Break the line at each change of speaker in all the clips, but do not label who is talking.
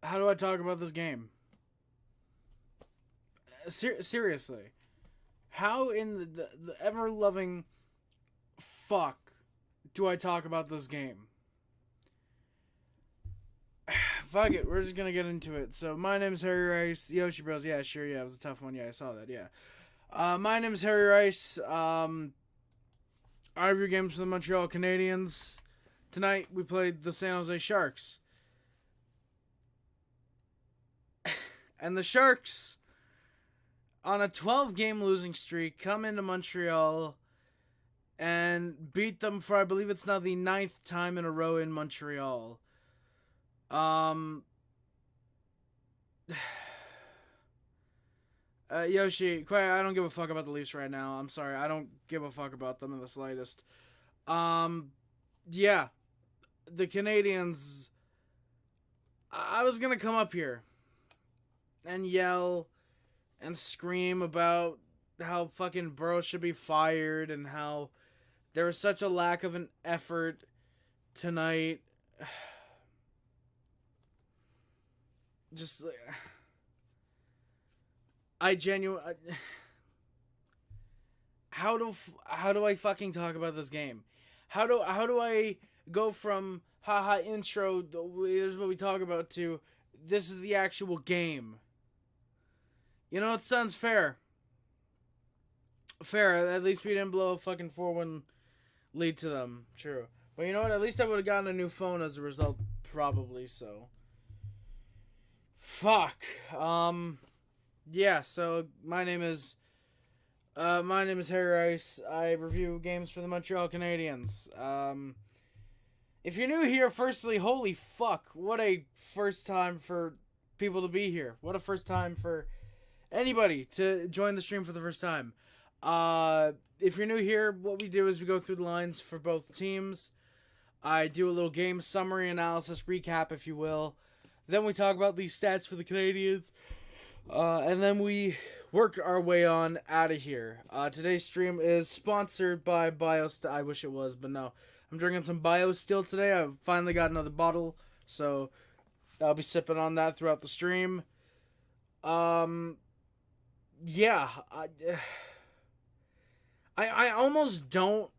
How do I talk about this game? Seriously. How in the ever-loving fuck do I talk about this game? Fuck it, we're just gonna get into it. So, my name's Harry Rice. Yoshi Bros, yeah, sure, yeah, it was a tough one. Yeah, I saw that, yeah. My name's Harry Rice. I review games for the Montreal Canadiens. Tonight, we played the San Jose Sharks. And the Sharks, on a 12-game losing streak, come into Montreal and beat them for, I believe it's now the 9th time in a row in Montreal. Yoshi, I don't give a fuck about the Leafs right now. I'm sorry, I don't give a fuck about them in the slightest. Yeah, the Canadiens. I was gonna come up here and yell and scream about how fucking Burrow should be fired and how there was such a lack of an effort tonight. Just, I genuinely, how do I fucking talk about this game? How do I go from haha intro, here's what we talk about, to this is the actual game? You know, it sounds fair. Fair, at least we didn't blow a fucking 4-1 lead to them. True. But you know what, at least I would have gotten a new phone as a result, probably, so. Fuck. Yeah, so my name is Harry Rice. I review games for the Montreal Canadiens. If you're new here, firstly, holy fuck, what a first time for people to be here. What a first time for anybody to join the stream for the first time. If you're new here, what we do is we go through the lines for both teams. I do a little game summary, analysis, recap, if you will. Then we talk about these stats for the Canadiens. And then we work our way on out of here. Today's stream is sponsored by BioSteel. I wish it was, but no. I'm drinking some BioSteel today. I've finally got another bottle, so I'll be sipping on that throughout the stream. Yeah. I almost don't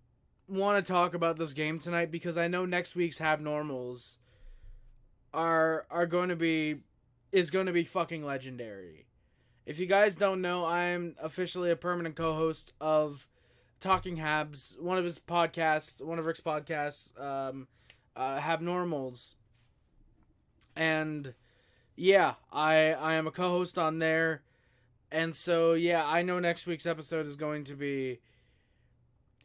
want to talk about this game tonight because I know next week's Habnormals are going to be fucking legendary. If you guys don't know, I'm officially a permanent co-host of Talking Habs, one of Rick's podcasts, Habnormals. And yeah, I am a co-host on there. And so yeah, I know next week's episode is going to be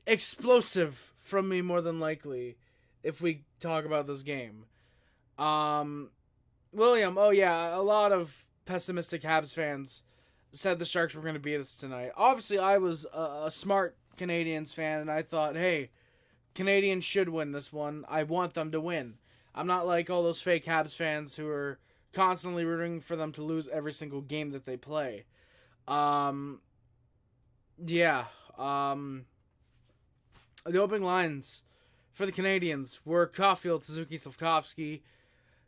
explosive from me more than likely if we talk about this game. William, oh yeah, a lot of pessimistic Habs fans said the Sharks were going to beat us tonight. Obviously, I was a smart Canadiens fan, and I thought, hey, Canadiens should win this one. I want them to win. I'm not like all those fake Habs fans who are constantly rooting for them to lose every single game that they play. Yeah. The opening lines for the Canadiens were Caulfield, Suzuki, Slafkovsky,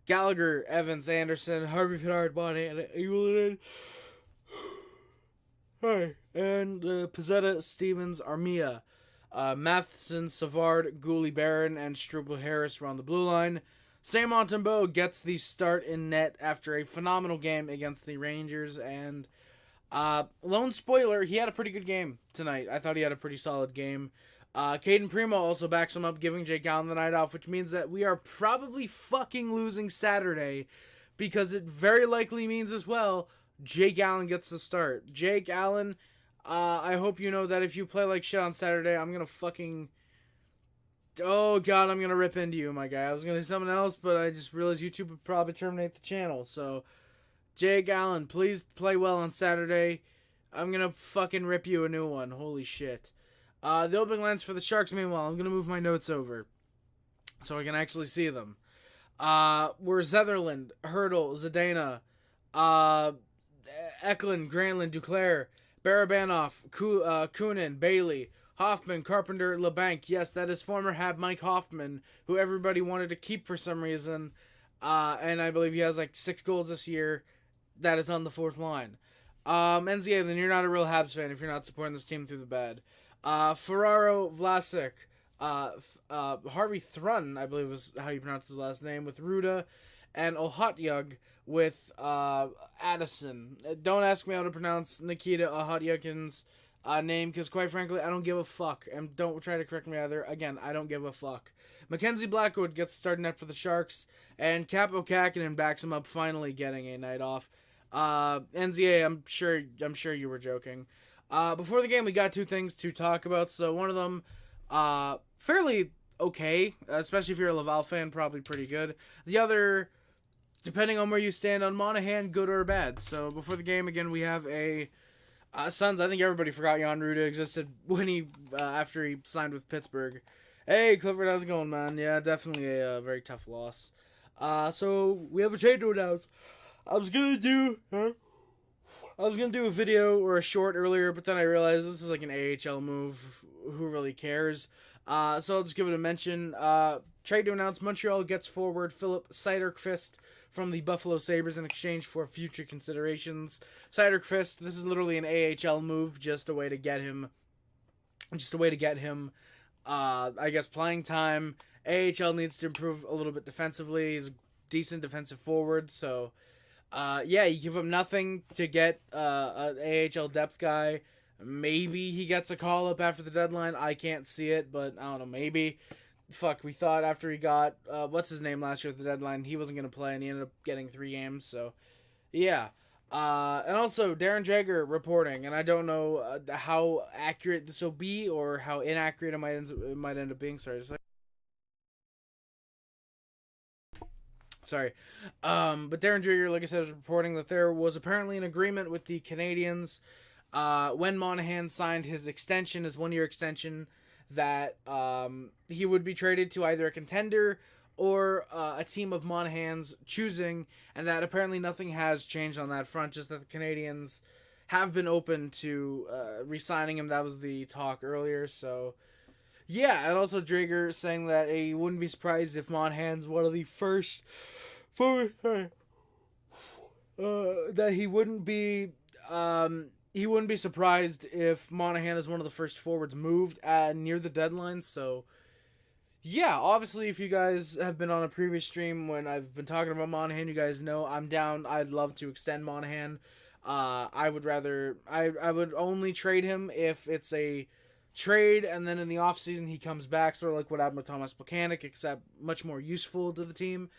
Gallagher, Evans, Anderson, Harvey Pinard, Montana, Eagleton, and Pizzetta, Stevens, Armia, Matheson, Savard, Gooley, Barron, and Struble Harris were on the blue line. Sam Montembeault gets the start in net after a phenomenal game against the Rangers, and lone spoiler, he had a pretty good game tonight. I thought he had a pretty solid game. Caden Primo also backs him up, giving Jake Allen the night off, which means that we are probably fucking losing Saturday, because it very likely means as well Jake Allen gets the start. Jake Allen, I hope you know that if you play like shit on Saturday, I'm gonna fucking... Oh god, I'm gonna rip into you, my guy. I was gonna say something else, but I just realized YouTube would probably terminate the channel, so... Jake Allen, please play well on Saturday. I'm gonna fucking rip you a new one. Holy shit. The opening lines for the Sharks, meanwhile, I'm going to move my notes over so I can actually see them. Were Zetherland, Hurdle, Zdeno, Eklund, Granlund, Duclair, Barabanov, Kunin, Bailey, Hoffman, Carpenter, LeBanc. Yes, that is former Hab Mike Hoffman, who everybody wanted to keep for some reason. And I believe he has like 6 goals this year. That is on the 4th line. NZA, then you're not a real Habs fan if you're not supporting this team through the bad. Ferraro Vlasic, Harvey Thrun, I believe is how you pronounce his last name, with Ruda, and Okhotiuk with Addison. Don't ask me how to pronounce Nikta Okhotiuk's name, because quite frankly, I don't give a fuck. And don't try to correct me either. Again, I don't give a fuck. Mackenzie Blackwood gets started net for the Sharks, and Kaapo Kähkönen backs him up, finally getting a night off. NZA, I'm sure you were joking. Before the game, we got 2 things to talk about. So one of them, fairly okay, especially if you're a Laval fan, probably pretty good. The other, depending on where you stand on Monahan, good or bad. So before the game, again, we have a Suns. I think everybody forgot Jan Ruda existed when he after he signed with Pittsburgh. Hey, Clifford, how's it going, man? Yeah, definitely a very tough loss. So we have a trade to announce. I was gonna do a video or a short earlier, but then I realized this is like an AHL move. Who really cares? So I'll just give it a mention. Trade to announce: Montreal gets forward Philip Seiderqvist from the Buffalo Sabres in exchange for future considerations. Seiderqvist, this is literally an AHL move, just a way to get him. I guess playing time. AHL needs to improve a little bit defensively. He's a decent defensive forward, so yeah, you give him nothing to get an AHL depth guy. Maybe he gets a call up after the deadline. I can't see it, but I don't know, maybe. Fuck, we thought after he got what's his name last year at the deadline, he wasn't going to play, and he ended up getting 3 games, so yeah. And also Darren Jager reporting, and I don't know how accurate this will be or how inaccurate it might end up being. Sorry. But Darren Jager, like I said, was reporting that there was apparently an agreement with the Canadiens when Monahan signed his extension, his 1-year extension, that he would be traded to either a contender or a team of Monahan's choosing, and that apparently nothing has changed on that front, just that the Canadiens have been open to re-signing him. That was the talk earlier, so yeah. And also Drager saying that he wouldn't be surprised if Monahan's one of the first forward, that he wouldn't be surprised if Monahan is one of the first forwards moved near the deadline, so yeah, obviously, if you guys have been on a previous stream when I've been talking about Monahan, you guys know I'm down. I'd love to extend Monahan. I would only trade him if it's a trade, and then in the offseason he comes back, sort of like what happened with Thomas Plekanec, except much more useful to the team.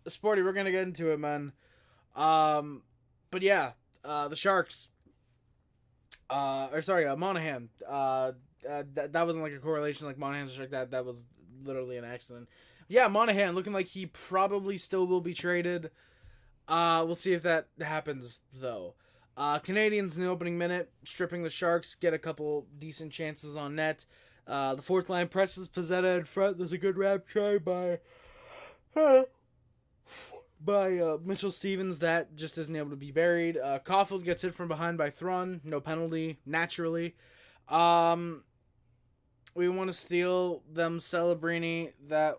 Sporty, we're going to get into it, man. But yeah, the Sharks, Monahan, that wasn't like a correlation like Monahan's like that. That was literally an accident. Yeah, Monahan looking like he probably still will be traded. We'll see if that happens though. Canadiens in the opening minute, stripping the Sharks, get a couple decent chances on net. The 4th line presses Pezzetta in front. There's a good wrap try by Mitchell Stevens that just isn't able to be buried. Caulfield gets hit from behind by Thrun. No penalty, naturally. We want to steal them Celebrini. That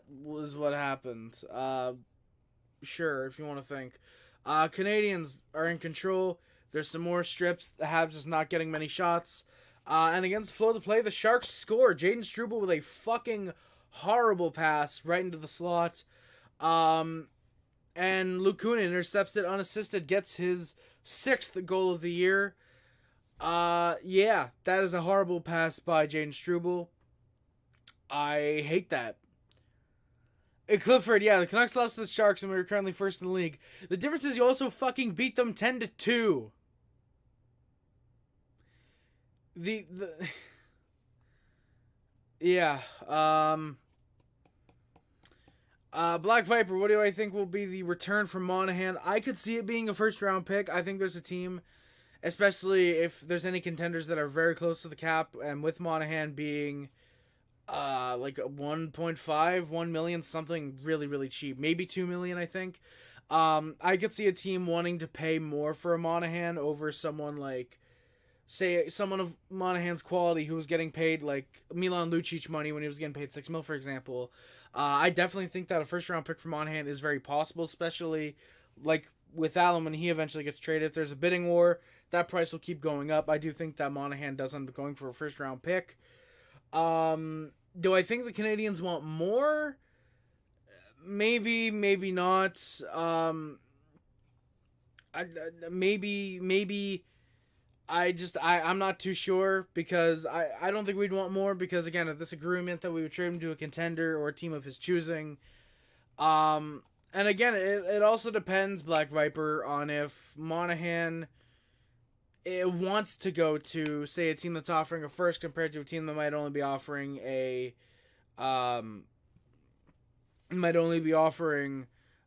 was what happened. Sure, if you want to think. Canadiens are in control. There's some more strips. The Habs just not getting many shots. And against the flow of the play, the Sharks score. Jaden Struble with a fucking horrible pass right into the slot. And Luke Kunin intercepts it unassisted, gets his 6th goal of the year. Yeah, that is a horrible pass by Jaden Struble. I hate that. Hey, Clifford, yeah, the Canucks lost to the Sharks and we were currently first in the league. The difference is you also fucking beat them 10-2. Yeah, Black Viper, what do I think will be the return from Monahan? I could see it being a 1st-round pick. I think there's a team, especially if there's any contenders that are very close to the cap, and with Monahan being like a 1 million, something really, really cheap. Maybe 2 million, I think. I could see a team wanting to pay more for a Monahan over someone like, say, someone of Monahan's quality who was getting paid like Milan Lucic money when he was getting paid $6 million, for example. I definitely think that a first round pick for Monahan is very possible, especially like with Allen when he eventually gets traded. If there's a bidding war, that price will keep going up. I do think that Monahan does end up going for a first round pick. Do I think the Canadiens want more? Maybe, maybe not. Maybe. I'm not too sure because I don't think we'd want more because again of this agreement that we would trade him to a contender or a team of his choosing. And again, it also depends, Black Viper, on if Monahan wants to go to, say, a team that's offering a first compared to a team that might only be offering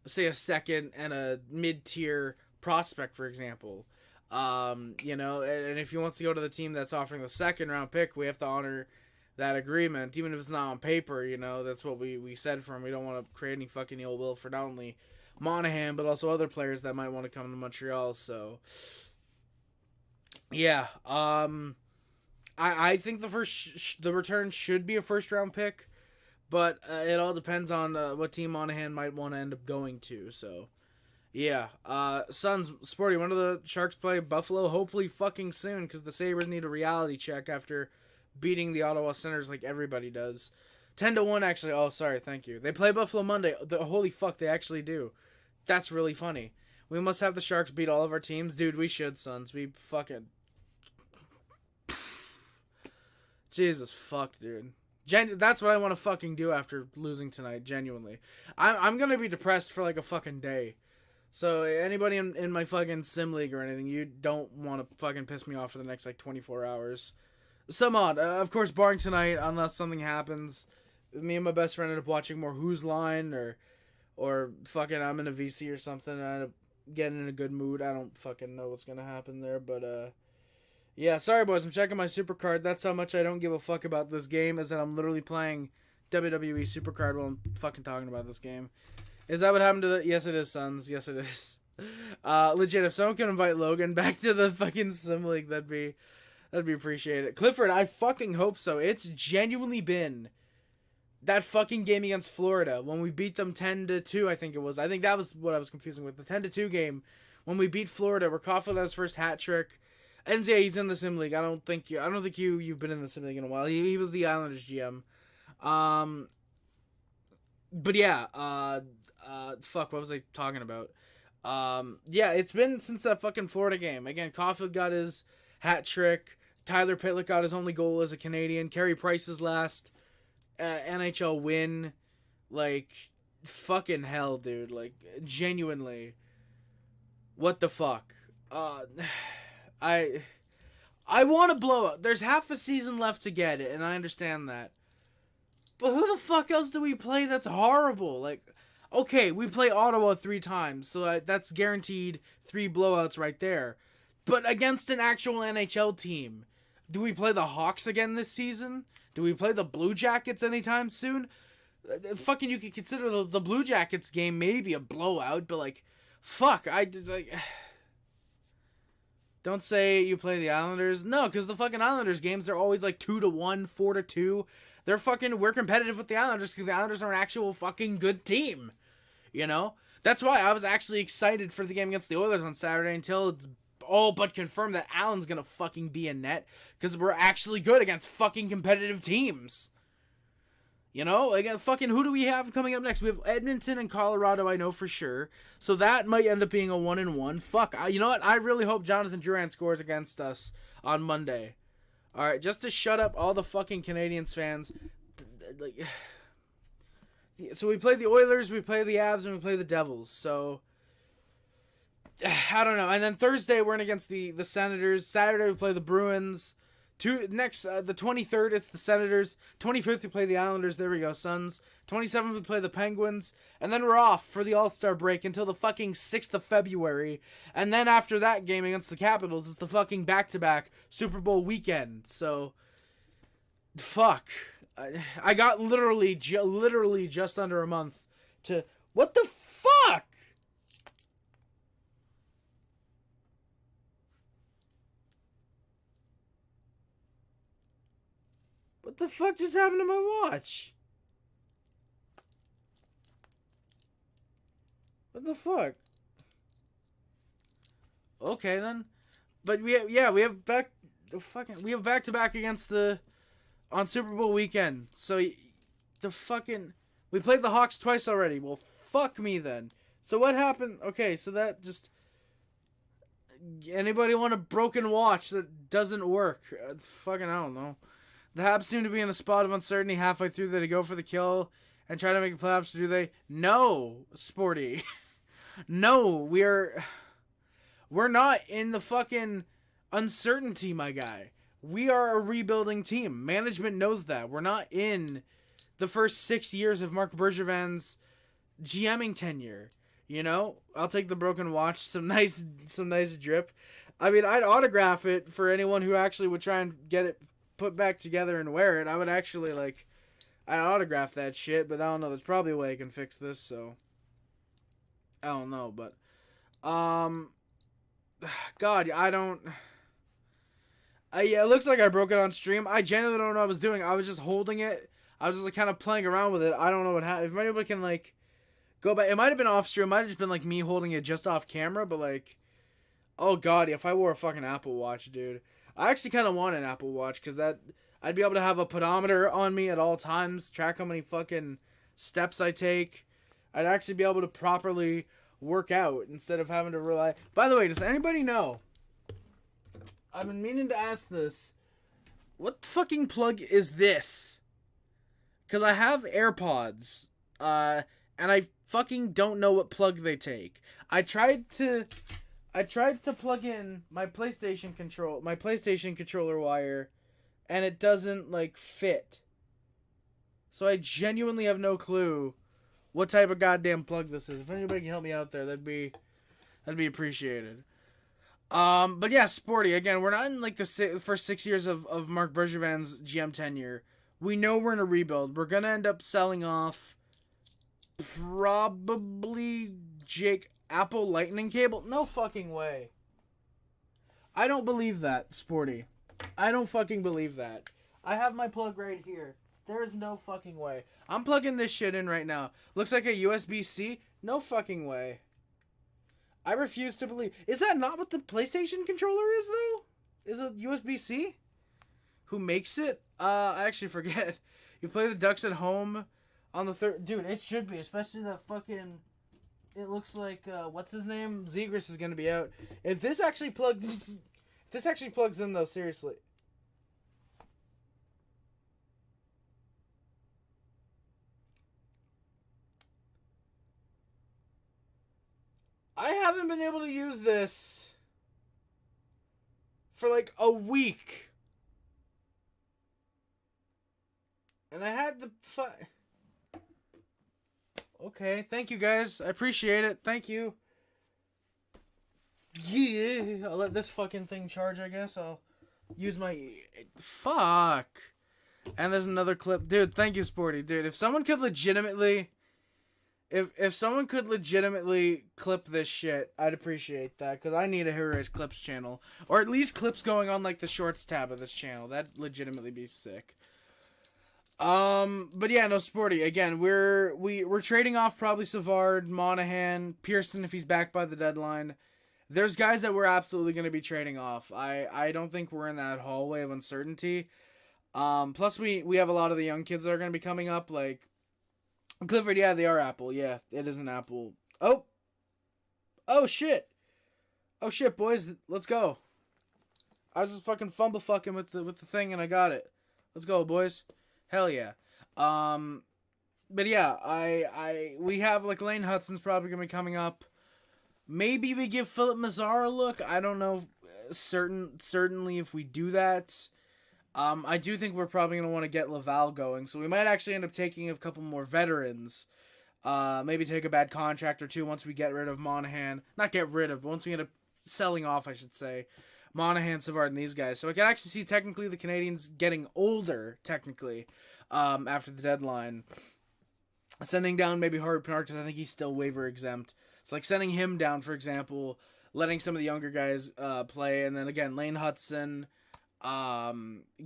say, a second and a mid-tier prospect, for example. And if he wants to go to the team that's offering the second round pick, we have to honor that agreement, even if it's not on paper. That's what we said for him. We don't want to create any fucking ill will for not only Monahan but also other players that might want to come to Montreal. So yeah, I think the return should be a first round pick, but it all depends on what team Monahan might want to end up going to. So yeah, Suns, Sporty, when do the Sharks play Buffalo? Hopefully fucking soon, because the Sabres need a reality check after beating the Ottawa Senators like everybody does. 10-1, actually. Oh, sorry, thank you. They play Buffalo Monday. Holy fuck, they actually do. That's really funny. We must have the Sharks beat all of our teams. Dude, we should, Suns. We fucking... Jesus fuck, dude. That's what I want to fucking do after losing tonight, genuinely. I'm gonna be depressed for like a fucking day. So anybody in my fucking sim league or anything, you don't want to fucking piss me off for the next like 24 hours. Some odd. Of course, barring tonight, unless something happens. Me and my best friend end up watching more Who's Line or fucking I'm in a VC or something and I end up getting in a good mood. I don't fucking know what's gonna happen there, but yeah, sorry boys, I'm checking my Supercard. That's how much I don't give a fuck about this game, is that I'm literally playing WWE Supercard while I'm fucking talking about this game. Is that what happened to the... Yes, it is, Sons. Yes, it is. Legit, if someone can invite Logan back to the fucking Sim League, that'd be appreciated. Clifford, I fucking hope so. It's genuinely been that fucking game against Florida when we beat them 10-2, I think it was. I think that was what I was confusing with. The 10-2 game when we beat Florida, where Caulfield had his first hat trick. And yeah, he's in the Sim League. I don't think you've been in the Sim League in a while. He was the Islanders GM. But yeah, fuck, what was I talking about? Yeah, it's been since that fucking Florida game. Again, Caulfield got his hat trick. Tyler Pitlick got his only goal as a Canadian. Carey Price's last NHL win. Like, fucking hell, dude. Like, genuinely. What the fuck? I want to blow up. There's half a season left to get it, and I understand that. But who the fuck else do we play that's horrible? Like, okay, we play Ottawa 3 times, so that's guaranteed 3 blowouts right there. But against an actual NHL team, do we play the Hawks again this season? Do we play the Blue Jackets anytime soon? Fucking, you could consider the Blue Jackets game maybe a blowout, but like, fuck, don't say you play the Islanders. No, because the fucking Islanders games, they're always like 2-1, 4-2. We're competitive with the Islanders because the Islanders are an actual fucking good team. You know? That's why I was actually excited for the game against the Oilers on Saturday until it's all but confirmed that Allen's gonna fucking be in net because we're actually good against fucking competitive teams. You know? Again, fucking who do we have coming up next? We have Edmonton and Colorado, I know for sure. So that might end up being a 1-1. Fuck. You know what? I really hope Jonathan Drouin scores against us on Monday. Alright, just to shut up all the fucking Canadiens fans. So we play the Oilers, we play the Habs, and we play the Devils. So, I don't know. And then Thursday, we're in against the Senators. Saturday, we play the Bruins. The 23rd, it's the Senators. 25th, we play the Islanders. There we go, Suns. 27th, we play the Penguins. And then we're off for the All-Star break until the fucking 6th of February. And then after that game against the Capitals, it's the fucking back-to-back Super Bowl weekend. So, fuck. I got literally just under a month to... What the fuck? What the fuck just happened to my watch? What the fuck? Okay then, but we have back to back against the on Super Bowl weekend. So we played the Hawks twice already. Well, fuck me then. So what happened? Okay, so that just anybody want a broken watch that doesn't work? Fucking I don't know. The Habs seem to be in a spot of uncertainty halfway through. They go for the kill and try to make the playoffs. Do they? No, Sporty. No, we're not in the fucking uncertainty, my guy. We are a rebuilding team. Management knows that. We're not in the first 6 years of Marc Bergevin's GMing tenure. You know, I'll take the broken watch. Some nice drip. I mean, I'd autograph it for anyone who actually would try and get it put back together and wear it. I would actually I'd autograph that shit, but I don't know. There's probably a way I can fix this, so I don't know. But God, I don't. Yeah, it looks like I broke it on stream. I genuinely don't know what I was doing. I was just holding it. I was just kind of playing around with it. I don't know what happened. If anybody can go back, it might have been off stream. It might have just been me holding it just off camera. But oh God, if I wore a fucking Apple Watch, dude, I actually kind of want an Apple Watch because I'd be able to have a pedometer on me at all times, track how many fucking steps I take. I'd actually be able to properly work out instead of having to rely. By the way, does anybody know? I've been meaning to ask this. What fucking plug is this? Because I have AirPods, and I fucking don't know what plug they take. I tried to plug in my PlayStation controller wire, and it doesn't fit. So I genuinely have no clue what type of goddamn plug this is. If anybody can help me out there, that'd be appreciated. But yeah, Sporty, again, we're not in the first 6 years of Marc Bergevin's GM tenure. We know we're in a rebuild. We're gonna end up selling off probably Apple Lightning cable. No fucking way. I don't believe that, Sporty. I don't fucking believe that. I have my plug right here. There is no fucking way. I'm plugging this shit in right now. Looks like a USB-C. No fucking way. I refuse to believe. Is that not what the PlayStation controller is, though? Is it USB-C? Who makes it? I actually forget. You play the Ducks at home on the third. Dude, it should be. Especially that fucking. It looks like what's his name? Zegras is gonna be out. If this actually plugs in, though, seriously. I haven't been able to use this for a week. And I had the Okay, thank you guys. I appreciate it. Thank you. Yeah, I'll let this fucking thing charge, I guess. I'll use my fuck. And there's another clip. Dude, thank you, Sporty. Dude, if someone could legitimately If someone could legitimately clip this shit, I'd appreciate that, because I need a Heroes Clips channel. Or at least clips going on the shorts tab of this channel. That'd legitimately be sick. But yeah, no, Sporty. Again, we're trading off probably Savard, Monahan, Pearson if he's back by the deadline. There's guys that we're absolutely going to be trading off. I don't think we're in that hallway of uncertainty. Plus we have a lot of the young kids that are going to be coming up, Clifford, yeah, they are Apple. Yeah, it is an Apple. Oh, shit. Oh, shit, boys. Let's go. I was just fucking fucking with the thing, and I got it. Let's go, boys. Hell yeah. But yeah, we have, Lane Hudson's probably going to be coming up. Maybe we give Philip Mazar a look. I don't know certainly if we do that. I do think we're probably going to want to get Laval going, so we might actually end up taking a couple more veterans. Maybe take a bad contract or two once we get rid of Monahan. Not get rid of, but once we end up selling off, I should say, Monahan, Savard, and these guys. So I can actually see technically the Canadiens getting older, technically, after the deadline. Sending down maybe Harvey Pinard, because I think he's still waiver exempt. It's sending him down, for example, letting some of the younger guys play, and then again, Lane Hudson,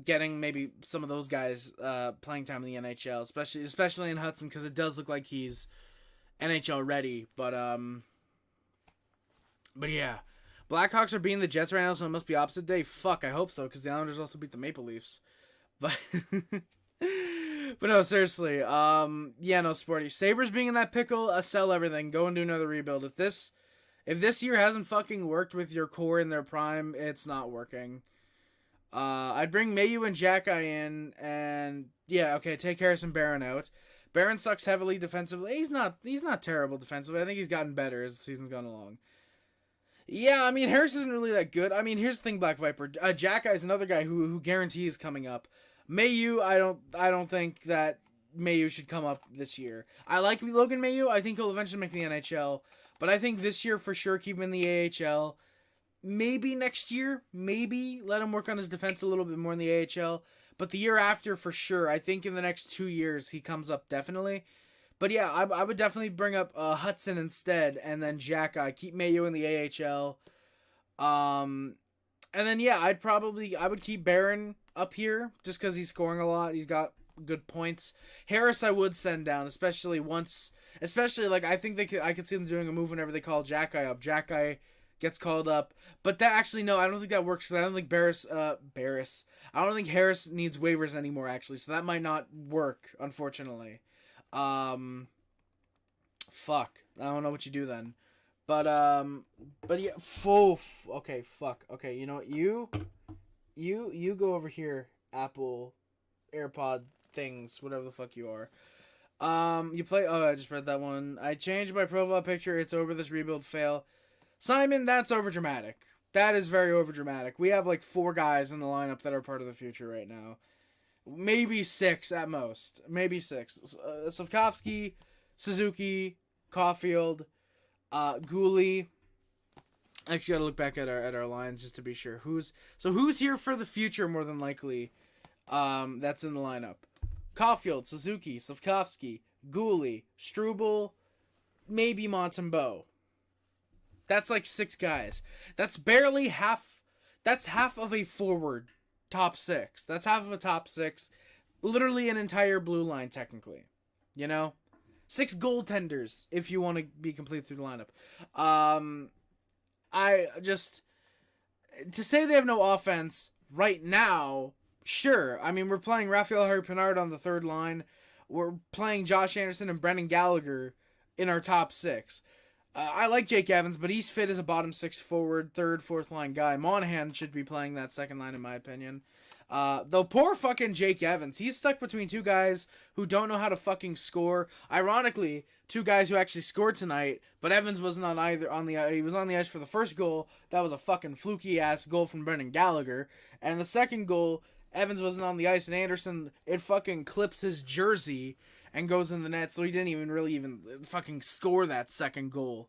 getting maybe some of those guys playing time in the NHL, especially in Hudson, because it does look like he's NHL ready. But yeah. Blackhawks are beating the Jets right now, so it must be opposite day. Fuck, I hope so, because the Islanders also beat the Maple Leafs. But but no, seriously. Yeah, no, Sporty. Sabres being in that pickle, sell everything. Go and do another rebuild. If this year hasn't fucking worked with your core in their prime, it's not working. I'd bring Mayu and Xhekaj in, and yeah, okay, take Harrison Barron out. Barron sucks heavily defensively. He's not terrible defensively. I think he's gotten better as the season's gone along. Yeah, I mean, Harris isn't really that good. I mean, here's the thing, Black Viper. Xhekaj is another guy who guarantees coming up. Mayu, I don't think that Mayu should come up this year. I like Logan Mayu. I think he'll eventually make the NHL. But I think this year for sure keep him in the AHL. Maybe next year, maybe let him work on his defense a little bit more in the AHL. But the year after for sure. I think in the next 2 years he comes up definitely. But yeah, I would definitely bring up Hudson instead, and then Xhekaj. Keep Mayu in the AHL. And then yeah, I would keep Barron up here just because he's scoring a lot. He's got good points. Harris I would send down, especially like I think I could see them doing a move whenever they call Xhekaj up. Xhekaj gets called up, but that actually no, I don't think that works because I don't think I don't think Harris needs waivers anymore actually, so that might not work unfortunately. Fuck. I don't know what you do then. But yeah, okay, fuck. Okay, you know what? You go over here, Apple AirPod things, whatever the fuck you are. You play, I just read that one. I changed my profile picture. It's over this rebuild fail. Simon, that's overdramatic. That is very overdramatic. We have like 4 guys in the lineup that are part of the future right now. Maybe 6 at most. Maybe 6. Slavkovsky, Suzuki, Caulfield, Gooley. Actually, gotta look back at our lines just to be sure. Who's here for the future more than likely? That's in the lineup. Caulfield, Suzuki, Slavkovsky, Gooley, Struble, maybe Montembeault. That's like 6 guys. That's barely half. That's half of a forward top 6. That's half of a top 6. Literally an entire blue line, technically. You know? 6 goaltenders, if you want to be complete through the lineup. To say they have no offense right now, sure. I mean, we're playing Raphael Harry-Pinard on the 3rd line. We're playing Josh Anderson and Brendan Gallagher in our top 6. I like Jake Evans, but he's fit as a bottom 6 forward, 3rd, 4th line guy. Monahan should be playing that 2nd line, in my opinion. Though poor fucking Jake Evans. He's stuck between 2 guys who don't know how to fucking score. Ironically, 2 guys who actually scored tonight, but Evans wasn't on either. He was on the ice for the first goal. That was a fucking fluky ass goal from Brendan Gallagher. And the second goal, Evans wasn't on the ice, and Anderson, it fucking clips his jersey and goes in the net, so he didn't even fucking score that second goal.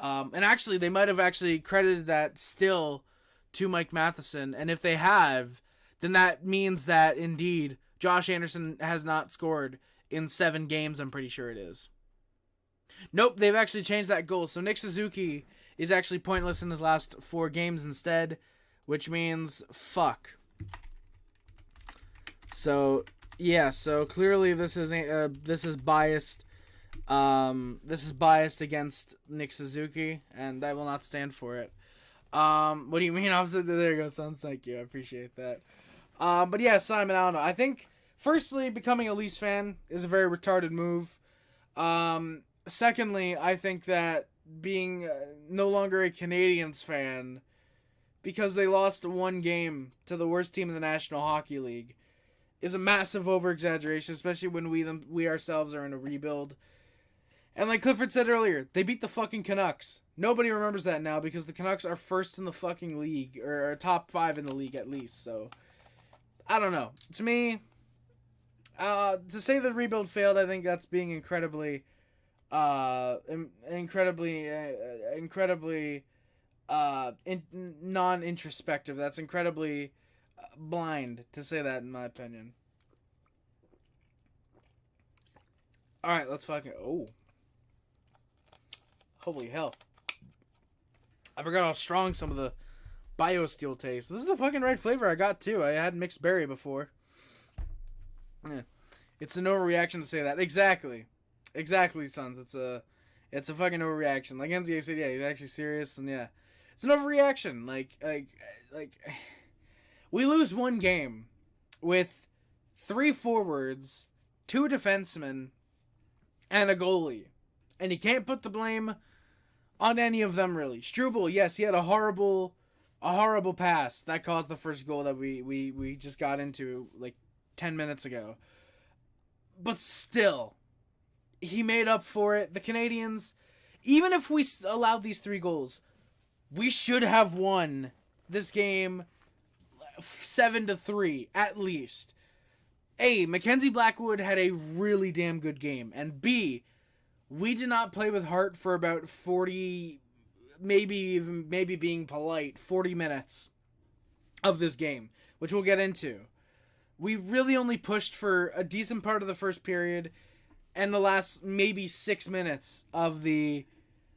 And actually, they might have actually credited that still to Mike Matheson, and if they have, then that means that, indeed, Josh Anderson has not scored in 7 games, I'm pretty sure it is. Nope, they've actually changed that goal, so Nick Suzuki is actually pointless in his last 4 games instead, which means fuck. So yeah, so clearly this is biased. This is biased against Nick Suzuki, and I will not stand for it. What do you mean opposite? There you go, Sons. Thank you, I appreciate that. But yeah, Simon, I don't know. I think firstly, becoming a Leafs fan is a very retarded move. Secondly, I think that being no longer a Canadiens fan because they lost 1 game to the worst team in the National Hockey League is a massive over-exaggeration, especially when we ourselves are in a rebuild. And like Clifford said earlier, they beat the fucking Canucks. Nobody remembers that now because the Canucks are first in the fucking league, or top 5 in the league at least, so I don't know. To me, to say the rebuild failed, I think that's being incredibly non-introspective. That's incredibly blind to say that, in my opinion. Alright, let's fucking... Oh. Holy hell. I forgot how strong some of the BioSteel taste. This is the fucking right flavor I got, too. I had mixed berry before. Yeah. It's an overreaction to say that. Exactly. Exactly, Sons. It's a It's a fucking overreaction. Like NCAA said, yeah, he's actually serious, and yeah, it's an overreaction. Like, we lose one game with 3 forwards, 2 defensemen, and a goalie, and you can't put the blame on any of them really. Struble, yes, he had a horrible pass that caused the first goal that we just got into like 10 minutes ago. But still, he made up for it. The Canadiens, even if we allowed these 3 goals, we should have won this game 7-3 at least. A, Mackenzie Blackwood had a really damn good game, and B, we did not play with heart for about 40, maybe being polite, 40 minutes of this game, which we'll get into. We really only pushed for a decent part of the first period and the last maybe 6 minutes of the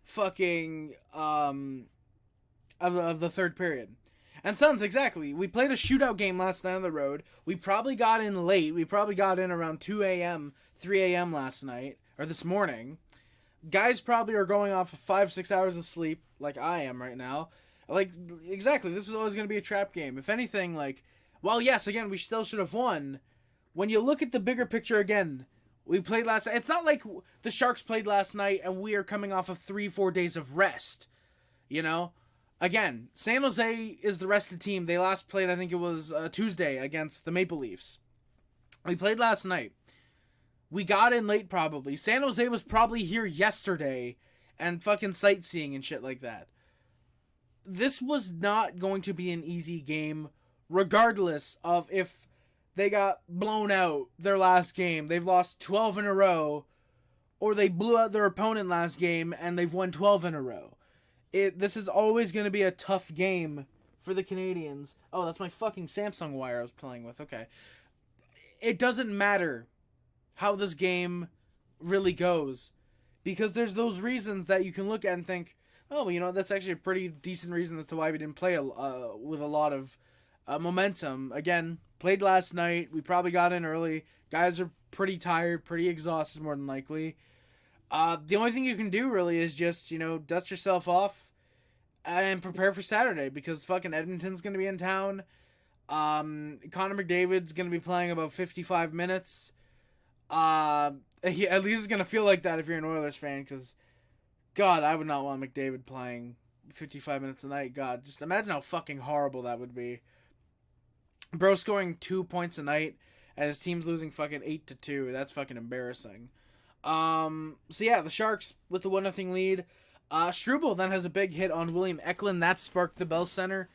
fucking of the third period. And Suns, exactly. We played a shootout game last night on the road. We probably got in late. We probably got in around 2 a.m., 3 a.m. last night, or this morning. Guys probably are going off of 5-6 hours of sleep, like I am right now. Like, exactly, this was always going to be a trap game. If anything, like, while yes, again, we still should have won, when you look at the bigger picture again, we played last night. It's not like the Sharks played last night and we are coming off of 3-4 days of rest, you know? Again, San Jose is the rested team. They last played, I think it was Tuesday, against the Maple Leafs. We played last night. We got in late probably. San Jose was probably here yesterday and fucking sightseeing and shit like that. This was not going to be an easy game, regardless of if they got blown out their last game. They've lost 12 in a row, or they blew out their opponent last game and they've won 12 in a row. This is always going to be a tough game for the Canadiens. Oh, that's my fucking Samsung wire I was playing with. Okay. It doesn't matter how this game really goes, because there's those reasons that you can look at and think, oh, you know, that's actually a pretty decent reason as to why we didn't play with a lot of momentum. Again, played last night. We probably got in early. Guys are pretty tired, pretty exhausted more than likely. The only thing you can do really is just, you know, dust yourself off and prepare for Saturday, because fucking Edmonton's going to be in town. Connor McDavid's going to be playing about 55 minutes. At least it's going to feel like that if you're an Oilers fan, because, God, I would not want McDavid playing 55 minutes a night. God, just imagine how fucking horrible that would be. Bro scoring 2 points a night and his team's losing fucking 8-2. That's fucking embarrassing. So yeah, the Sharks with the 1-0 lead. Struble then has a big hit on William Eklund. That sparked the Bell Center.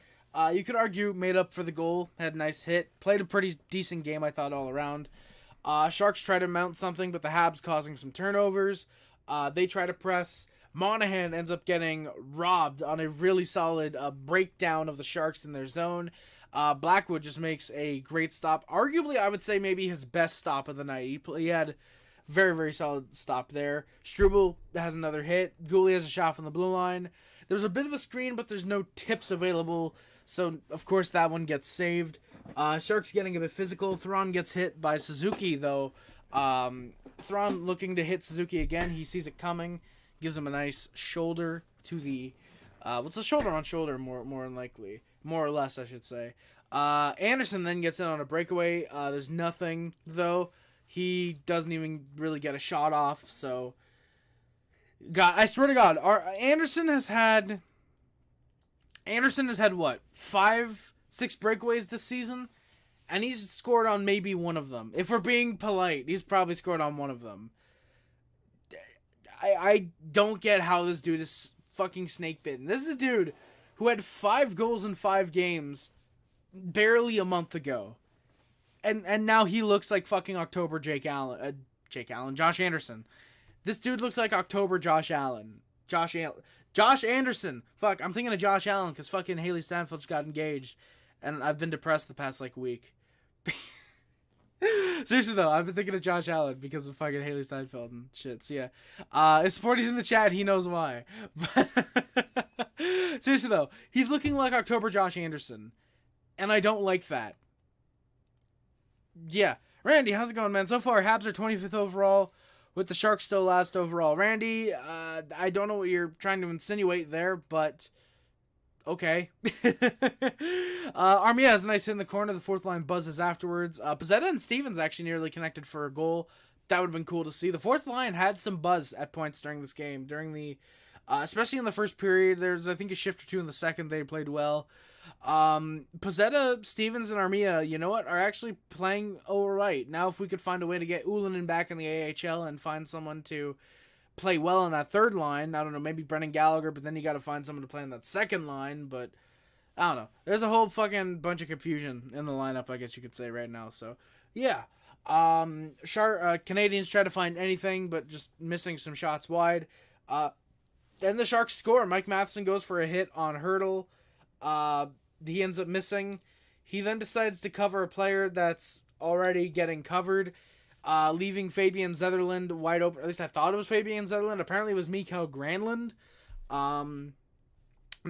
You could argue made up for the goal. Had a nice hit. Played a pretty decent game, I thought, all around. Sharks try to mount something, but the Habs causing some turnovers. They try to press. Monahan ends up getting robbed on a really solid breakdown of the Sharks in their zone. Blackwood just makes a great stop. Arguably, I would say maybe his best stop of the night. He had very, very solid stop there. Struble has another hit. Goulet has a shot from the blue line. There's a bit of a screen, but there's no tips available. So, of course, that one gets saved. Sharks getting a bit physical. Thrawn gets hit by Suzuki, though. Thrawn looking to hit Suzuki again. He sees it coming. Gives him a nice shoulder to the... what's a shoulder on shoulder, more than likely. More or less, I should say. Anderson then gets in on a breakaway. There's nothing, though. He doesn't even really get a shot off, so... God, I swear to God, Anderson has had what? 5-6 breakaways this season? And he's scored on maybe one of them. If we're being polite, he's probably scored on one of them. I don't get how this dude is fucking snake bitten. This is a dude who had 5 goals in 5 games barely a month ago. And now he looks like fucking October Josh Anderson. This dude looks like October Josh Anderson. Fuck, I'm thinking of Josh Allen because fucking Haley Steinfeld just got engaged. And I've been depressed the past, like, week. Seriously, though, I've been thinking of Josh Allen because of fucking Haley Steinfeld and shit. So, yeah. If Sporty's in the chat, he knows why. But seriously, though, he's looking like October Josh Anderson. And I don't like that. Yeah. Randy, how's it going, man? So far, Habs are 25th overall, with the Sharks still last overall. Randy, I don't know what you're trying to insinuate there, but okay. Armia has a nice hit in the corner. The fourth line buzzes afterwards. Pezzetta and Stevens actually nearly connected for a goal. That would have been cool to see. The fourth line had some buzz at points during this game. During the, especially in the first period, there's I think a shift or two in the second. They played well. Pezzetta, Stevens, and Armia, you know what, are actually playing alright. Now if we could find a way to get Ullinen back in the AHL and find someone to play well on that third line, I don't know, maybe Brendan Gallagher, but then you got to find someone to play on that second line, but I don't know. There's a whole fucking bunch of confusion in the lineup, I guess you could say right now, so yeah. Canadians try to find anything, but just missing some shots wide. Then the Sharks score. Mike Matheson goes for a hit on Hurdle. He ends up missing. He then decides to cover a player that's already getting covered, leaving Fabian Zetterlund wide open. At least I thought it was Fabian Zetterlund. Apparently it was Mikael Granlund. Let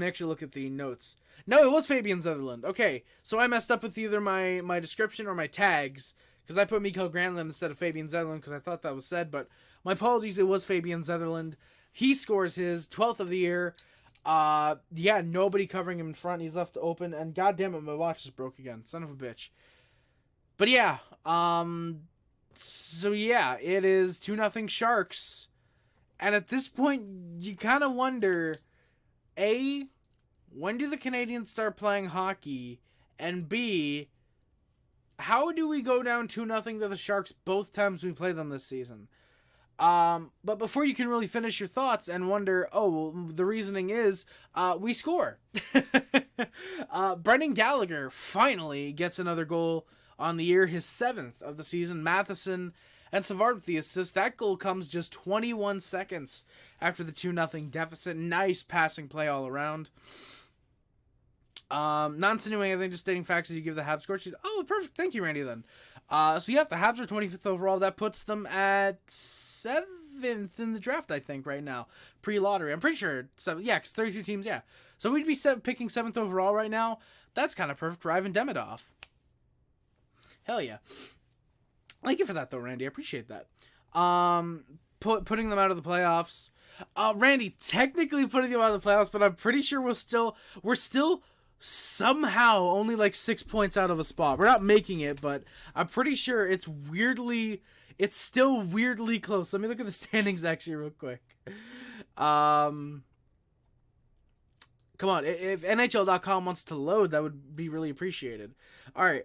me actually look at the notes. No, it was Fabian Zetterlund. Okay, so I messed up with either my description or my tags, because I put Mikael Granlund instead of Fabian Zetterlund because I thought that was said, but my apologies, it was Fabian Zetterlund. He scores his 12th of the year. Yeah, nobody covering him in front. He's left open, and goddamn it, my watch just broke again. Son of a bitch. But yeah, so yeah, it is 2-0 Sharks. And at this point, you kind of wonder, A, when do the Canadiens start playing hockey? And B, how do we go down 2-0 to the Sharks both times we play them this season? But before you can really finish your thoughts and wonder, oh, well, the reasoning is, we score. Brendan Gallagher finally gets another goal on the year, his 7th of the season. Matheson and Savard with the assist. That goal comes just 21 seconds after the 2-0 deficit. Nice passing play all around. Not insinuating anything, just stating facts as you give the Habs score sheet. Oh, perfect. Thank you, Randy, then. So yeah, the Habs are 25th overall. That puts them at 7th in the draft, I think, right now. Pre-lottery. I'm pretty sure. Yeah, because 32 teams, yeah. So we'd be picking 7th overall right now. That's kind of perfect for Ivan Demidov. Hell yeah. Thank you for that, though, Randy. I appreciate that. Putting them out of the playoffs. Randy, technically putting them out of the playoffs, but I'm pretty sure we're still somehow only like 6 points out of a spot. We're not making it, but I'm pretty sure it's still weirdly close. Let me look at the standings actually real quick. Come on, if NHL.com wants to load, that would be really appreciated. All right,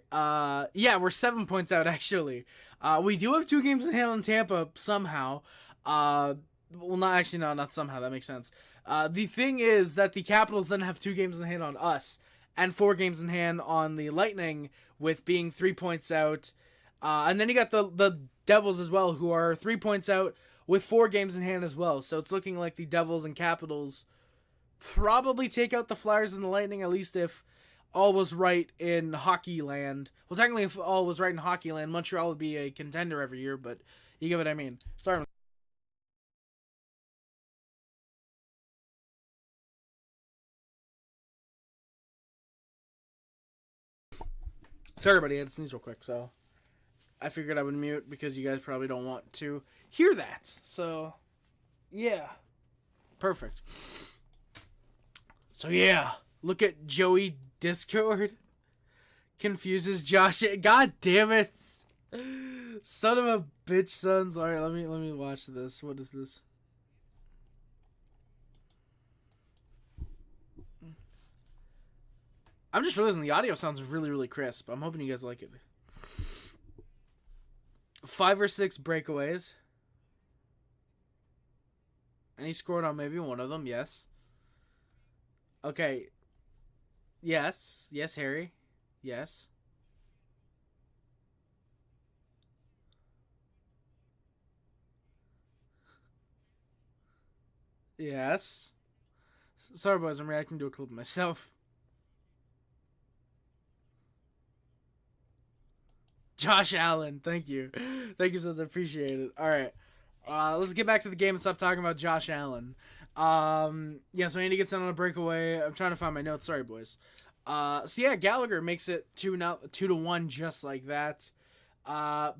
yeah, we're 7 points out actually. We do have 2 games in hand on Tampa somehow. Well, not somehow. That makes sense. The thing is that the Capitals then have 2 games in hand on us and 4 games in hand on the Lightning, with being 3 points out. And then you got the Devils as well, who are 3 points out with 4 games in hand as well. So it's looking like the Devils and Capitals probably take out the Flyers and the Lightning, at least if all was right in hockey land. Well, technically, if all was right in hockey land, Montreal would be a contender every year, but you get what I mean. Sorry. Sorry, everybody, I had to sneeze real quick, so I figured I would mute because you guys probably don't want to hear that. So, yeah. Perfect. So, yeah. Look at Joey Discord. Confuses Josh. God damn it. Son of a bitch, sons. Alright, let me watch this. What is this? I'm just realizing the audio sounds really, really crisp. I'm hoping you guys like it. 5 or 6 breakaways. And he scored on maybe one of them, yes. Okay. Yes. Yes, Harry. Yes. Yes. Sorry, boys. I'm reacting to a clip of myself. Josh Allen, thank you. Thank you, so much. Appreciate it. All right. Let's get back to the game and stop talking about Josh Allen. Yeah, so Andy gets in on a breakaway. I'm trying to find my notes. Sorry, boys. So yeah, Gallagher makes it 2-1 just like that.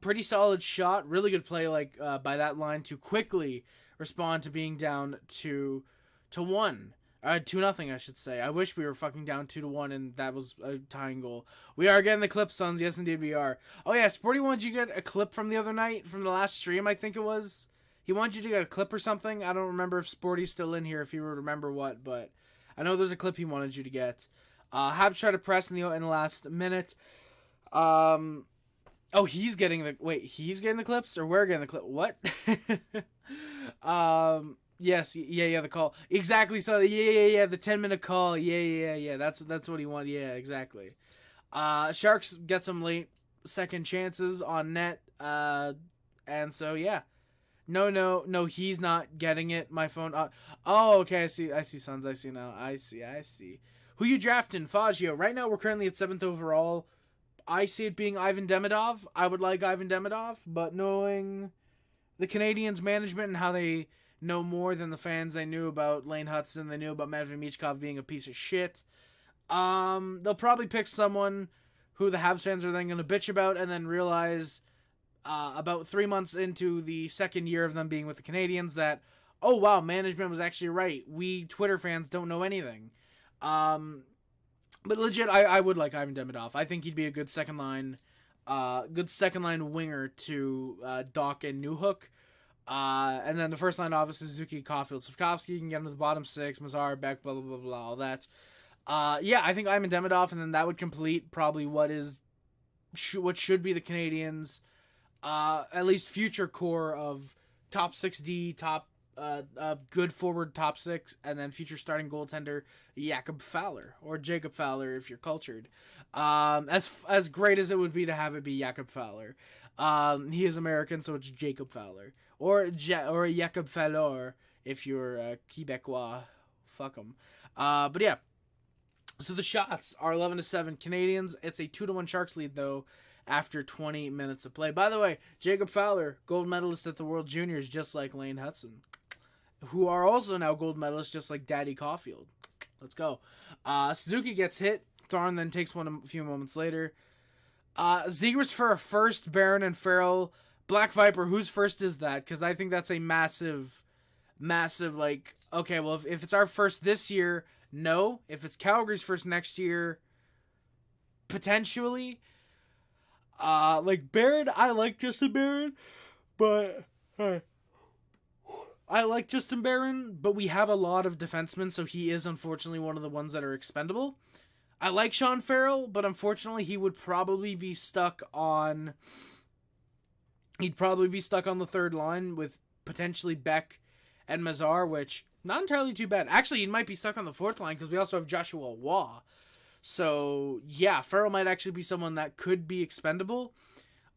Pretty solid shot. Really good play by that line to quickly respond to being down 2-1. 2-0, I should say. I wish we were fucking down 2-1 and that was a tying goal. We are getting the clip, sons. Yes, indeed we are. Oh yeah, Sporty wanted you to get a clip from the other night, from the last stream, I think it was. He wanted you to get a clip or something. I don't remember if Sporty's still in here, if he would remember what, but I know there's a clip he wanted you to get. Habs tried to press in the last minute. Oh, he's getting the clips, or we're getting the clip? What? Yes, yeah, the call. Exactly, so, yeah, the 10-minute call. Yeah, that's what he wanted. Yeah, exactly. Sharks get some late second chances on net, and so, yeah. No, he's not getting it. My phone, oh, okay, I see, sons, I see now. I see. Who you drafting? Faggio. Right now, we're currently at 7th overall. I see it being Ivan Demidov. I would like Ivan Demidov, but knowing the Canadiens management and how they know more than the fans they knew about Lane Hutson, they knew about Matvei Michkov being a piece of shit, they'll probably pick someone who the Habs fans are then going to bitch about and then realize about 3 months into the second year of them being with the Canadiens that, oh wow, management was actually right. We Twitter fans don't know anything. But legit, I would like Ivan Demidov. I think he'd be a good second line winger to Doc and Newhook. And then the first line, obviously, Suzuki, Caulfield, Slavkovsky. You can get him to the bottom six, Mazar, Beck, blah, blah, blah, blah, all that. Yeah, I think Ivan Demidov, and then that would complete probably what should be the Canadiens' at least future core of top 6D, good forward top six, and then future starting goaltender Jakob Fowler, or Jacob Fowler if you're cultured. As great as it would be to have it be Jakob Fowler. He is American, so it's Jacob Fowler. Or Jakob Fowler if you're Quebecois. Fuck him. But yeah. So the shots are 11-7 Canadiens. It's a 2-1 Sharks lead, though, after 20 minutes of play. By the way, Jacob Fowler, gold medalist at the World Juniors, just like Lane Hutson, who are also now gold medalists, just like Daddy Caulfield. Let's go. Suzuki gets hit. Thorne then takes one a few moments later. Zegras for a first, Barron and Farrell. Black Viper, whose first is that? Because I think that's a massive, like, okay, well, if it's our first this year, no. If it's Calgary's first next year, potentially. Like, Barron, I like Justin Barron, but... I like Justin Barron, but we have a lot of defensemen, so he is unfortunately one of the ones that are expendable. I like Sean Farrell, but unfortunately he would probably be stuck on... He'd probably be stuck on the third line with potentially Beck and Mazar, which, not entirely too bad. Actually, he might be stuck on the fourth line because we also have Joshua Waugh. So, yeah, Farrell might actually be someone that could be expendable.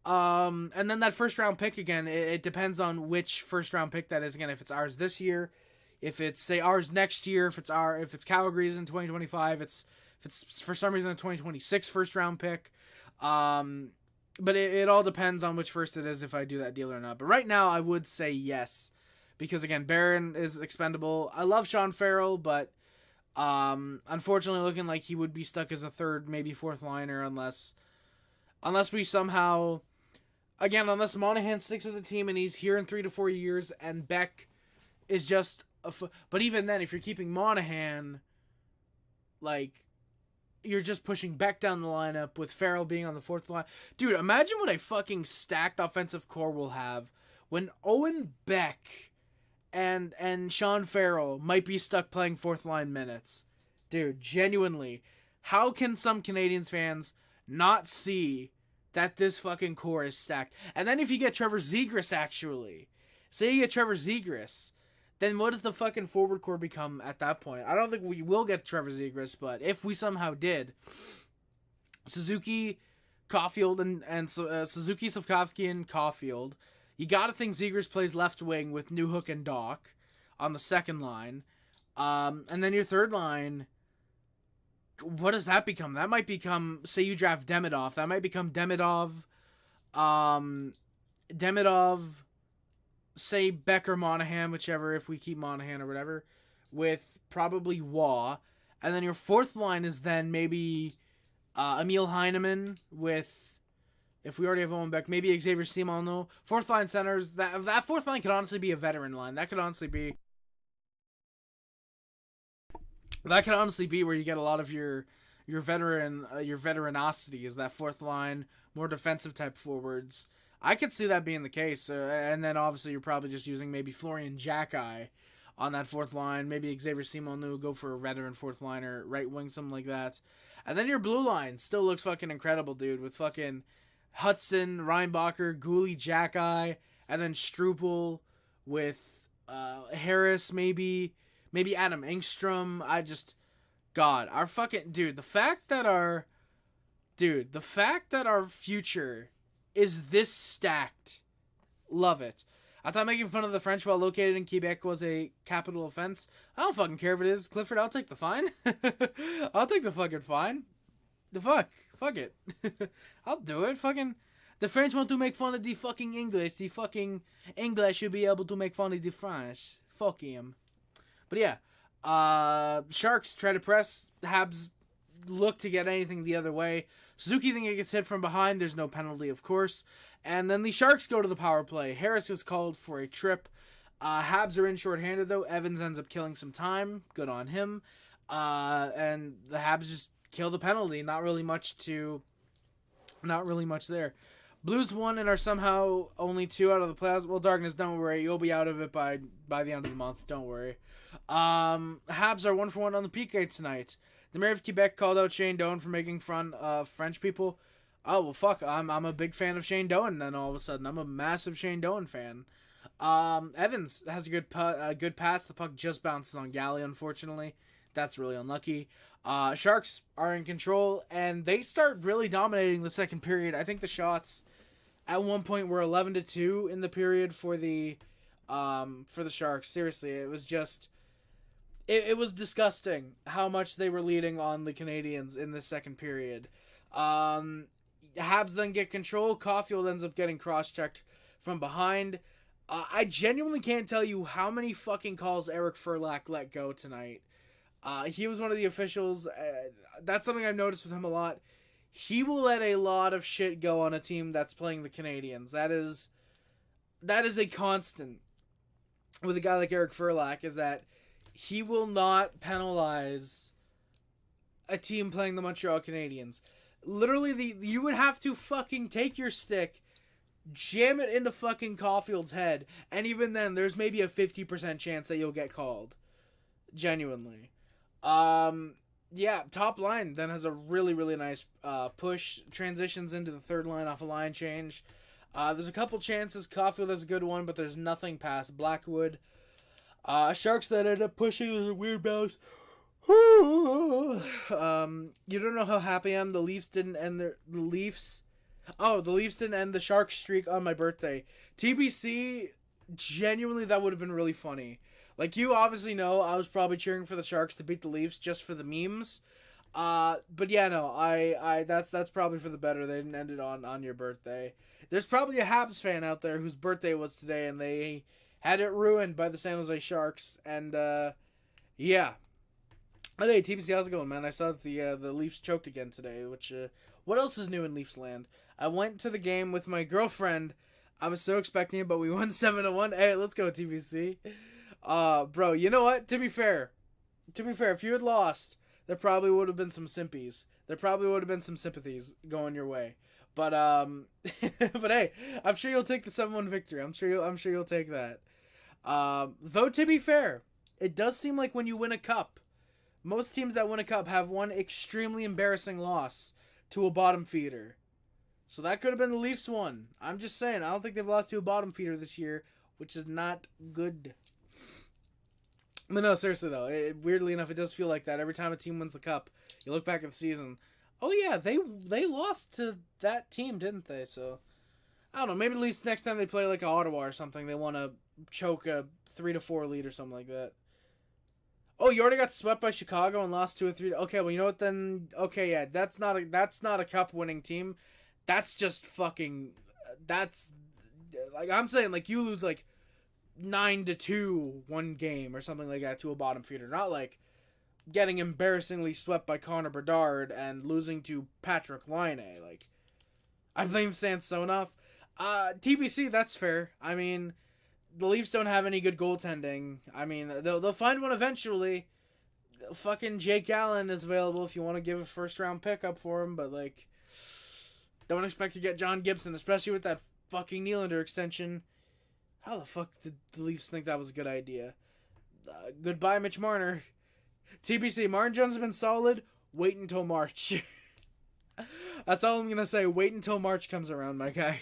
And then that first round pick again, it depends on which first round pick that is. Again, if it's ours this year, if it's say ours next year, if it's Calgary's in 2025, if it's for some reason a 2026 first round pick. But it all depends on which first it is if I do that deal or not. But right now I would say yes, because again, Barron is expendable. I love Sean Farrell, but unfortunately looking like he would be stuck as a third, maybe fourth liner unless we somehow, again, unless Monahan sticks with the team and he's here in 3 to 4 years and Beck is just but even then, if you're keeping Monahan, like, you're just pushing Beck down the lineup with Farrell being on the fourth line. Dude, imagine what a fucking stacked offensive core we'll have when Owen Beck and Sean Farrell might be stuck playing fourth line minutes. Dude, genuinely, how can some Canadiens fans not see that this fucking core is stacked? And then if you get Trevor Zegras, actually, say you get Trevor Zegras, then what does the fucking forward core become at that point? I don't think we will get Trevor Zegras, but if we somehow did, Suzuki, Caulfield, and Suzuki, Slavkovsky, and Caulfield, you gotta think Zegras plays left wing with Newhook and Doc on the second line. And then your third line, what does that become? That might become, say you draft Demidov, that might become Demidov, say Beck or Monahan, whichever, if we keep Monahan or whatever, with probably Waugh. And then your fourth line is then maybe Emil Heineman with If we already have Owen Beck, maybe Xavier Simoneau. Fourth line centers. That fourth line could honestly be a veteran line. That could honestly be where you get a lot of your veteranosity. Is that fourth line, more defensive type forwards. I could see that being the case. And then obviously you're probably just using maybe Florian Jackeye on that fourth line. Maybe Xavier Simoneau go for a veteran fourth liner, right wing, something like that. And then your blue line still looks fucking incredible, dude, with fucking Hudson, Reinbacher, Gooley, Jackeye, and then Struble with Harris, maybe Adam Engstrom. God, our fucking dude. The fact that our future is this stacked, love it. I thought making fun of the French while located in Quebec was a capital offense. I don't fucking care if it is, Clifford. I'll take the fine. I'll take the fucking fine. Fuck it. I'll do it. Fucking, the French want to make fun of the fucking English. The fucking English should be able to make fun of the French. Fuck him. But yeah, Sharks try to press. Habs look to get anything the other way. Suzuki think it gets hit from behind. There's no penalty, of course. And then the Sharks go to the power play. Harris is called for a trip. Habs are in shorthanded, though. Evans ends up killing some time. Good on him. And the Habs just kill the penalty. Not really much there. Blues won and are somehow only 2 out of the playoffs. Well, Darkness, don't worry. You'll be out of it by the end of the month. Don't worry. Habs are 1-for-1 on the PK tonight. The mayor of Quebec called out Shane Doan for making fun of French people. Oh, well, fuck. I'm a big fan of Shane Doan, then all of a sudden. I'm a massive Shane Doan fan. Evans has a good pass. The puck just bounces on Galley, unfortunately. That's really unlucky. Sharks are in control, and they start really dominating the second period. I think the shots at one point were 11-2 in the period for the Sharks. Seriously, it was just... It was disgusting how much they were leading on the Canadiens in the second period. Habs then get control. Caulfield ends up getting cross-checked from behind. I genuinely can't tell you how many fucking calls Eric Furlack let go tonight. He was one of the officials. That's something I've noticed with him a lot. He will let a lot of shit go on a team that's playing the Canadiens. That is a constant with a guy like Eric Furlack, is that he will not penalize a team playing the Montreal Canadiens. Literally, you would have to fucking take your stick, jam it into fucking Caulfield's head, and even then, there's maybe a 50% chance that you'll get called. Genuinely. Yeah, top line then has a really, really nice push. Transitions into the third line off a line change. There's a couple chances. Caulfield has a good one, but there's nothing past Blackwood. Sharks that end up pushing. There's a weird bounce. You don't know how happy I am. The Leafs didn't end the Leafs didn't end the Sharks streak on my birthday. TBC, genuinely, that would have been really funny. Like, you obviously know, I was probably cheering for the Sharks to beat the Leafs just for the memes. But yeah, no, I that's probably for the better. They didn't end it on your birthday. There's probably a Habs fan out there whose birthday was today, and they had it ruined by the San Jose Sharks. And yeah. But hey, TBC, how's it going, man? I saw that the Leafs choked again today. Which what else is new in Leafs land? I went to the game with my girlfriend. I was so expecting it, but we won 7-1. Hey, let's go, TBC. Bro, you know what? To be fair, if you had lost, there probably would have been some simpies. There probably would have been some sympathies going your way. But but hey, I'm sure you'll take the 7-1 victory. I'm sure you'll take that. Though to be fair, it does seem like when you win a cup, most teams that win a cup have one extremely embarrassing loss to a bottom feeder. So that could have been the Leafs one. I'm just saying, I don't think they've lost to a bottom feeder this year, which is not good. But no, seriously though, weirdly enough, it does feel like that. Every time a team wins the cup, you look back at the season, oh yeah, they lost to that team, didn't they? So, I don't know, maybe at least next time they play like Ottawa or something, they want to choke a 3-4 lead or something like that. Oh, you already got swept by Chicago and lost 2-3. Okay, well, you know what then? Okay, yeah, that's not a cup winning team. That's just fucking. That's like I'm saying, like you lose like 9-2 one game or something like that to a bottom feeder, not like getting embarrassingly swept by Connor Bedard and losing to Patrick Laine. Like, I blame Samsonov. TBC, that's fair. I mean, the Leafs don't have any good goaltending. I mean, they'll find one eventually. Fucking Jake Allen is available if you want to give a first round pick up for him, but like, don't expect to get John Gibson, especially with that fucking Nylander extension. How the fuck did the Leafs think that was a good idea? Goodbye, Mitch Marner. TBC, Martin Jones has been solid. Wait until March. That's all I'm going to say. Wait until March comes around, my guy.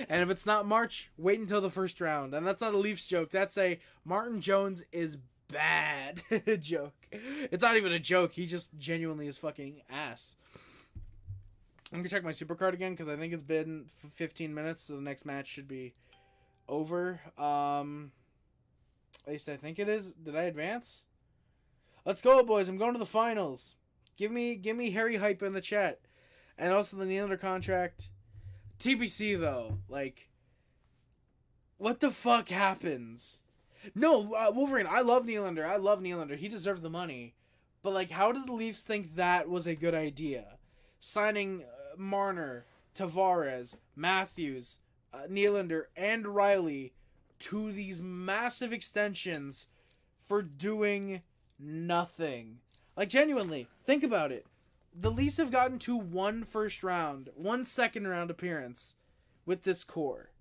And if it's not March, wait until the first round. And that's not a Leafs joke. That's a Martin Jones is bad joke. It's not even a joke. He just genuinely is fucking ass. I'm going to check my supercard again because I think it's been 15 minutes. So the next match should be over. At least I think it is. Did I advance? Let's go, boys. I'm going to the finals. Give me Harry hype in the chat. And also the Nylander contract. TBC, though. Like, what the fuck happens? No, Wolverine, I love Nylander. He deserved the money. But, like, how did the Leafs think that was a good idea? Signing Marner, Tavares, Matthews, Nylander, and Riley to these massive extensions for doing nothing. Like, genuinely, think about it. The Leafs have gotten to one second round appearance with this core.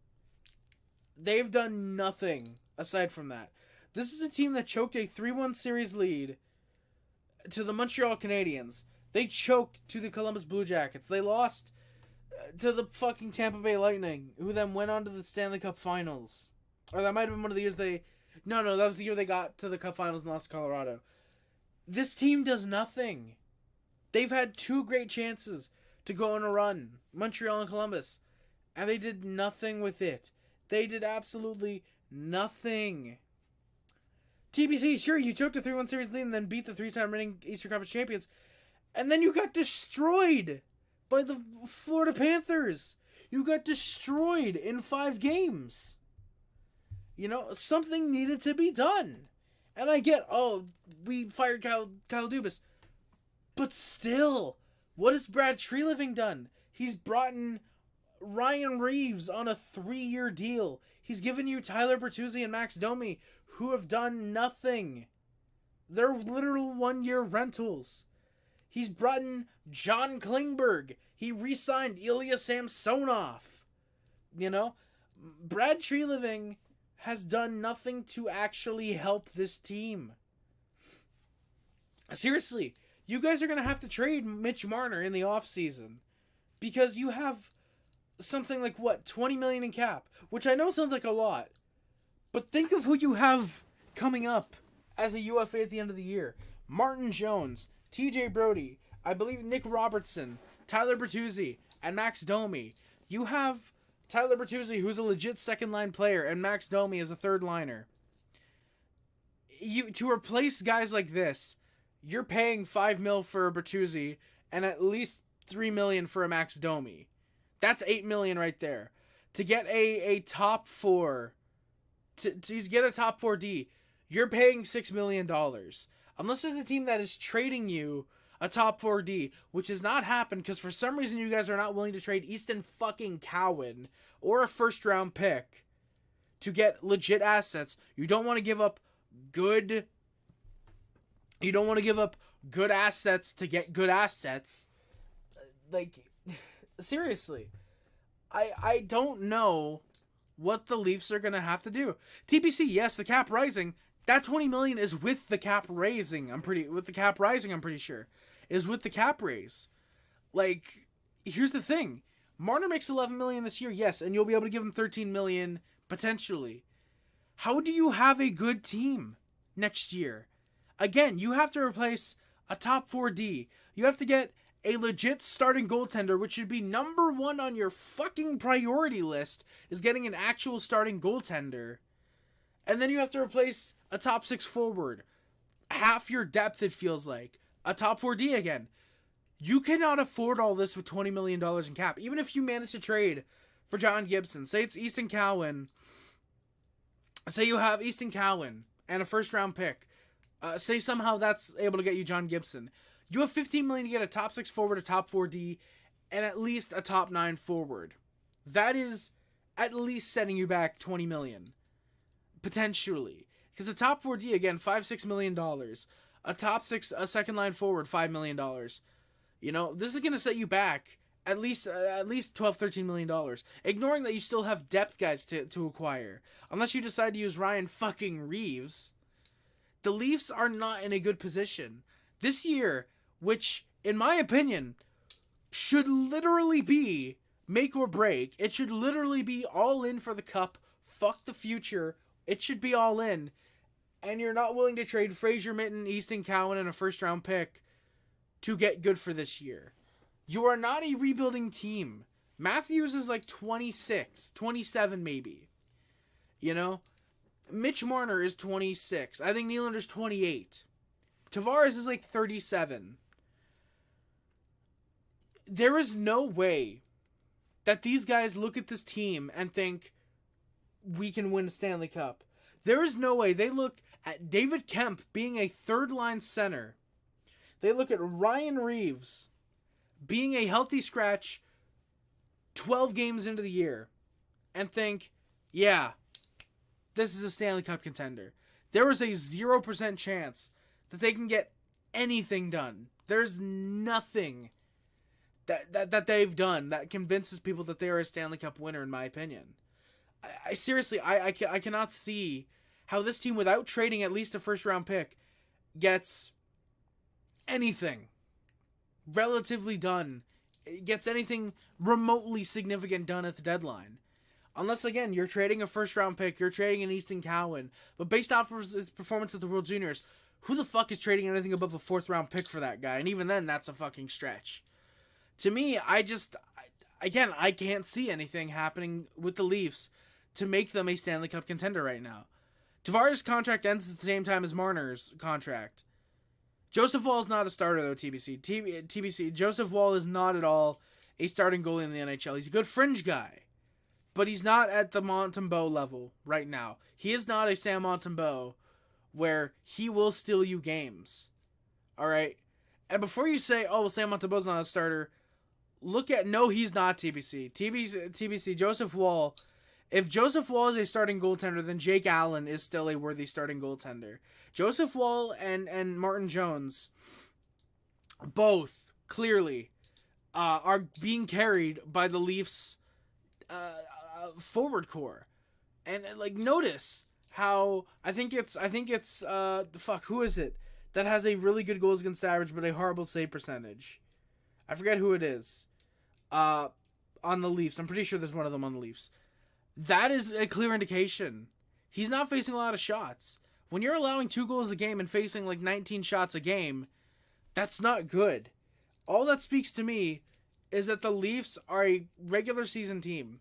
They've done nothing aside from that. This is a team that choked a 3-1 series lead to the Montreal Canadiens. They choked to the Columbus Blue Jackets. They lost to the fucking Tampa Bay Lightning, who then went on to the Stanley Cup Finals. Or that might have been one of the years they... No, that was the year they got to the Cup Finals and lost to Colorado. This team does nothing. They've had 2 great chances to go on a run, Montreal and Columbus, and they did nothing with it. They did absolutely nothing. TBC, sure, you took the 3-1 series lead and then beat the 3-time reigning Eastern Conference champions, and then you got destroyed by the Florida Panthers. You got destroyed in 5 games. You know, something needed to be done. And I get, we fired Kyle Dubas. But still, what has Brad Treliving done? He's brought in Ryan Reeves on a 3-year deal. He's given you Tyler Bertuzzi and Max Domi, who have done nothing. They're literal 1-year rentals. He's brought in John Klingberg. He re-signed Ilya Samsonov. You know, Brad Treliving has done nothing to actually help this team. Seriously, you guys are going to have to trade Mitch Marner in the offseason because you have something like, $20 million in cap, which I know sounds like a lot, but think of who you have coming up as a UFA at the end of the year. Martin Jones, TJ Brody, I believe Nick Robertson, Tyler Bertuzzi, and Max Domi. You have Tyler Bertuzzi, who's a legit second-line player, and Max Domi as a third-liner. To replace guys like this, you're paying $5 million for a Bertuzzi and at least $3 million for a Max Domi. That's $8 million right there. To get a top 4, to get a top 4D, you're paying $6 million. Unless there's a team that is trading you a top 4D, which has not happened because for some reason you guys are not willing to trade Easton fucking Cowan or a first round pick to get legit assets. You don't want to give up good assets to get good assets. Like, seriously. I don't know what the Leafs are going to have to do. TBC, yes, the cap rising. That $20 million is with the cap raising. I'm pretty sure. Is with the cap raise. Like, here's the thing. Marner makes $11 million this year, yes, and you'll be able to give him $13 million potentially. How do you have a good team next year? Again, you have to replace a top 4D. You have to get a legit starting goaltender, which should be number 1 on your fucking priority list, is getting an actual starting goaltender. And then you have to replace a top 6 forward. Half your depth, it feels like. A top 4D again. You cannot afford all this with $20 million in cap. Even if you manage to trade for John Gibson. Say it's Easton Cowan. Say you have Easton Cowan and a first round pick. Say somehow that's able to get you John Gibson. You have $15 million to get a top 6 forward, a top 4D, and at least a top 9 forward. That is at least setting you back $20 million. Potentially. Because the top 4D, again, $5-6 million. A second line forward, $5 million. You know, this is going to set you back at least $12-13 million. Ignoring that you still have depth guys to acquire. Unless you decide to use Ryan fucking Reeves. The Leafs are not in a good position. This year, which, in my opinion, should literally be make or break. It should literally be all in for the cup. Fuck the future. It should be all in. And you're not willing to trade Fraser Minten, Easton Cowan, and a first-round pick to get good for this year. You are not a rebuilding team. Matthews is like 26, 27 maybe. You know? Mitch Marner is 26. I think Nylander's 28. Tavares is like 37. There is no way that these guys look at this team and think, we can win a Stanley Cup. There is no way. They look at David Kemp being a third-line center. They look at Ryan Reeves being a healthy scratch 12 games into the year and think, yeah, this is a Stanley Cup contender. There is a 0% chance that they can get anything done. There's nothing that they've done that convinces people that they are a Stanley Cup winner, in my opinion. I seriously, I cannot see how this team, without trading at least a first-round pick, gets anything relatively done, gets anything remotely significant done at the deadline. Unless, again, you're trading a first-round pick, you're trading an Easton Cowan. But based off of his performance at the World Juniors, who the fuck is trading anything above a fourth-round pick for that guy? And even then, that's a fucking stretch. To me, I can't see anything happening with the Leafs to make them a Stanley Cup contender right now. Tavares' contract ends at the same time as Marner's contract. Joseph Woll is not a starter, though, TBC. Joseph Woll is not at all a starting goalie in the NHL. He's a good fringe guy, but he's not at the Montembeault level right now. He is not a Sam Montembeault where he will steal you games. All right? And before you say, oh, well, Sam Montembeault's not a starter, look at, no, he's not, TBC, Joseph Woll. If Joseph Woll is a starting goaltender, then Jake Allen is still a worthy starting goaltender. Joseph Woll and Martin Jones both clearly are being carried by the Leafs forward core. And like, notice how I think it's who is it that has a really good goals against average but a horrible save percentage? I forget who it is. On the Leafs. I'm pretty sure there's one of them on the Leafs. That is a clear indication. He's not facing a lot of shots. When you're allowing 2 goals a game and facing like 19 shots a game, that's not good. All that speaks to me is that the Leafs are a regular season team.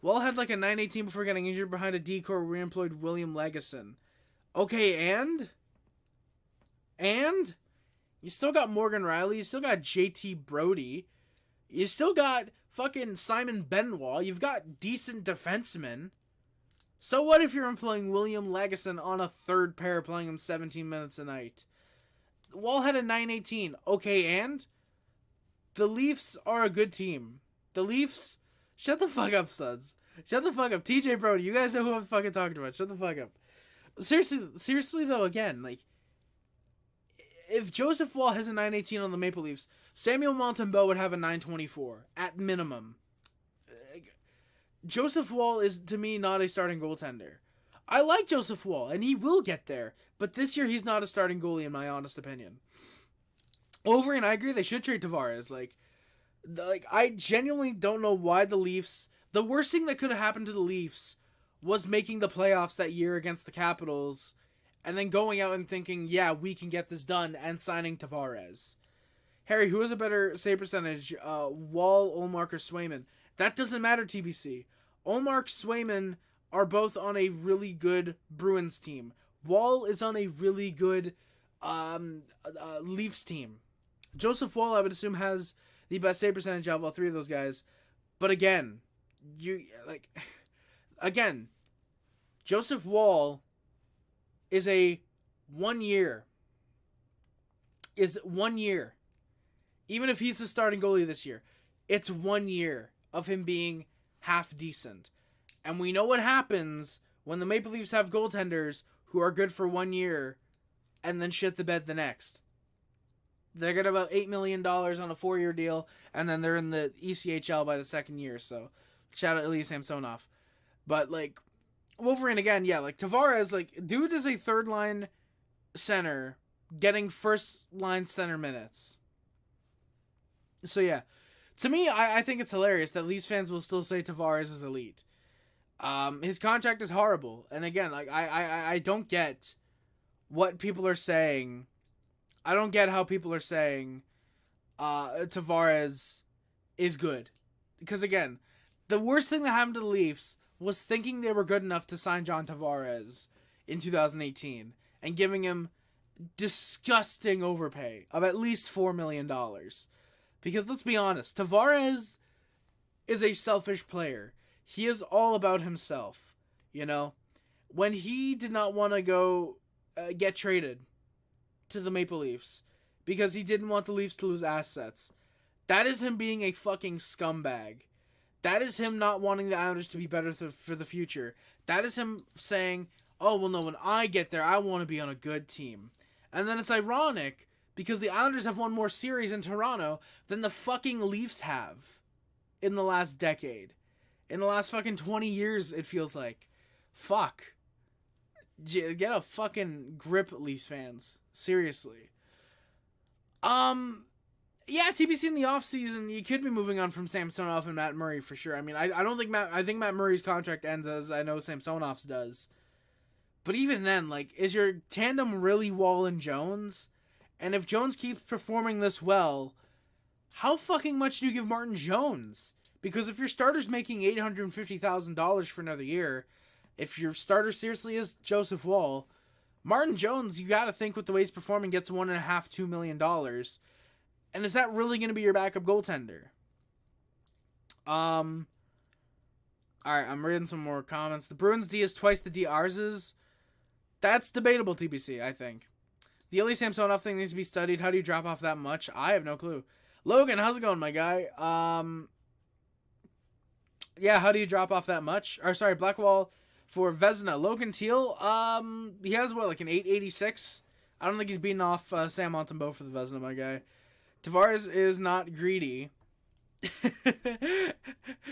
Woll had like a 9-18 before getting injured behind a D-core re-employed William Legason. Okay, and? You still got Morgan Riley. You still got JT Brody. You still got fucking Simon Benoit. You've got decent defensemen. So what if you're employing William Legason on a third pair, playing him 17 minutes a night? Woll had a 9-18. Okay, and? The Leafs are a good team. The Leafs... Shut the fuck up, Suds. Shut the fuck up. TJ Brody, you guys know who I'm fucking talking about. Shut the fuck up. Seriously though, again, like, if Joseph Woll has a 9-18 on the Maple Leafs, Samuel Montembeault would have a 9-24 at minimum. Joseph Woll is, to me, not a starting goaltender. I like Joseph Woll, and he will get there, but this year he's not a starting goalie, in my honest opinion. Over, and I agree, they should trade Tavares. Like, I genuinely don't know why the Leafs... The worst thing that could have happened to the Leafs was making the playoffs that year against the Capitals, and then going out and thinking, yeah, we can get this done, and signing Tavares. Harry, who has a better save percentage, Woll, Ullmark, or Swayman? That doesn't matter, TBC. Ullmark, Swayman are both on a really good Bruins team. Woll is on a really good Leafs team. Joseph Woll, I would assume, has the best save percentage out of all 3 of those guys. But again, Joseph Woll is 1 year. Even if he's the starting goalie this year. it's 1 year of him being half decent. And we know what happens when the Maple Leafs have goaltenders who are good for 1 year and then shit the bed the next. They get about $8 million on a 4-year deal, and then they're in the ECHL by the second year. So, shout out Ilya Samsonov. But, like, Wolverine again, yeah, like, Tavares, like, dude is a third-line center getting first-line center minutes. So, yeah. To me, I think it's hilarious that Leafs fans will still say Tavares is elite. His contract is horrible. And again, like, I don't get what people are saying. I don't get how people are saying Tavares is good. Because, again, the worst thing that happened to the Leafs was thinking they were good enough to sign John Tavares in 2018 and giving him disgusting overpay of at least $4 million. Because, let's be honest, Tavares is a selfish player. He is all about himself, you know? When he did not want to go get traded to the Maple Leafs because he didn't want the Leafs to lose assets, that is him being a fucking scumbag. That is him not wanting the Islanders to be better for the future. That is him saying, oh, well, no, when I get there, I want to be on a good team. And then it's ironic because the Islanders have won more series in Toronto than the fucking Leafs have in the last decade. In the last fucking 20 years, it feels like. Fuck. Get a fucking grip, Leafs fans. Seriously. Yeah, TBC in the offseason, you could be moving on from Samsonov and Matt Murray for sure. I mean, I don't think I think Matt Murray's contract ends as I know Samsonov's does. But even then, like, is your tandem really Wall and Jones? And if Jones keeps performing this well, how fucking much do you give Martin Jones? Because if your starter's making $850,000 for another year, if your starter seriously is Joseph Wall, Martin Jones, you gotta think with the way he's performing, gets $1.5–2 million. And is that really going to be your backup goaltender? Alright, I'm reading some more comments. The Bruins D is twice the D ours is. That's debatable, TBC, I think. The Ilya Samsonov thing needs to be studied. How do you drop off that much? I have no clue. Logan, how's it going, my guy? Yeah, how do you drop off that much? Or, sorry, Blackwall for Vezina. Logan Teal, he has, what, like an 886? I don't think he's beating off Sam Montembeault for the Vezina, my guy. Tavares is not greedy.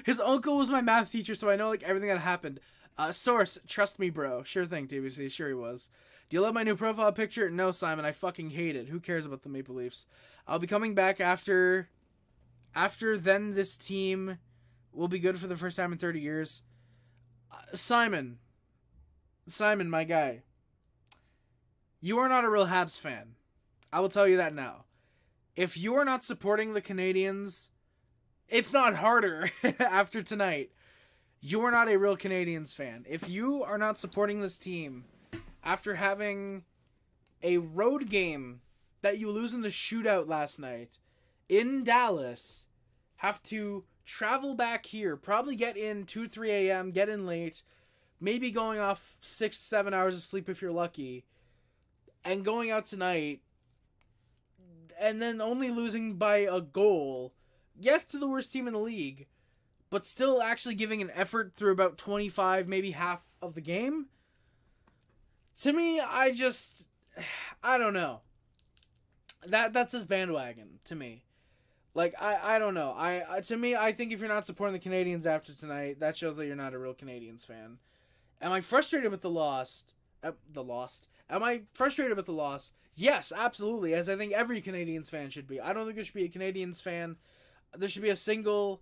His uncle was my math teacher, so I know like everything that happened. Source, trust me, bro. Sure thing, TBC. Sure he was. Do you love my new profile picture? No, Simon. I fucking hate it. Who cares about the Maple Leafs? I'll be coming back after then. This team will be good for the first time in 30 years. Simon, my guy. You are not a real Habs fan. I will tell you that now. If you are not supporting the Canadiens, if not harder, after tonight, you are not a real Canadiens fan. If you are not supporting this team after having a road game that you lose in the shootout last night in Dallas, have to travel back here, probably get in 2-3 a.m., get in late, maybe going off 6-7 hours of sleep if you're lucky, and going out tonight, and then only losing by a goal, yes, to the worst team in the league, but still actually giving an effort through about 25, maybe half of the game. To me, I don't know. That's his bandwagon, to me. Like, I don't know. To me, I think if you're not supporting the Canadiens after tonight, that shows that you're not a real Canadiens fan. Am I frustrated with the loss? Am I frustrated with the loss? Yes, absolutely, as I think every Canadiens fan should be. I don't think there should be a Canadiens fan. There should be a single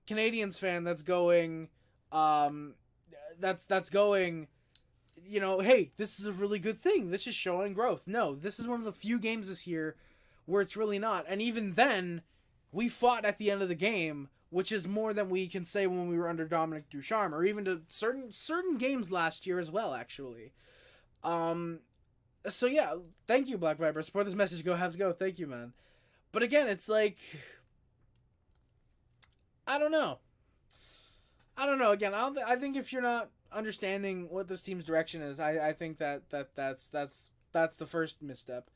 Canadiens fan that's going, that's going, you know, hey, this is a really good thing. This is showing growth. No, this is one of the few games this year where it's really not. And even then, we fought at the end of the game, which is more than we can say when we were under Dominic Ducharme, or even to certain games last year as well, actually. So yeah, thank you, Black Viper. Support this message. Go Habs, go. Thank you, man. But again, it's like, I don't know. Again, I think if you're not understanding what this team's direction is, I think that's the first misstep.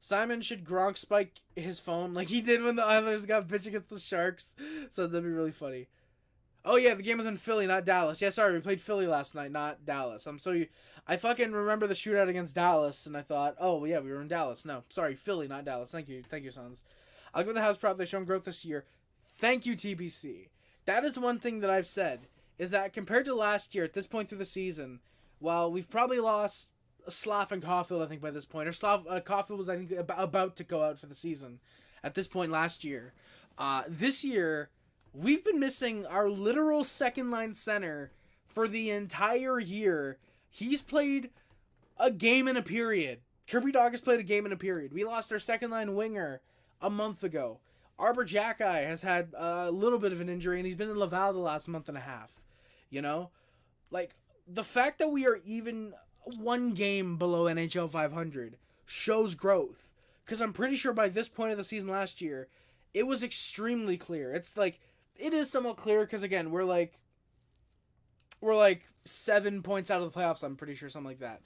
Simon should Gronk spike his phone like he did when the Islanders got pitched against the Sharks. So that'd be really funny. Oh yeah, the game was in Philly, not Dallas. Yeah, sorry, we played Philly last night, not Dallas. I fucking remember the shootout against Dallas, and I thought, oh yeah, we were in Dallas. No, sorry, Philly, not Dallas. Thank you, Sons. I'll give the Habs proud. They've shown growth this year. Thank you, TBC. That is one thing that I've said, is that compared to last year, at this point through the season, while we've probably lost Slav and Caulfield, I think, by this point, or Caulfield was, I think, about to go out for the season at this point last year. This year, we've been missing our literal second-line center for the entire year. He's played a game in a period. Kirby Dog has played a game in a period. We lost our second-line winger a month ago. Arbor Jacki has had a little bit of an injury, and he's been in Laval the last month and a half. You know? Like, the fact that we are even one game below NHL 500 shows growth. Because I'm pretty sure by this point of the season last year, it was extremely clear. It's like, it is somewhat clear because, again, we're like 7 points out of the playoffs, I'm pretty sure, something like that.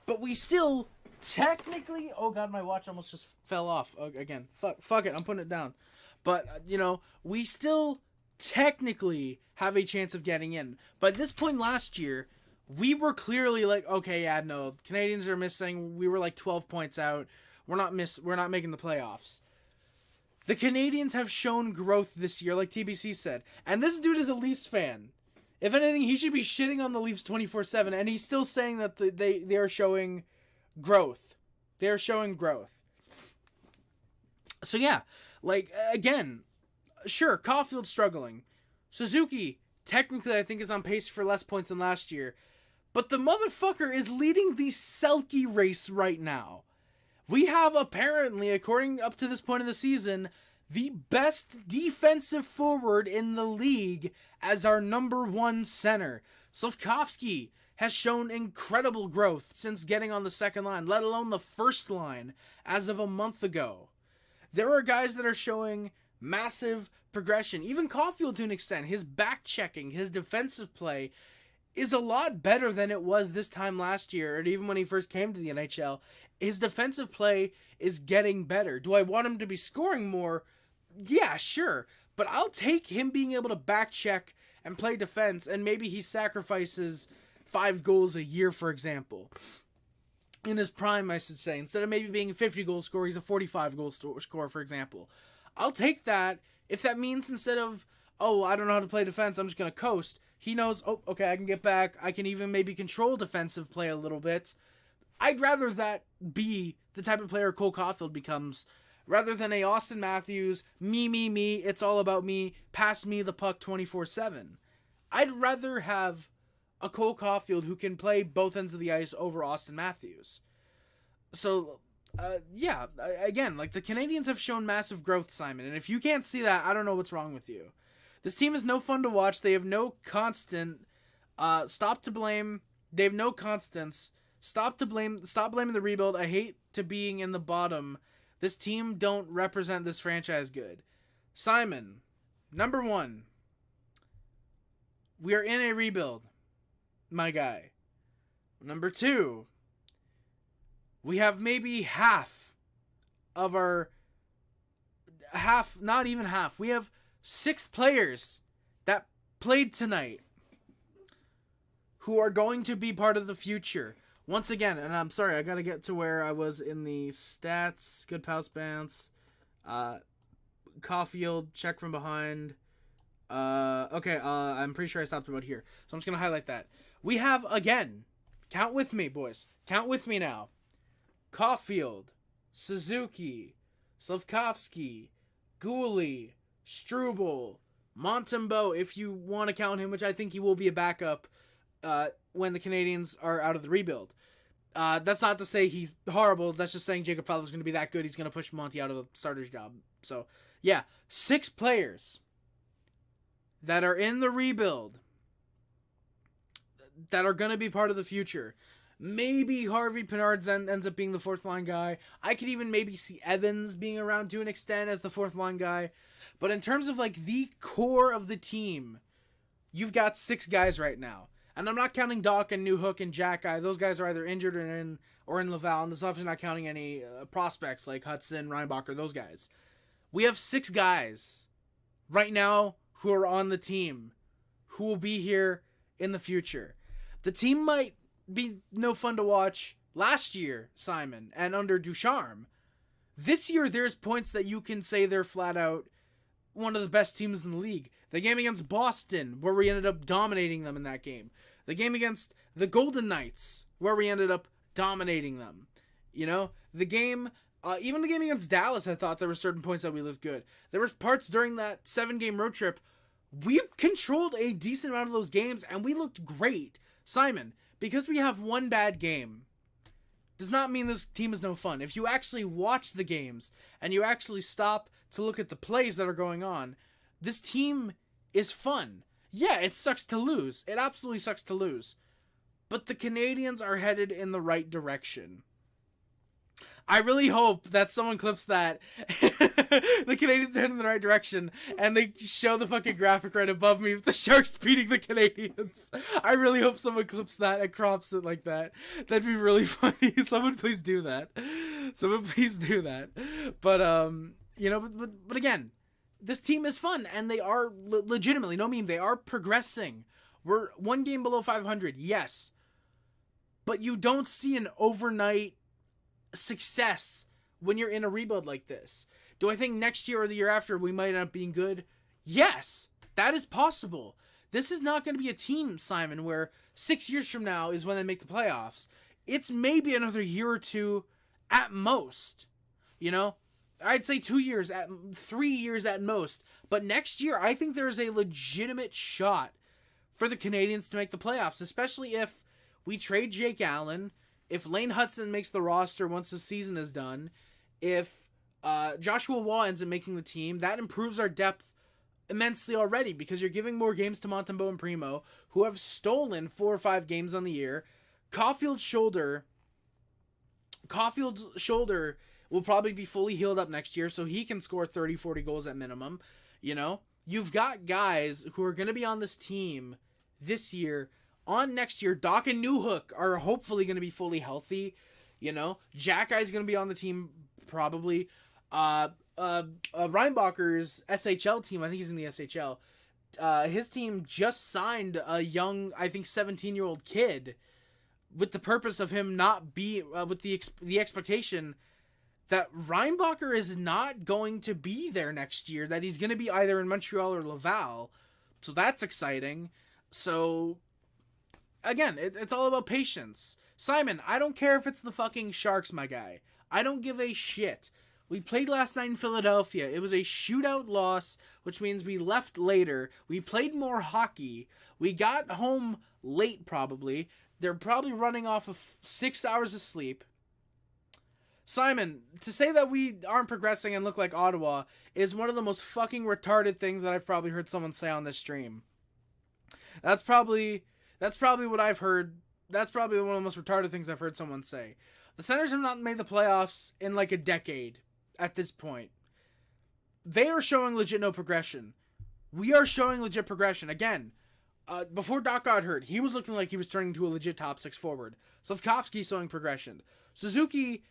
But we still technically... Oh, God, my watch almost just fell off. Again, fuck it, I'm putting it down. But, we still technically have a chance of getting in. But at this point last year, we were clearly like, okay, yeah, no, Canadiens are missing. We were like 12 points out. We're not making the playoffs. The Canadiens have shown growth this year, like TBC said. And this dude is a Leafs fan. If anything, he should be shitting on the Leafs 24/7, and he's still saying that they are showing growth. They are showing growth. So yeah, like, again, sure, Caulfield's struggling. Suzuki, technically, I think, is on pace for less points than last year. But the motherfucker is leading the Selke race right now. We have, apparently, according up to this point of the season, the best defensive forward in the league as our number one center. Slafkovsky has shown incredible growth since getting on the second line, let alone the first line, as of a month ago. There are guys that are showing massive progression. Even Caulfield, to an extent, his back-checking, his defensive play is a lot better than it was this time last year, and even when he first came to the NHL. His defensive play is getting better. Do I want him to be scoring more? Yeah, sure. But I'll take him being able to back-check and play defense, and maybe he sacrifices 5 goals a year, for example. In his prime, I should say. Instead of maybe being a 50-goal scorer, he's a 45-goal scorer, for example. I'll take that if that means instead of, oh, I don't know how to play defense, I'm just going to coast. He knows, oh, okay, I can get back. I can even maybe control defensive play a little bit. I'd rather that be the type of player Cole Caulfield becomes, rather than a Austin Matthews, me, it's all about me, pass me the puck 24/7. I'd rather have a Cole Caulfield who can play both ends of the ice over Austin Matthews. So, yeah, again, like, the Canadiens have shown massive growth, Simon, and if you can't see that, I don't know what's wrong with you. This team is no fun to watch. They have no constant. Stop blaming the rebuild. I hate to being in the bottom. This team don't represent this franchise good. Simon, number 1. We are in a rebuild, my guy. Number 2. We have maybe not even half. We have 6 players that played tonight who are going to be part of the future. Once again, and I'm sorry, I gotta get to where I was in the stats. Good pass bounce. Caulfield, check from behind. I'm pretty sure I stopped about here. So I'm just gonna highlight that. We have, again, count with me, boys. Count with me now. Caulfield, Suzuki, Slafkovsky, Gouli, Struble, Montembeault, if you want to count him, which I think he will be a backup when the Canadiens are out of the rebuild. That's not to say he's horrible. That's just saying Jacob Fowler's going to be that good. He's going to push Monty out of the starter's job. So, yeah, 6 players that are in the rebuild that are going to be part of the future. Maybe Harvey Pinard ends up being the 4th line guy. I could even maybe see Evans being around to an extent as the 4th line guy. But in terms of, like, the core of the team, you've got 6 guys right now. And I'm not counting Doc and Newhook and Jack Guy. Those guys are either injured or in Laval, and this is obviously not counting any prospects like Hudson, Reinbacher, those guys. We have 6 guys right now who are on the team who will be here in the future. The team might be no fun to watch last year, Simon, and under Ducharme. This year, there's points that you can say they're flat out one of the best teams in the league. The game against Boston, where we ended up dominating them in that game. The game against the Golden Knights, where we ended up dominating them. You know, the game, even the game against Dallas, I thought there were certain points that we looked good. There were parts during that 7-game road trip, we controlled a decent amount of those games, and we looked great. Simon, because we have one bad game, does not mean this team is no fun. If you actually watch the games, and you actually stop to look at the plays that are going on, this team is fun. Yeah, it sucks to lose. It absolutely sucks to lose. But the Canadiens are headed in the right direction. I really hope that someone clips that. The Canadiens are heading in the right direction, and they show the fucking graphic right above me with the Sharks beating the Canadiens. I really hope someone clips that and crops it like that. That'd be really funny. Someone please do that. Someone please do that. But, you know, but again, this team is fun, and they are legitimately, no meme, they are progressing. We're 1 game below 500, yes. But you don't see an overnight success when you're in a rebuild like this. Do I think next year or the year after we might end up being good? Yes, that is possible. This is not going to be a team, Simon, where 6 years from now is when they make the playoffs. It's maybe another year or 2 at most. You know, I'd say 2 years, 3 years at most. But next year, I think there's a legitimate shot for the Canadiens to make the playoffs, especially if we trade Jake Allen, if Lane Hudson makes the roster once the season is done, if Joshua Waugh ends up making the team, that improves our depth immensely already, because you're giving more games to Montembeault and Primo, who have stolen 4 or 5 games on the year. Caulfield's shoulder will probably be fully healed up next year, so he can score 30, 40 goals at minimum. You know, you've got guys who are going to be on this team this year. On next year, Doc and Newhook are hopefully going to be fully healthy. You know, Jack Guy's going to be on the team probably. Reinbacher's SHL team, I think he's in the SHL. His team just signed a young, I think 17-year-old kid, with the purpose of him not be with the expectation that Reinbacher is not going to be there next year. That he's going to be either in Montreal or Laval. So that's exciting. So again, it's all about patience. Simon, I don't care if it's the fucking Sharks, my guy. I don't give a shit. We played last night in Philadelphia. It was a shootout loss, which means we left later. We played more hockey. We got home late, probably. They're probably running off of 6 hours of sleep. Simon, to say that we aren't progressing and look like Ottawa is one of the most fucking retarded things that I've probably heard someone say on this stream. That's probably what I've heard. That's probably one of the most retarded things I've heard someone say. The Senators have not made the playoffs in like a decade at this point. They are showing legit no progression. We are showing legit progression. Again, before Doc got hurt, he was looking like he was turning into a legit top 6 forward. Slafkovsky's showing progression. Suzuki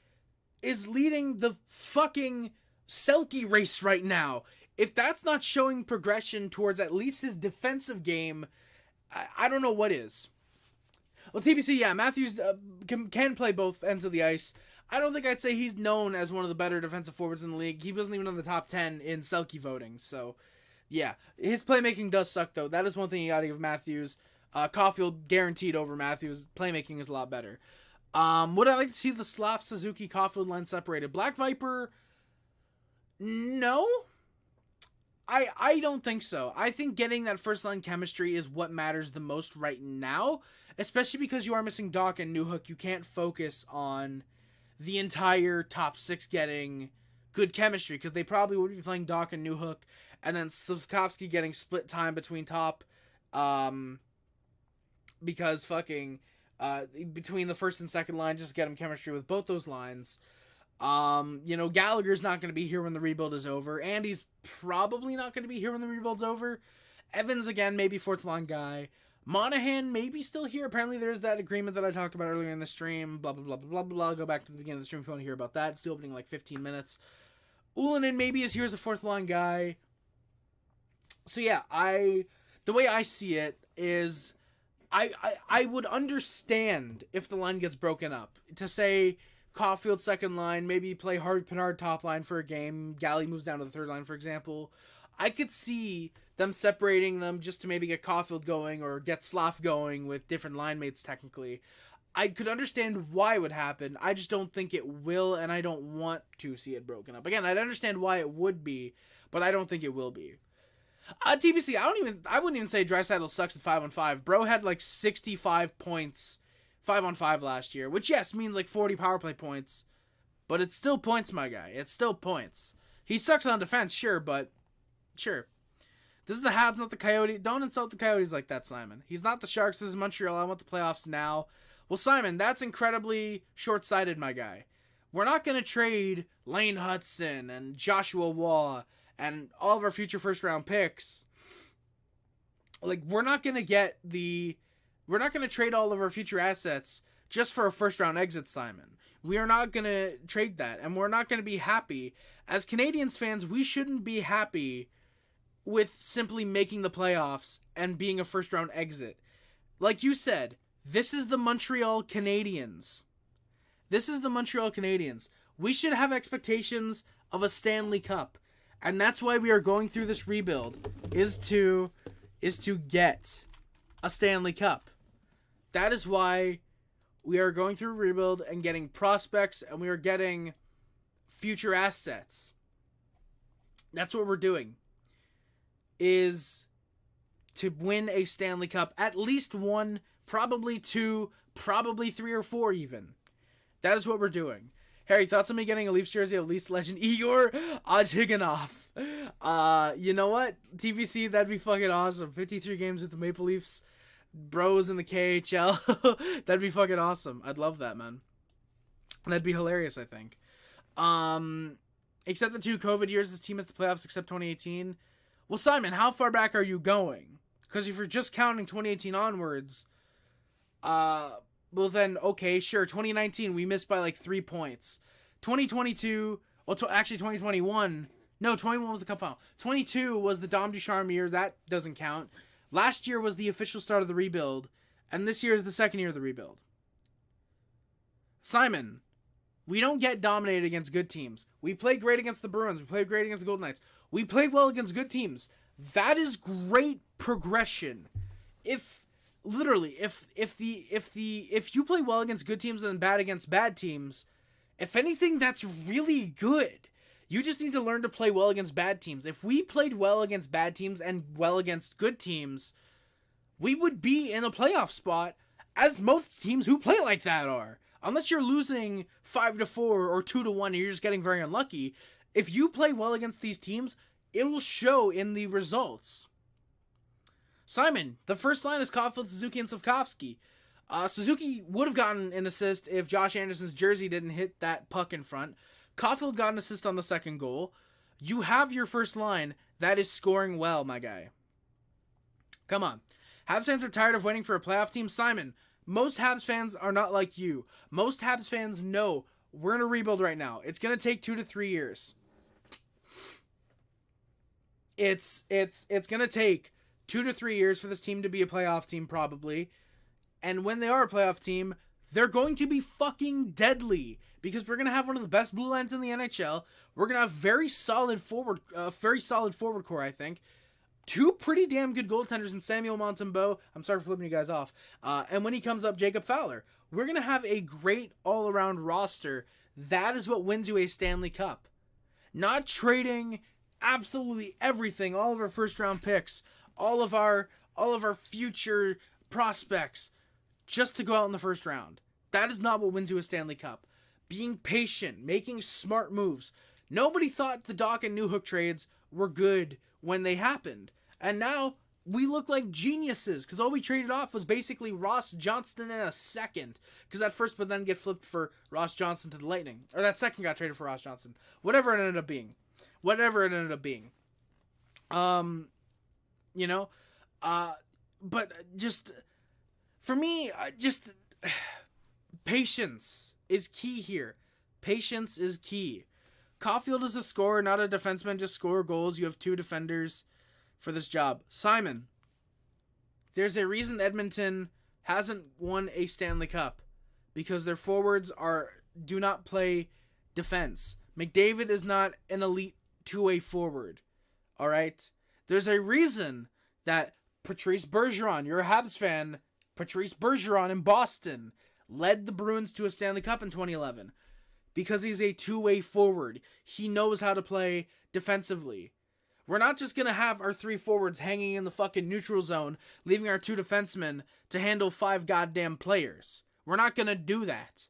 is leading the fucking Selke race right now. If that's not showing progression towards at least his defensive game, I don't know what is. Well, TBC, yeah, Matthews can play both ends of the ice. I don't think I'd say he's known as one of the better defensive forwards in the league. He wasn't even in the top 10 in Selke voting. So, yeah. His playmaking does suck, though. That is one thing you gotta give Matthews. Caulfield guaranteed over Matthews. Playmaking is a lot better. Would I like to see the Slav Suzuki Caulfield line separated? Black Viper, no. I don't think so. I think getting that first line chemistry is what matters the most right now, especially because you are missing Doc and Newhook. You can't focus on the entire top 6 getting good chemistry, because they probably would be playing Doc and Newhook, and then Slafkovsky getting split time between top, because fucking between the first and second line, just get him chemistry with both those lines. You know, Gallagher's not going to be here when the rebuild is over. Andy's probably not going to be here when the rebuild's over. Evans, again, maybe 4th line guy. Monahan may be still here. Apparently there's that agreement that I talked about earlier in the stream. Blah, blah, blah, blah, blah, blah. Go back to the beginning of the stream if you want to hear about that. It's the opening like 15 minutes. Ullinen maybe is here as a fourth line guy. So yeah, the way I see it is I would understand if the line gets broken up. To say Caulfield second line, maybe play Harvey Pinard top line for a game. Galley moves down to the third line, for example. I could see them separating them just to maybe get Caulfield going or get Slough going with different line mates technically. I could understand why it would happen. I just don't think it will, and I don't want to see it broken up. Again, I'd understand why it would be, but I don't think it will be. TBC, I wouldn't even say Draisaitl sucks at 5-on-5. Bro had like 65 points 5-on-5 last year, which yes means like 40 power play points, but it's still points, my guy. It's still points. He sucks on defense, sure, but sure. This is the Habs, not the Coyotes. Don't insult the Coyotes like that, Simon. He's not the Sharks. This is Montreal. I want the playoffs now. Well, Simon, that's incredibly short-sighted, my guy. We're not going to trade Lane Hudson and Joshua Waugh and all of our future first-round picks. Like, we're not going to trade all of our future assets just for a first-round exit, Simon. We are not going to trade that, and we're not going to be happy. As Canadiens fans, we shouldn't be happy with simply making the playoffs and being a first-round exit. Like you said, this is the Montreal Canadiens. This is the Montreal Canadiens. We should have expectations of a Stanley Cup. And that's why we are going through this rebuild, is to get a Stanley Cup. That is why we are going through a rebuild and getting prospects, and we are getting future assets. That's what we're doing. Is to win a Stanley Cup. At least one, probably two, probably three or four even. That is what we're doing. Harry, thoughts on me getting a Leafs jersey of Leafs legend Igor Ozhiganov? You know what? TBC, that'd be fucking awesome. 53 games with the Maple Leafs. Bros in the KHL. That'd be fucking awesome. I'd love that, man. That'd be hilarious, I think. Except the 2 COVID years, this team missed the playoffs except 2018. Well, Simon, how far back are you going? Because if you're just counting 2018 onwards, well then, okay, sure, 2019, we missed by like 3 points. 2022, well, actually 2021, no, 21 was the cup final. 22 was the Dom Ducharme year, that doesn't count. Last year was the official start of the rebuild, and this year is the second year of the rebuild. Simon, we don't get dominated against good teams. We played great against the Bruins. We played great against the Golden Knights. We played well against good teams. That is great progression. If you play well against good teams and then bad against bad teams, if anything, that's really good. You just need to learn to play well against bad teams. If we played well against bad teams and well against good teams, we would be in a playoff spot, as most teams who play like that are. Unless you're losing 5-4 or 2-1 and you're just getting very unlucky, if you play well against these teams, it will show in the results. Simon, the first line is Caulfield, Suzuki, and Slafkovsky. Suzuki would have gotten an assist if Josh Anderson's jersey didn't hit that puck in front. Caulfield got an assist on the second goal. You have your first line that is scoring well, my guy. Come on. Habs fans are tired of waiting for a playoff team. Simon, most Habs fans are not like you. Most Habs fans know we're in a rebuild right now. It's going to take 2 to 3 years. It's going to take 2 to 3 years for this team to be a playoff team, probably. And when they are a playoff team, they're going to be fucking deadly. Because we're going to have one of the best blue lines in the NHL. We're going to have very solid forward core, I think. 2 pretty damn good goaltenders in Samuel Montembeault. I'm sorry for flipping you guys off. And when he comes up, Jacob Fowler. We're going to have a great all-around roster. That is what wins you a Stanley Cup. Not trading absolutely everything, all of our first-round picks, all of our future prospects, just to go out in the first round. That is not what wins you a Stanley Cup. Being patient, making smart moves. Nobody thought the Doc and Newhook trades were good when they happened. And now we look like geniuses because all we traded off was basically Ross Johnston in a second. Because that first would then get flipped for Ross Johnston to the Lightning. Or that second got traded for Ross Johnston. Whatever it ended up being. But just, for me, just patience is key here. Patience is key. Caulfield is a scorer, not a defenseman. Just score goals. You have 2 defenders for this job. Simon, there's a reason Edmonton hasn't won a Stanley Cup, because their forwards do not play defense. McDavid is not an elite 2-way forward. All right? There's a reason that Patrice Bergeron, you're a Habs fan, Patrice Bergeron in Boston led the Bruins to a Stanley Cup in 2011. Because he's a 2-way forward. He knows how to play defensively. We're not just going to have our 3 forwards hanging in the fucking neutral zone, leaving our 2 defensemen to handle 5 goddamn players. We're not going to do that.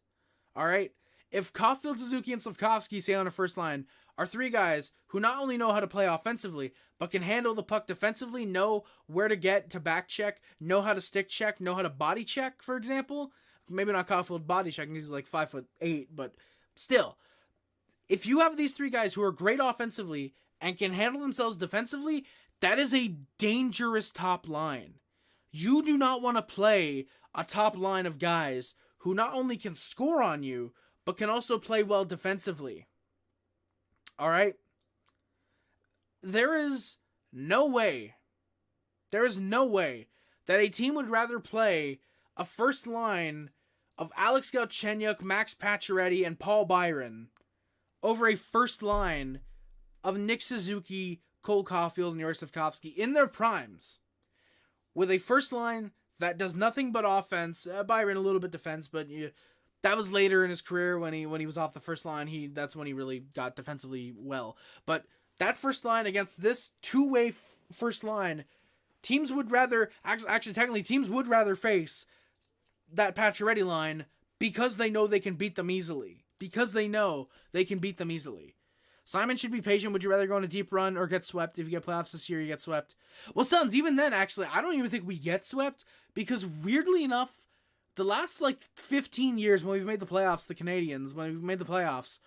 Alright? If Caulfield, Suzuki, and Slafkovsky stay on the first line, are 3 guys who not only know how to play offensively, but can handle the puck defensively, know where to get to back check, know how to stick check, know how to body check, for example. Maybe not Caulfield body checking, he's like 5'8", but still, if you have these 3 guys who are great offensively and can handle themselves defensively, that is a dangerous top line. You do not want to play a top line of guys who not only can score on you, but can also play well defensively. Alright? There is no way that a team would rather play a first line of Alex Galchenyuk, Max Pacioretty, and Paul Byron over a first line of Nick Suzuki, Cole Caulfield, and Yuri Slafkovsky in their primes, with a first line that does nothing but offense. Byron a little bit defense, but that was later in his career when he was off the first line. That's when he really got defensively well. But that first line against this 2-way first line, teams would rather face that Pacioretty line because they know they can beat them easily. Simon should be patient. Would you rather go on a deep run or get swept? If you get playoffs this year, you get swept. Well, Sons, even then, actually, I don't even think we get swept, because weirdly enough, the last 15 years when we've made the playoffs, the Canadiens, when we've made the playoffs,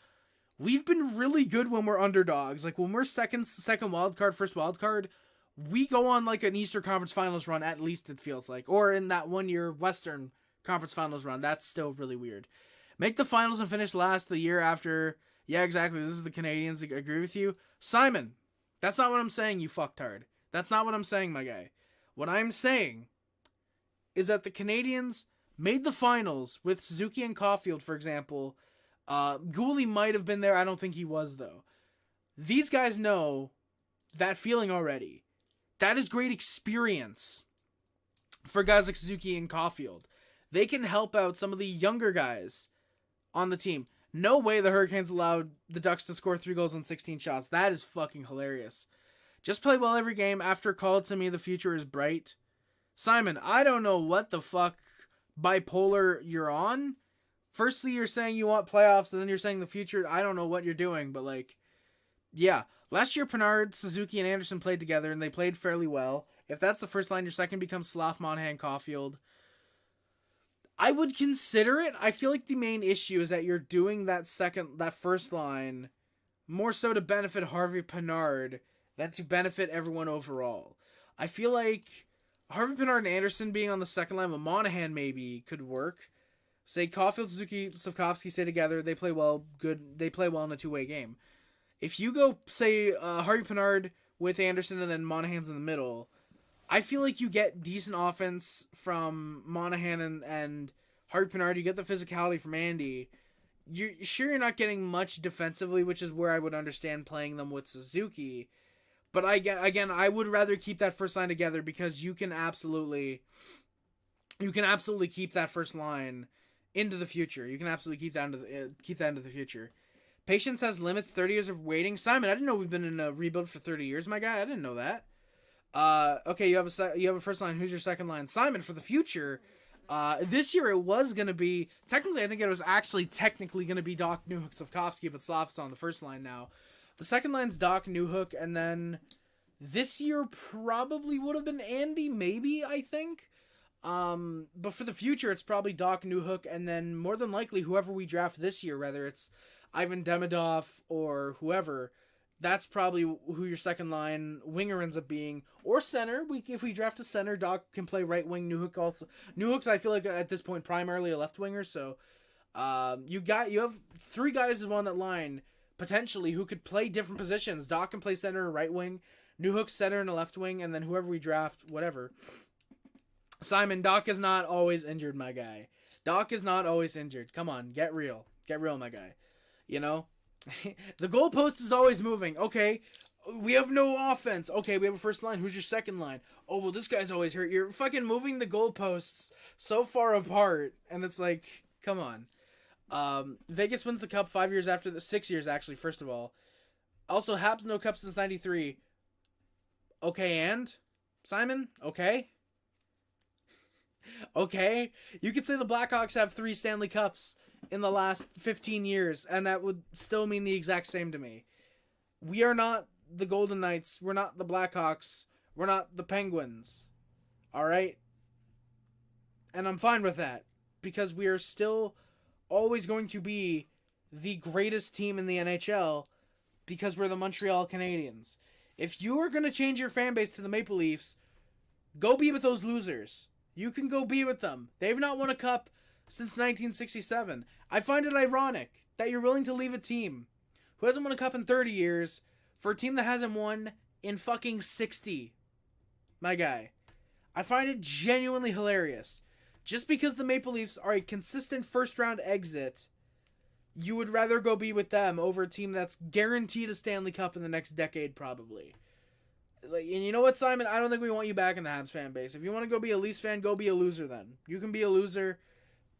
we've been really good when we're underdogs. Like, when we're second wild card, first wild card, we go on an Eastern Conference Finals run, at least it feels like. Or in that 1 year Western Conference Finals run. That's still really weird. Make the finals and finish last the year after. Yeah, exactly. This is the Canadiens. I agree with you. Simon, that's not what I'm saying, you fucktard. That's not what I'm saying, my guy. What I'm saying is that the Canadiens made the finals with Suzuki and Caulfield, for example. Gouli might have been there. I don't think he was, though. These guys know that feeling already. That is great experience for guys like Suzuki and Caulfield. They can help out some of the younger guys on the team. No way the Hurricanes allowed the Ducks to score 3 goals on 16 shots. That is fucking hilarious. Just play well every game. After call to me, the future is bright. Simon, I don't know what the fuck bipolar you're on. Firstly, you're saying you want playoffs, and then you're saying the future. I don't know what you're doing, but yeah. Last year, Pennard, Suzuki, and Anderson played together, and they played fairly well. If that's the first line, your second becomes Slav, Monahan, Caulfield. I would consider it. I feel like the main issue is that you're doing that first line more so to benefit Harvey Pennard than to benefit everyone overall. I feel like Harvey Pennard and Anderson being on the second line with Monahan maybe could work. Say Caulfield, Suzuki, Slafkovsky stay together. They play well. They play well in a 2-way game. If you go, say, Harvey Pennard with Anderson and then Monahan's in the middle, I feel like you get decent offense from Monahan and Harvey Pennard. You get the physicality from Andy. You're not getting much defensively, which is where I would understand playing them with Suzuki. But I would rather keep that first line together, because you can absolutely keep that first line into the future. You can absolutely keep that into the future. Patience has limits. 30 years of waiting. Simon, I didn't know we've been in a rebuild for 30 years, my guy. I didn't know that. Okay, you have a first line. Who's your second line? Simon, for the future, this year it was going to be, technically I think it was actually technically going to be Doc, Newhook, Slafkovsky, but Slav's on the first line now. The second line's Doc, Newhook, and then this year probably would have been Andy, maybe, I think. But for the future, it's probably Doc, Newhook, and then more than likely whoever we draft this year, whether it's Ivan Demidov or whoever, that's probably who your second line winger ends up being, or center. If we draft a center, Doc can play right wing. Newhook also. Newhook's, I feel like at this point primarily a left winger. So, you have three guys on that line potentially who could play different positions. Doc can play center or right wing. Newhook center and a left wing, and then whoever we draft, whatever. Simon, Doc is not always injured, my guy. Doc is not always injured. Come on, get real, my guy. You know. The goalpost is always moving. Okay, we have no offense. Okay, we have a first line. Who's your second line? Oh, well, this guy's always hurt. You're fucking moving the goalposts so far apart, and it's like, come on. Vegas wins the cup 5 years after 6 years, actually, first of all. Also, Habs no cup since 93. Okay, and? Simon? Okay? Okay? You could say the Blackhawks have 3 Stanley Cups in the last 15 years, and that would still mean the exact same to me. We are not the Golden Knights. We're not the Blackhawks. We're not the Penguins. Alright? And I'm fine with that, because we are still always going to be the greatest team in the NHL, because we're the Montreal Canadiens. If you are going to change your fan base to the Maple Leafs, go be with those losers. You can go be with them. They've not won a cup since 1967. I find it ironic that you're willing to leave a team who hasn't won a cup in 30 years for a team that hasn't won in fucking 60. My guy. I find it genuinely hilarious. Just because the Maple Leafs are a consistent first-round exit, you would rather go be with them over a team that's guaranteed a Stanley Cup in the next decade, probably. Like, and you know what, Simon? I don't think we want you back in the Habs fan base. If you want to go be a Leafs fan, go be a loser then. You can be a loser.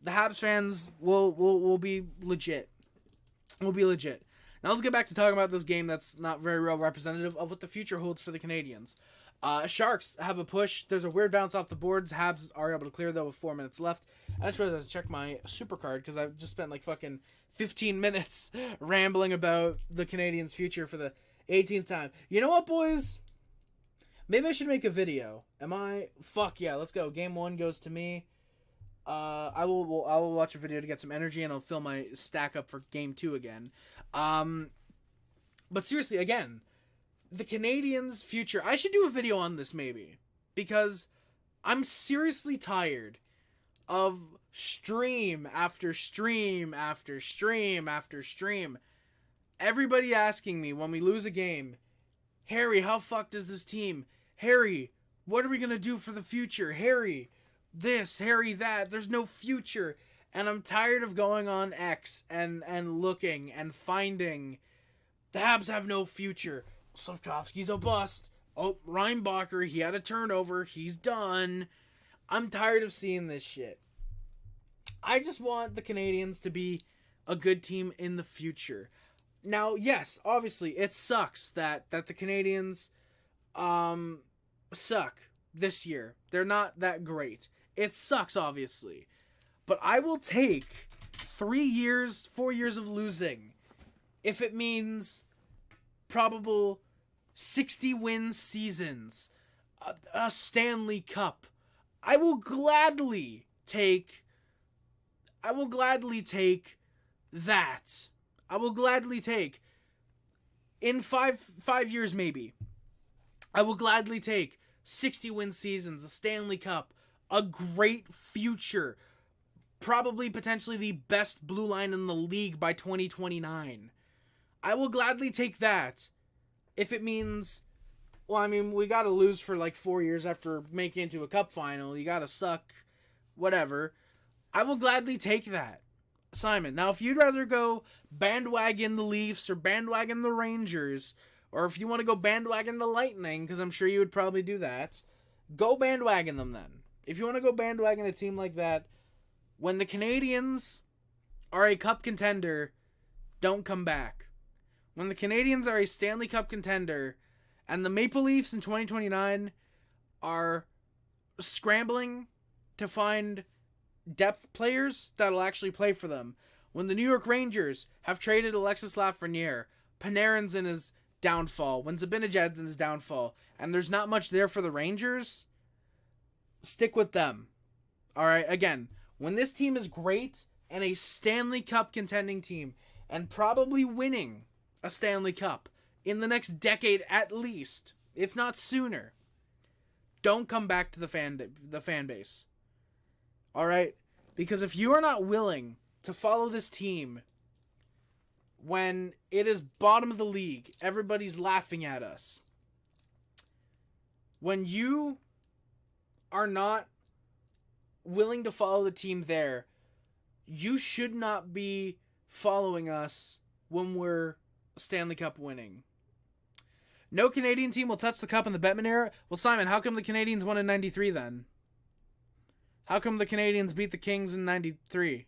The Habs fans will be legit. We'll be legit. Now let's get back to talking about this game that's not very well representative of what the future holds for the Canadiens. Sharks have a push. There's a weird bounce off the boards. Habs are able to clear, though, with 4 minutes left. I just realized I checked my super card because I've just spent like fucking 15 minutes rambling about the Canadiens' future for the 18th time. You know what, boys? Maybe I should make a video. Am I? Fuck yeah, let's go. Game 1 goes to me. I will watch a video to get some energy, and I'll fill my stack up for Game 2 again. But seriously, again, the Canadiens' future. I should do a video on this maybe, because I'm seriously tired of stream after stream after stream after stream. Everybody asking me when we lose a game, Harry, how fucked is this team? Harry, what are we gonna do for the future? Harry, this, Harry, that. There's no future. And I'm tired of going on X and looking and finding the Habs have no future. Slavkovsky's a bust. Oh, Reinbacher, he had a turnover. He's done. I'm tired of seeing this shit. I just want the Canadiens to be a good team in the future. Now, yes, obviously, it sucks that the Canadiens suck this year. They're not that great. It sucks, obviously. But I will take 4 years of losing if it means probable 60-win seasons, a Stanley Cup. I will gladly take that. I will gladly take, in five years maybe, I will gladly take 60-win seasons, a Stanley Cup, a great future, probably potentially the best blue line in the league by 2029. I will gladly take that if it means, well, I mean, we got to lose for like 4 years after making it to a cup final. You got to suck, whatever. I will gladly take that, Simon. Now, if you'd rather go bandwagon the Leafs or bandwagon the Rangers, or if you want to go bandwagon the Lightning, because I'm sure you would probably do that, go bandwagon them then. If you want to go bandwagon a team like that, when the Canadiens are a cup contender, don't come back. When the Canadiens are a Stanley Cup contender, and the Maple Leafs in 2029 are scrambling to find depth players that'll actually play for them. When the New York Rangers have traded Alexis Lafreniere, Panarin's in his downfall, when Zibanejad's in his downfall, and there's not much there for the Rangers, stick with them. Alright, again, when this team is great and a Stanley Cup contending team, and probably winning a Stanley Cup in the next decade at least, if not sooner, don't come back to the fan base. All right? Because if you are not willing to follow this team when it is bottom of the league, everybody's laughing at us. When you are not willing to follow the team there, you should not be following us when we're Stanley Cup winning. No Canadian team will touch the cup in the Bettman era. Well, Simon, how come the Canadiens won in 93 then? How come the Canadiens beat the Kings in 93?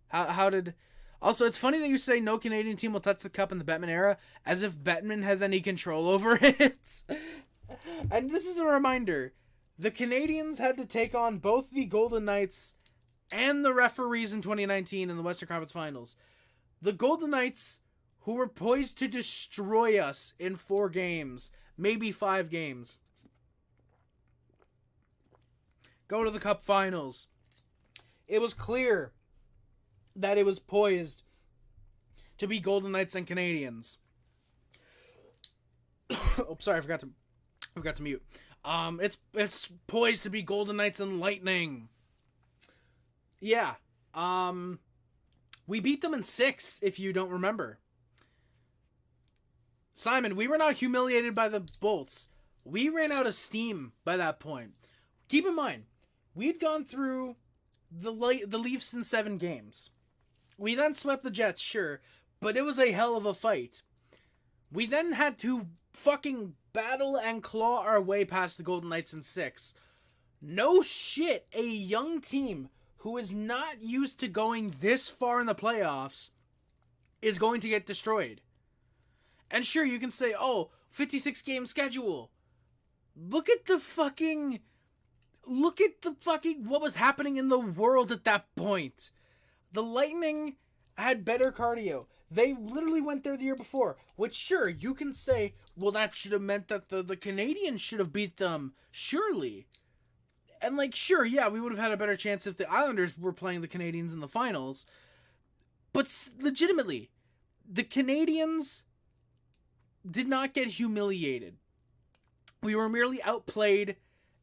How did... Also, it's funny that you say no Canadian team will touch the cup in the Bettman era, as if Bettman has any control over it. And this is a reminder. The Canadiens had to take on both the Golden Knights and the referees in 2019 in the Western Conference Finals. The Golden Knights, who were poised to destroy us in 4 games, maybe 5 games, go to the Cup Finals. It was clear that it was poised to be Golden Knights and Canadiens. Oh, sorry, I forgot to mute. It's poised to be Golden Knights and Lightning. Yeah. We beat them in 6, if you don't remember. Simon, we were not humiliated by the Bolts. We ran out of steam by that point. Keep in mind, we had gone through the Leafs in 7 games. We then swept the Jets, sure, but it was a hell of a fight. We then had to fucking battle and claw our way past the Golden Knights in 6. No shit, a young team who is not used to going this far in the playoffs is going to get destroyed. And sure, you can say, 56 game schedule. Look at the fucking what was happening in the world at that point. The Lightning had better cardio. They literally went there the year before, which sure, you can say, well, that should have meant that the Canadiens should have beat them, surely. And sure, yeah, we would have had a better chance if the Islanders were playing the Canadiens in the finals. But legitimately, the Canadiens did not get humiliated. We were merely outplayed,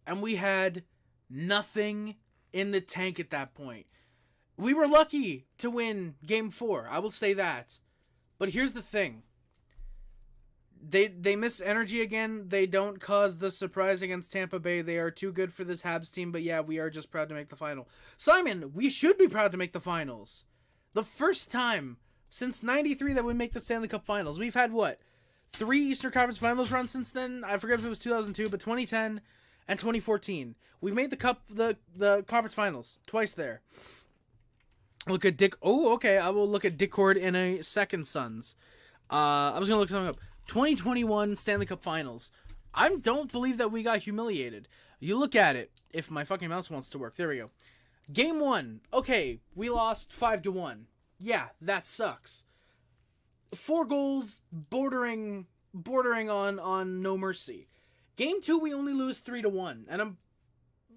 and we had nothing in the tank at that point. We were lucky to win Game 4, I will say that. But here's the thing. They miss energy again. They don't cause the surprise against Tampa Bay. They are too good for this Habs team, but yeah, we are just proud to make the final. Simon, we should be proud to make the finals. The first time since 93 that we make the Stanley Cup Finals. We've had, 3 Eastern Conference Finals runs since then? I forget if it was 2002, but 2010 and 2014. We've made the Conference Finals twice there. Look at Dick. Oh, okay. I will look at Discord in a second, sons. I was going to look something up. 2021 Stanley Cup Finals. I don't believe that we got humiliated. You look at it. If my fucking mouse wants to work. There we go. Game 1. Okay, we lost 5-1. Yeah, that sucks. 4 goals, bordering on no mercy. Game 2, we only lose 3-1. And I'm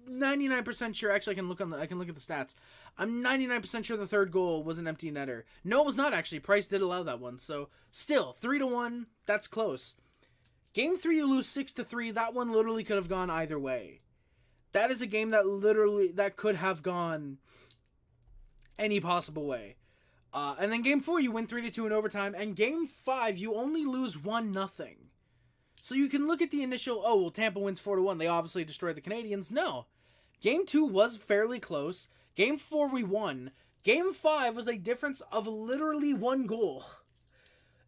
99% sure. Actually, I can look at the stats. I'm 99% sure the third goal was an empty netter. No, it was not actually. Price did allow that one. So still 3-1. That's close. Game 3, you lose 6-3. That one literally could have gone either way. That is a game that could have gone any possible way. And then Game 4, you win 3-2 in overtime. And Game 5, you only lose 1-0. So you can look at the initial, Tampa wins 4-1. They obviously destroyed the Canadiens. No. Game 2 was fairly close. Game 4, we won. Game 5 was a difference of literally 1 goal.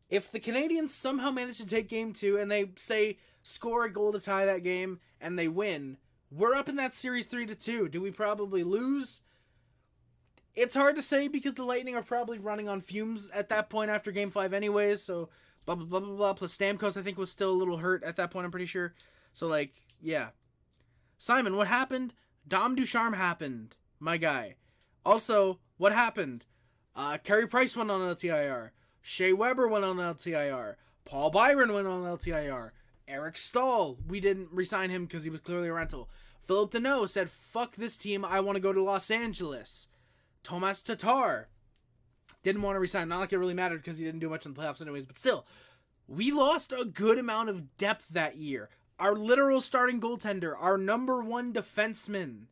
If the Canadiens somehow manage to take Game 2 and they, say, score a goal to tie that game and they win, we're up in that series 3-2. Do we probably lose? It's hard to say because the Lightning are probably running on fumes at that point after Game 5 anyways, so blah, blah, blah, blah, blah. Plus Stamkos, I think, was still a little hurt at that point, I'm pretty sure. So, yeah. Simon, what happened? Dom Ducharme happened, my guy. Also, what happened? Carey Price went on LTIR. Shea Weber went on LTIR. Paul Byron went on LTIR. Eric Stahl, we didn't re-sign him because he was clearly a rental. Philip Deneau said, fuck this team, I want to go to Los Angeles. Tomas Tatar didn't want to resign. Not like it really mattered because he didn't do much in the playoffs anyways, but still. We lost a good amount of depth that year. Our literal starting goaltender, our number one defenseman.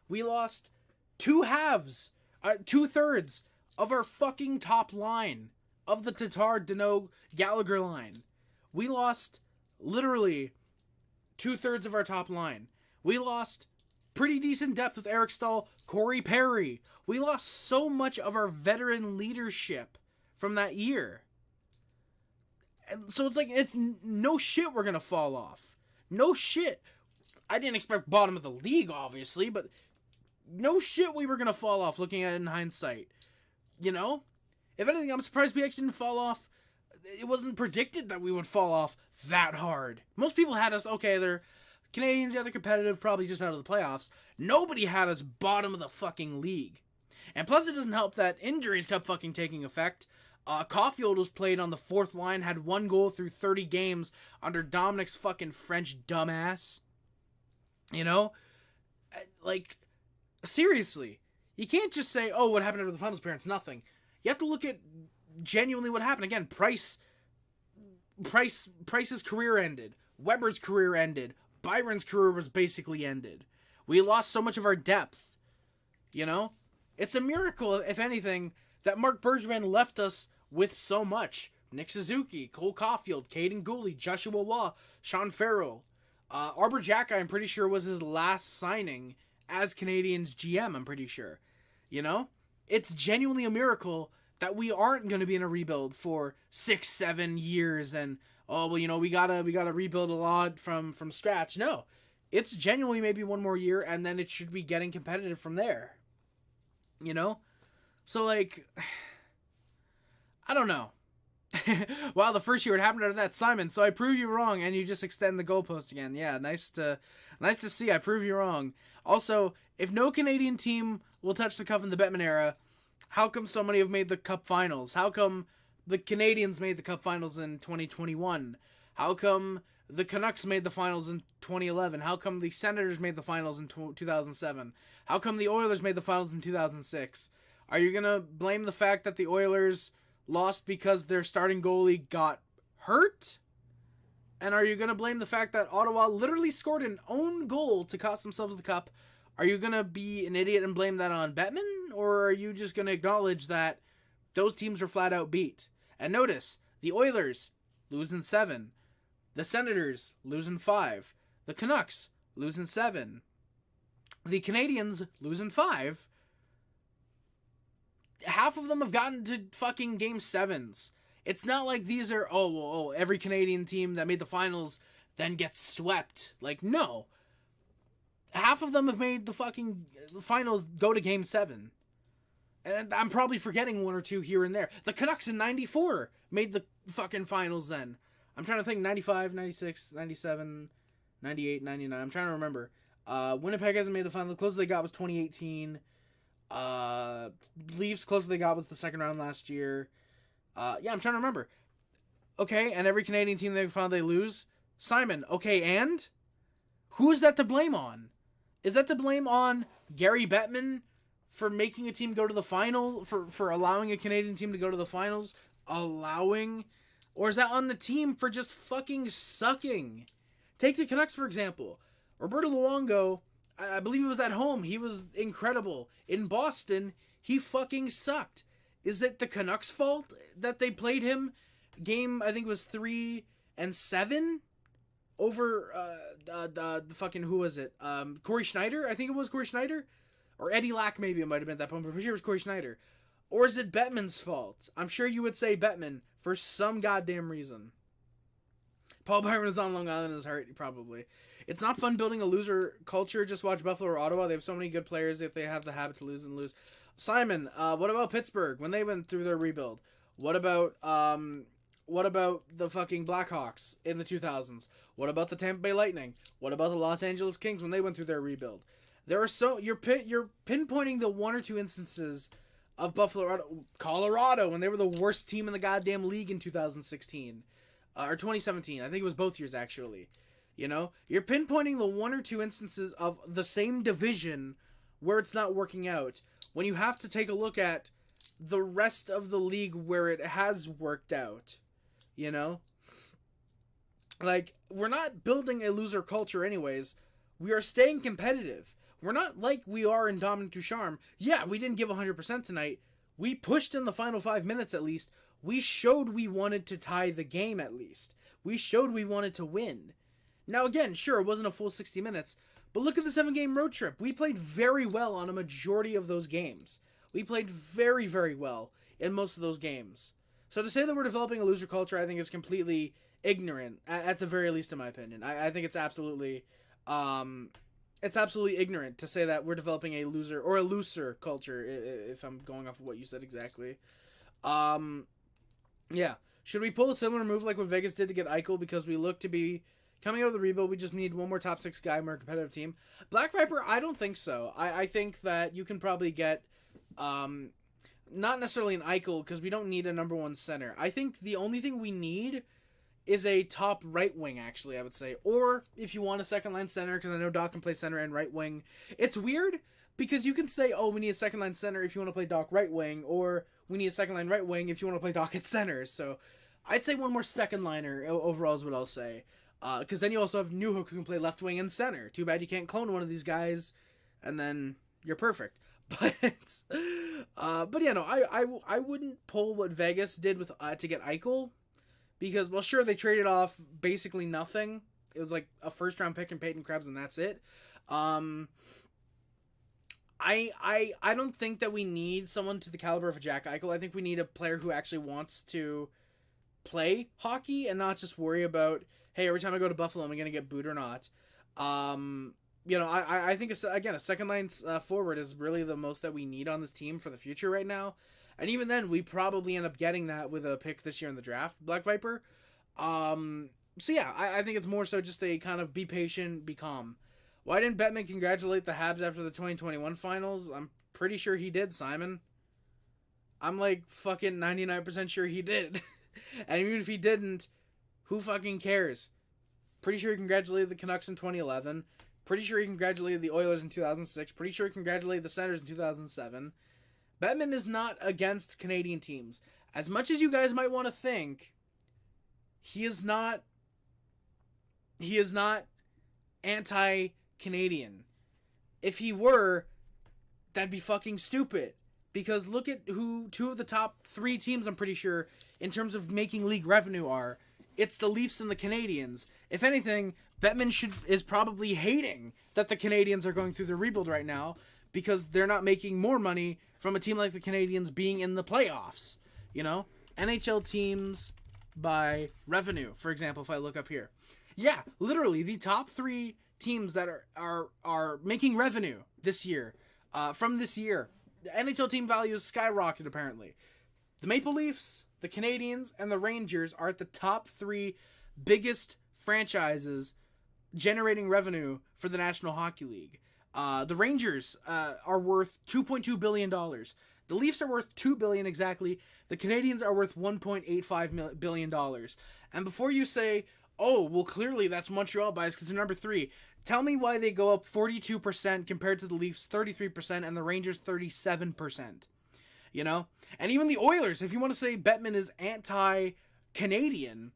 We lost 2/3 of our fucking top line of the Tatar, Danault, Gallagher line. We lost literally 2/3 of our top line. We lost pretty decent depth with Eric Stahl, Corey Perry. We lost so much of our veteran leadership from that year. And so it's like, it's no shit we're going to fall off. No shit. I didn't expect bottom of the league, obviously, but no shit we were going to fall off looking at it in hindsight. You know? If anything, I'm surprised we actually didn't fall off. It wasn't predicted that we would fall off that hard. Most people had us, okay, they're Canadians, yeah, they're competitive, probably just out of the playoffs. Nobody had us bottom of the fucking league. And plus it doesn't help that injuries kept fucking taking effect. Caulfield was played on the fourth line, had 1 goal through 30 games under Dominic's fucking French dumbass. You know? Like, seriously. You can't just say, oh, what happened after the finals appearance? Nothing. You have to look at genuinely what happened. Again, Price's career ended. Weber's career ended. Byron's career was basically ended. We lost so much of our depth. You know? It's a miracle, if anything, that Marc Bergevin left us with so much. Nick Suzuki, Cole Caulfield, Caden Gooley, Joshua Waugh, Sean Farrell. Arbor Jacka, I'm pretty sure, was his last signing as Canadiens GM, I'm pretty sure. You know? It's genuinely a miracle that we aren't going to be in a rebuild for 6-7 years and, oh, well, you know, we gotta rebuild a lot from scratch. No. It's genuinely maybe 1 more year, and then it should be getting competitive from there. You know? So, like, I don't know. Wow, the first year it happened after that, Simon. So I prove you wrong, and you just extend the goalpost again. Yeah, nice to see. I prove you wrong. Also, if no Canadian team will touch the cup in the Bettman era, how come so many have made the Cup Finals? How come the Canadiens made the Cup Finals in 2021? How come the Canucks made the finals in 2011? How come the Senators made the finals in 2007? How come the Oilers made the finals in 2006? Are you going to blame the fact that the Oilers lost because their starting goalie got hurt? And are you going to blame the fact that Ottawa literally scored an own goal to cost themselves the cup? Are you going to be an idiot and blame that on Bettman? Or are you just going to acknowledge that those teams were flat out beat? And notice, the Oilers losing 7. The Senators losing 5. The Canucks losing 7. The Canadiens losing 5. Half of them have gotten to fucking game 7s. It's not like these are, every Canadian team that made the finals then gets swept. Like, no. Half of them have made the fucking finals go to game 7. And I'm probably forgetting 1 or 2 here and there. The Canucks in 94 made the fucking finals then. I'm trying to think, 95, 96, 97, 98, 99. I'm trying to remember. Winnipeg hasn't made the final. The closest they got was 2018. Leafs closest they got was the second round last year. I'm trying to remember. Okay, and every Canadian team they found they lose. Simon, okay, and? Who is that to blame on? Is that to blame on Gary Bettman for making a team go to the final? For allowing a Canadian team to go to the finals? Or is that on the team for just fucking sucking? Take the Canucks, for example. Roberto Luongo, I believe it was at home. He was incredible. In Boston, he fucking sucked. Is it the Canucks' fault that they played him game, I think it was 3 and 7 over the fucking, who was it? Corey Schneider? I think it was Corey Schneider. Or Eddie Lack, maybe it might have been at that point, but I'm sure it was Corey Schneider. Or is it Bettman's fault? I'm sure you would say Bettman for some goddamn reason. Paul Byron is on Long Island in his heart, probably. It's not fun building a loser culture. Just watch Buffalo or Ottawa. They have so many good players if they have the habit to lose and lose. Simon, what about Pittsburgh when they went through their rebuild? What about the fucking Blackhawks in the 2000s? What about the Tampa Bay Lightning? What about the Los Angeles Kings when they went through their rebuild? There are you're pinpointing the 1 or 2 instances of Buffalo, Colorado when they were the worst team in the goddamn league in 2016 or 2017. I think it was both years actually. You know, you're pinpointing the 1 or 2 instances of the same division where it's not working out, when you have to take a look at the rest of the league where it has worked out, you know? Like, we're not building a loser culture anyways. We are staying competitive. We're not like we are in Dominic Ducharme. Yeah, we didn't give 100% tonight. We pushed in the final 5 minutes at least. We showed we wanted to tie the game at least. We showed we wanted to win. Now again, sure, it wasn't a full 60 minutes, but look at the 7-game road trip. We played very well on a majority of those games. We played very, very well in most of those games. So to say that we're developing a loser culture, I think is completely ignorant, at the very least, in my opinion. I think it's absolutely ignorant to say that we're developing a loser or a looser culture, if I'm going off of what you said exactly. Yeah. Should we pull a similar move like what Vegas did to get Eichel because we look to be coming out of the rebuild? We just need one more top 6 guy, more competitive team. Black Viper, I don't think so. I think that you can probably get, not necessarily an Eichel because we don't need a number 1 center. I think the only thing we need is a top right wing, actually, I would say. Or if you want a second line center, because I know Doc can play center and right wing. It's weird because you can say, oh, we need a second line center if you want to play Doc right wing, or we need a second line right wing if you want to play Doc at center. So I'd say one more second liner overall is what I'll say. Because then you also have Newhook who can play left wing and center. Too bad you can't clone one of these guys, and then you're perfect. But yeah, no, I wouldn't pull what Vegas did with to get Eichel. Because, well, sure, they traded off basically nothing. It was like a first-round pick and Peyton Krebs, and that's it. I don't think that we need someone to the caliber of a Jack Eichel. I think we need a player who actually wants to play hockey and not just worry about, hey, every time I go to Buffalo, am I going to get booed or not? I think, again, a second-line forward is really the most that we need on this team for the future right now. And even then, we probably end up getting that with a pick this year in the draft, Black Viper. So yeah, I think it's more so just a kind of be patient, be calm. Why didn't Bettman congratulate the Habs after the 2021 finals? I'm pretty sure he did, Simon. I'm like fucking 99% sure he did. And even if he didn't, who fucking cares? Pretty sure he congratulated the Canucks in 2011. Pretty sure he congratulated the Oilers in 2006. Pretty sure he congratulated the Senators in 2007. Bettman is not against Canadian teams. As much as you guys might want to think, he is not anti-Canadian. If he were, that'd be fucking stupid. Because look at who 2 of the top 3 teams, I'm pretty sure, in terms of making league revenue are. It's the Leafs and the Canadiens. If anything, Bettman is probably hating that the Canadiens are going through the rebuild right now because they're not making more money from a team like the Canadiens being in the playoffs. You know? NHL teams by revenue, for example, if I look up here. Yeah, literally, the top 3 teams that are making revenue this year, from this year. The NHL team values skyrocketed, apparently. The Maple Leafs, the Canadiens, and the Rangers are at the top 3 biggest franchises generating revenue for the National Hockey League. The Rangers are worth $2.2 billion. The Leafs are worth $2 billion exactly. The Canadiens are worth $1.85 billion. And before you say, oh, well, clearly that's Montreal bias because they're number 3, tell me why they go up 42% compared to the Leafs 33% and the Rangers 37%. You know? And even the Oilers, if you want to say Bettman is anti-Canadian,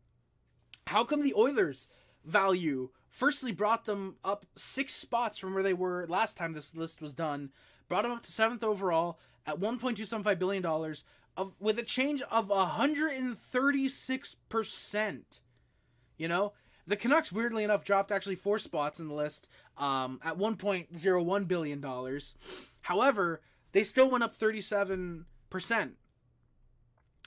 how come the Oilers value firstly brought them up 6 spots from where they were last time this list was done, brought them up to 7th overall at $1.275 billion with a change of 136%. You know? The Canucks, weirdly enough, dropped actually 4 spots in the list at $1.01 billion. However, they still went up 37%. At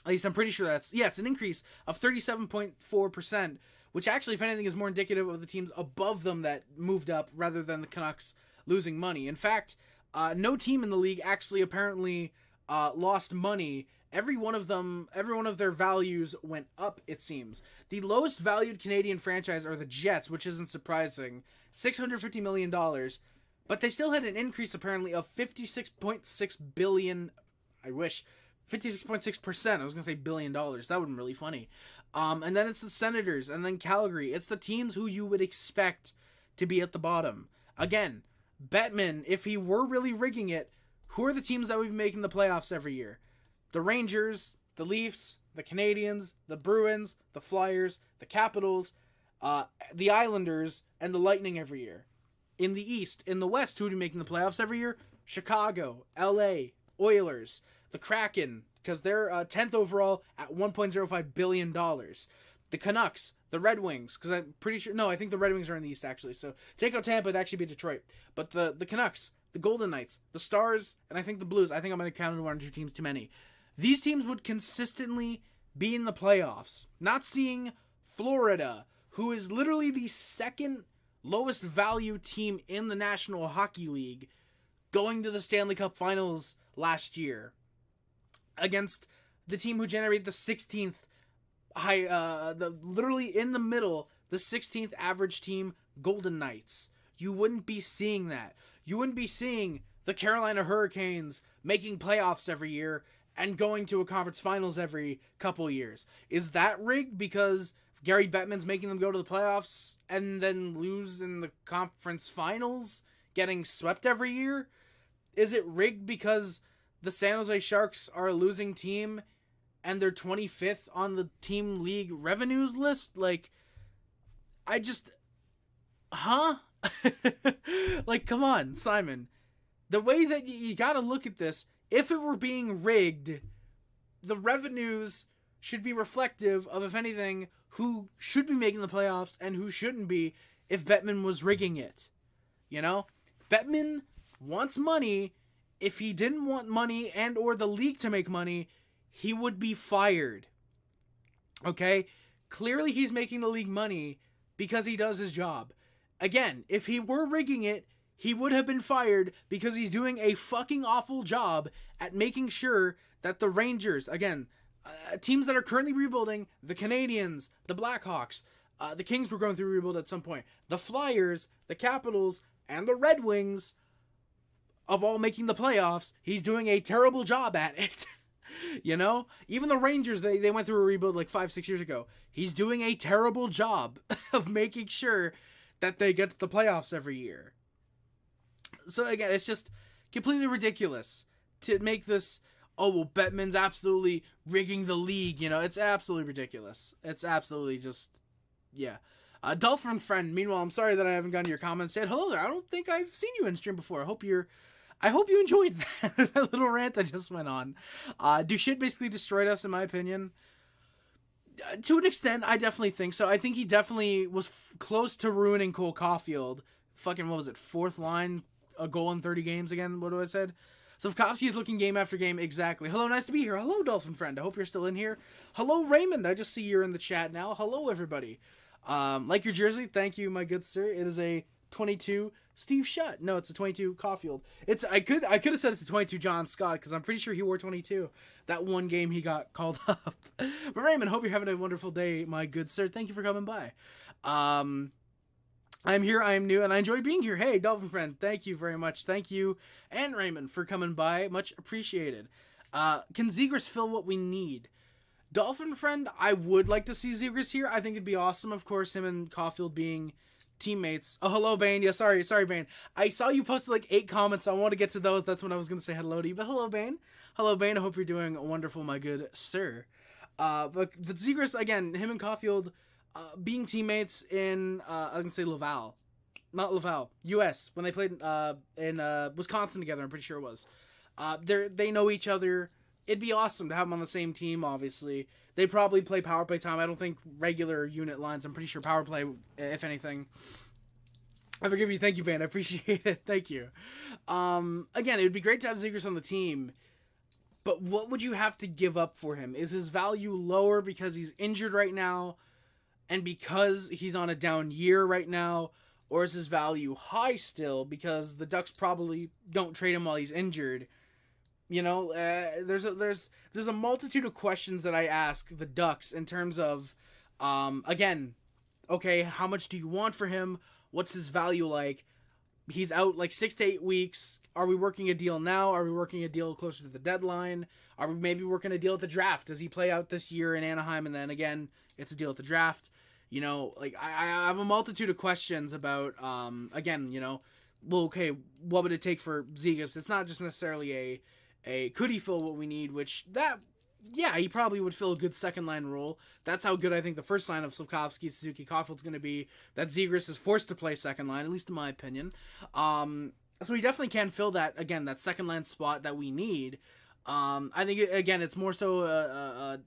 least I'm pretty sure it's an increase of 37.4%, which actually, if anything, is more indicative of the teams above them that moved up rather than the Canucks losing money. In fact, no team in the league actually apparently lost money. Every one of their values went up, it seems. The lowest valued Canadian franchise are the Jets, which isn't surprising, $650 million, but they still had an increase apparently of 56.6 billion. I wish 56.6%. I was gonna say $1 billion. That would have been really funny. And then it's the Senators, and then Calgary. It's the teams who you would expect to be at the bottom. Again, Bettman, if he were really rigging it, who are the teams that would be making the playoffs every year? The Rangers, the Leafs, the Canadiens, the Bruins, the Flyers, the Capitals, The Islanders and the Lightning every year. In the East, in the West, who would be making the playoffs every year? Chicago, LA, Oilers, the Kraken, because they're 10th overall at $1.05 billion. The Canucks, the Red Wings, because I'm pretty sure, no, I think the Red Wings are in the East, actually. So take out Tampa, it'd actually be Detroit. But the Canucks, the Golden Knights, the Stars, and I think the Blues, I think I'm going to count one or two teams too many. These teams would consistently be in the playoffs. Not seeing Florida, who is literally the second lowest value team in the National Hockey League, going to the Stanley Cup Finals last year against the team who generated the 16th literally in the middle, the 16th average team, Golden Knights. You wouldn't be seeing that. You wouldn't be seeing the Carolina Hurricanes making playoffs every year and going to a conference finals every couple years. Is that rigged because Gary Bettman's making them go to the playoffs and then lose in the conference finals, getting swept every year? Is it rigged because the San Jose Sharks are a losing team and they're 25th on the team league revenues list? Like, I just... Huh? Like, come on, Simon. The way that you gotta look at this, if it were being rigged, the revenues should be reflective of, if anything, who should be making the playoffs and who shouldn't be if Bettman was rigging it. You know? Bettman wants money. If he didn't want money and or the league to make money, he would be fired. Okay? Clearly he's making the league money because he does his job. Again, if he were rigging it, he would have been fired because he's doing a fucking awful job at making sure that the Rangers, again, teams that are currently rebuilding, the Canadiens, the Blackhawks, the Kings were going through a rebuild at some point, the Flyers, the Capitals, and the Red Wings, of all making the playoffs, he's doing a terrible job at it. You know? Even the Rangers, they went through a rebuild like 5-6 years ago. He's doing a terrible job of making sure that they get to the playoffs every year. So again, it's just completely ridiculous to make this, oh, well, Bettman's absolutely rigging the league. You know, it's absolutely ridiculous. It's absolutely just, yeah. Dolphin Friend, meanwhile, I'm sorry that I haven't gotten your comments yet. Hello there. I don't think I've seen you in stream before. I hope you enjoyed that little rant I just went on. Duchesne basically destroyed us, in my opinion. To an extent, I definitely think so. I think he definitely was close to ruining Cole Caulfield. Fucking, what was it, fourth line, a goal in 30 games again? What do I said? Slavkovsky is looking game after game, exactly. Hello, nice to be here. Hello, Dolphin Friend. I hope you're still in here. Hello, Raymond. I just see you're in the chat now. Hello, everybody. Like your jersey, thank you, my good sir. It is a 22 Steve Shutt. No, it's a 22 Caulfield. I could have said it's a 22 John Scott because I'm pretty sure he wore 22 that one game he got called up. But Raymond, hope you're having a wonderful day, my good sir. Thank you for coming by. I'm here, I am new, and I enjoy being here. Hey, Dolphin Friend, thank you very much. Thank you, and Raymond, for coming by. Much appreciated. Can Zegras fill what we need? Dolphin Friend, I would like to see Zegras here. I think it'd be awesome, of course, him and Caulfield being teammates. Oh, hello, Bane. Yeah, sorry, Bane. I saw you posted like 8 comments, so I want to get to those. That's when I was going to say hello to you. But hello, Bane. Hello, Bane. I hope you're doing wonderful, my good sir. But Zegras, again, him and Caulfield being teammates in, I was going to say Laval. Not Laval. U.S. When they played in Wisconsin together, I'm pretty sure it was. They know each other. It'd be awesome to have them on the same team, obviously. They probably play power play time. I don't think regular unit lines. I'm pretty sure power play, if anything. I forgive you. Thank you, Van. I appreciate it. Thank you. Again, it would be great to have Zegras on the team. But what would you have to give up for him? Is his value lower because he's injured right now and because he's on a down year right now? Or is his value high still because the Ducks probably don't trade him while he's injured? You know, there's a multitude of questions that I ask the Ducks in terms of, again, okay, how much do you want for him? What's his value like? He's out like 6 to 8 weeks. Are we working a deal now? Are we working a deal closer to the deadline? Are we maybe working a deal at the draft? Does he play out this year in Anaheim and then again, it's a deal at the draft? You know, like I have a multitude of questions about, again, you know, well, okay, what would it take for Zegras? It's not just necessarily a could he fill what we need, which that yeah, he probably would fill a good second line role. That's how good I think the first line of Slafkovsky, Suzuki, Caulfield's going to be. That Zegras is forced to play second line, at least in my opinion. So he definitely can fill that, again, that second line spot that we need. I think, again, it's more so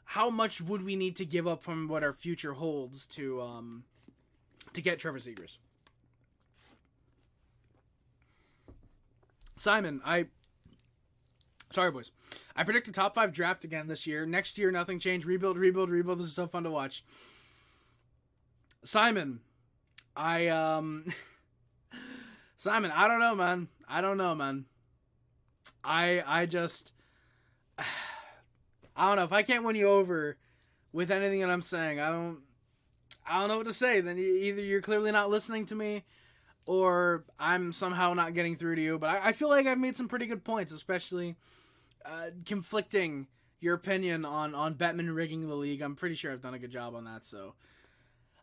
how much would we need to give up from what our future holds to get Trevor Zegras. Simon, sorry, boys. I predict a top 5 draft again this year. Next year, nothing changed. Rebuild. This is so fun to watch. Simon, Simon, I don't know, man. I just, I don't know. If I can't win you over with anything that I'm saying, I don't know what to say. Then either you're clearly not listening to me, or I'm somehow not getting through to you. But I feel like I've made some pretty good points, especially conflicting your opinion on Bettman rigging the league. I'm pretty sure I've done a good job on that, so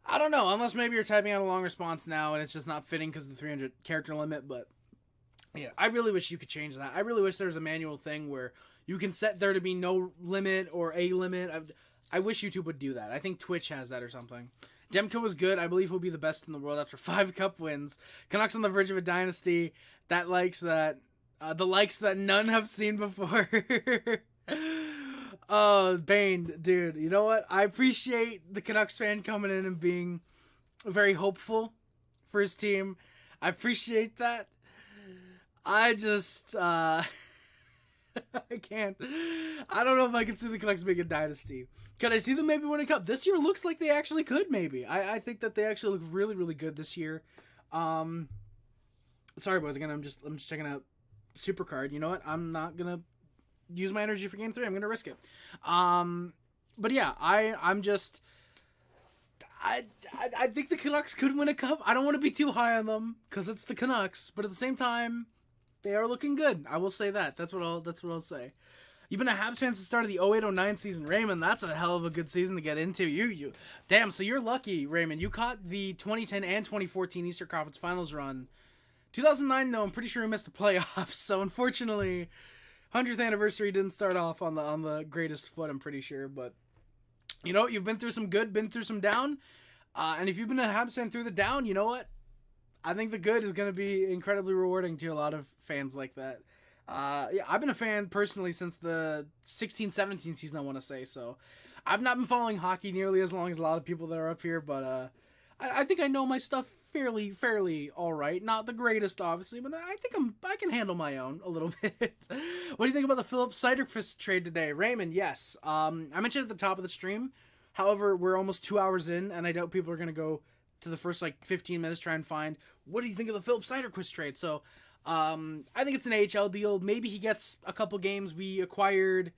I don't know, unless maybe you're typing out a long response now and it's just not fitting because of the 300 character limit. But yeah, I really wish you could change that. I really wish there was a manual thing where you can set there to be no limit or a limit. I wish YouTube would do that. I think Twitch has that or something. Demko was good. I believe he'll be the best in the world after 5 cup wins. Canucks on the verge of a dynasty. The likes that none have seen before. Oh, Bane, dude. You know what? I appreciate the Canucks fan coming in and being very hopeful for his team. I appreciate that. I just, I can't. I don't know if I can see the Canucks make a dynasty. Could I see them maybe win a cup? This year looks like they actually could, maybe. I think that they actually look really, really good this year. Sorry, boys. Again, I'm just checking out Supercard. You know what? I'm not gonna use my energy for Game 3. I'm gonna risk it. But yeah, I think the Canucks could win a cup. I don't want to be too high on them because it's the Canucks, but at the same time, they are looking good. I will say that. That's what I'll say. You've been a Habs fan since the start of the 08-09 season, Raymond. That's a hell of a good season to get into. You damn. So you're lucky, Raymond. You caught the 2010 and 2014 Eastern Conference Finals run. 2009, though, I'm pretty sure we missed the playoffs. So unfortunately, 100th anniversary didn't start off on the greatest foot. I'm pretty sure, but you know, you've been through some good, been through some down, and if you've been a Habs fan through the down, you know what? I think the good is going to be incredibly rewarding to a lot of fans like that. Yeah, I've been a fan personally since the 16-17 season, I want to say. So I've not been following hockey nearly as long as a lot of people that are up here, but I think I know my stuff fairly all right. Not the greatest, obviously, but I think I can handle my own a little bit. What do you think about the Philip Seiderqvist trade today, Raymond? Yes, I mentioned at the top of the stream. However, we're almost 2 hours in, and I doubt people are going to go to the first 15 minutes try and find what do you think of the Philip Seiderqvist trade. So I think it's an AHL deal. Maybe he gets a couple games. We acquired,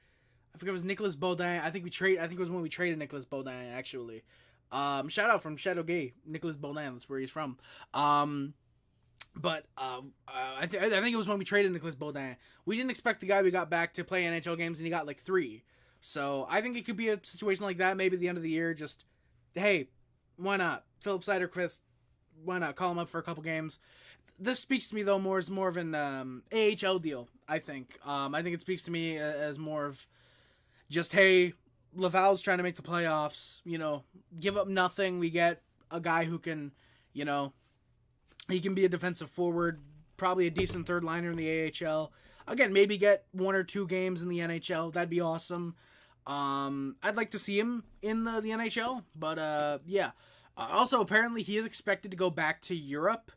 I forget, it was Nicolas Baudin. I think it was when we traded Nicolas Baudin, actually. Shout out from Shadow Gay, Nicolas Baudin. That's where he's from. But I think it was when we traded Nicolas Baudin. We didn't expect the guy we got back to play NHL games, and he got 3. So I think it could be a situation like that. Maybe at the end of the year, just hey, why not Philip Seiderqvist? Why not call him up for a couple games? This speaks to me though more of an AHL deal. I think. I think it speaks to me as more of just hey, Laval's trying to make the playoffs. You know, give up nothing. We get a guy who can, you know, he can be a defensive forward, probably a decent third liner in the AHL. Again, maybe get 1 or 2 games in the NHL. That'd be awesome. I'd like to see him in the NHL, but yeah. Also, apparently, he is expected to go back to Europe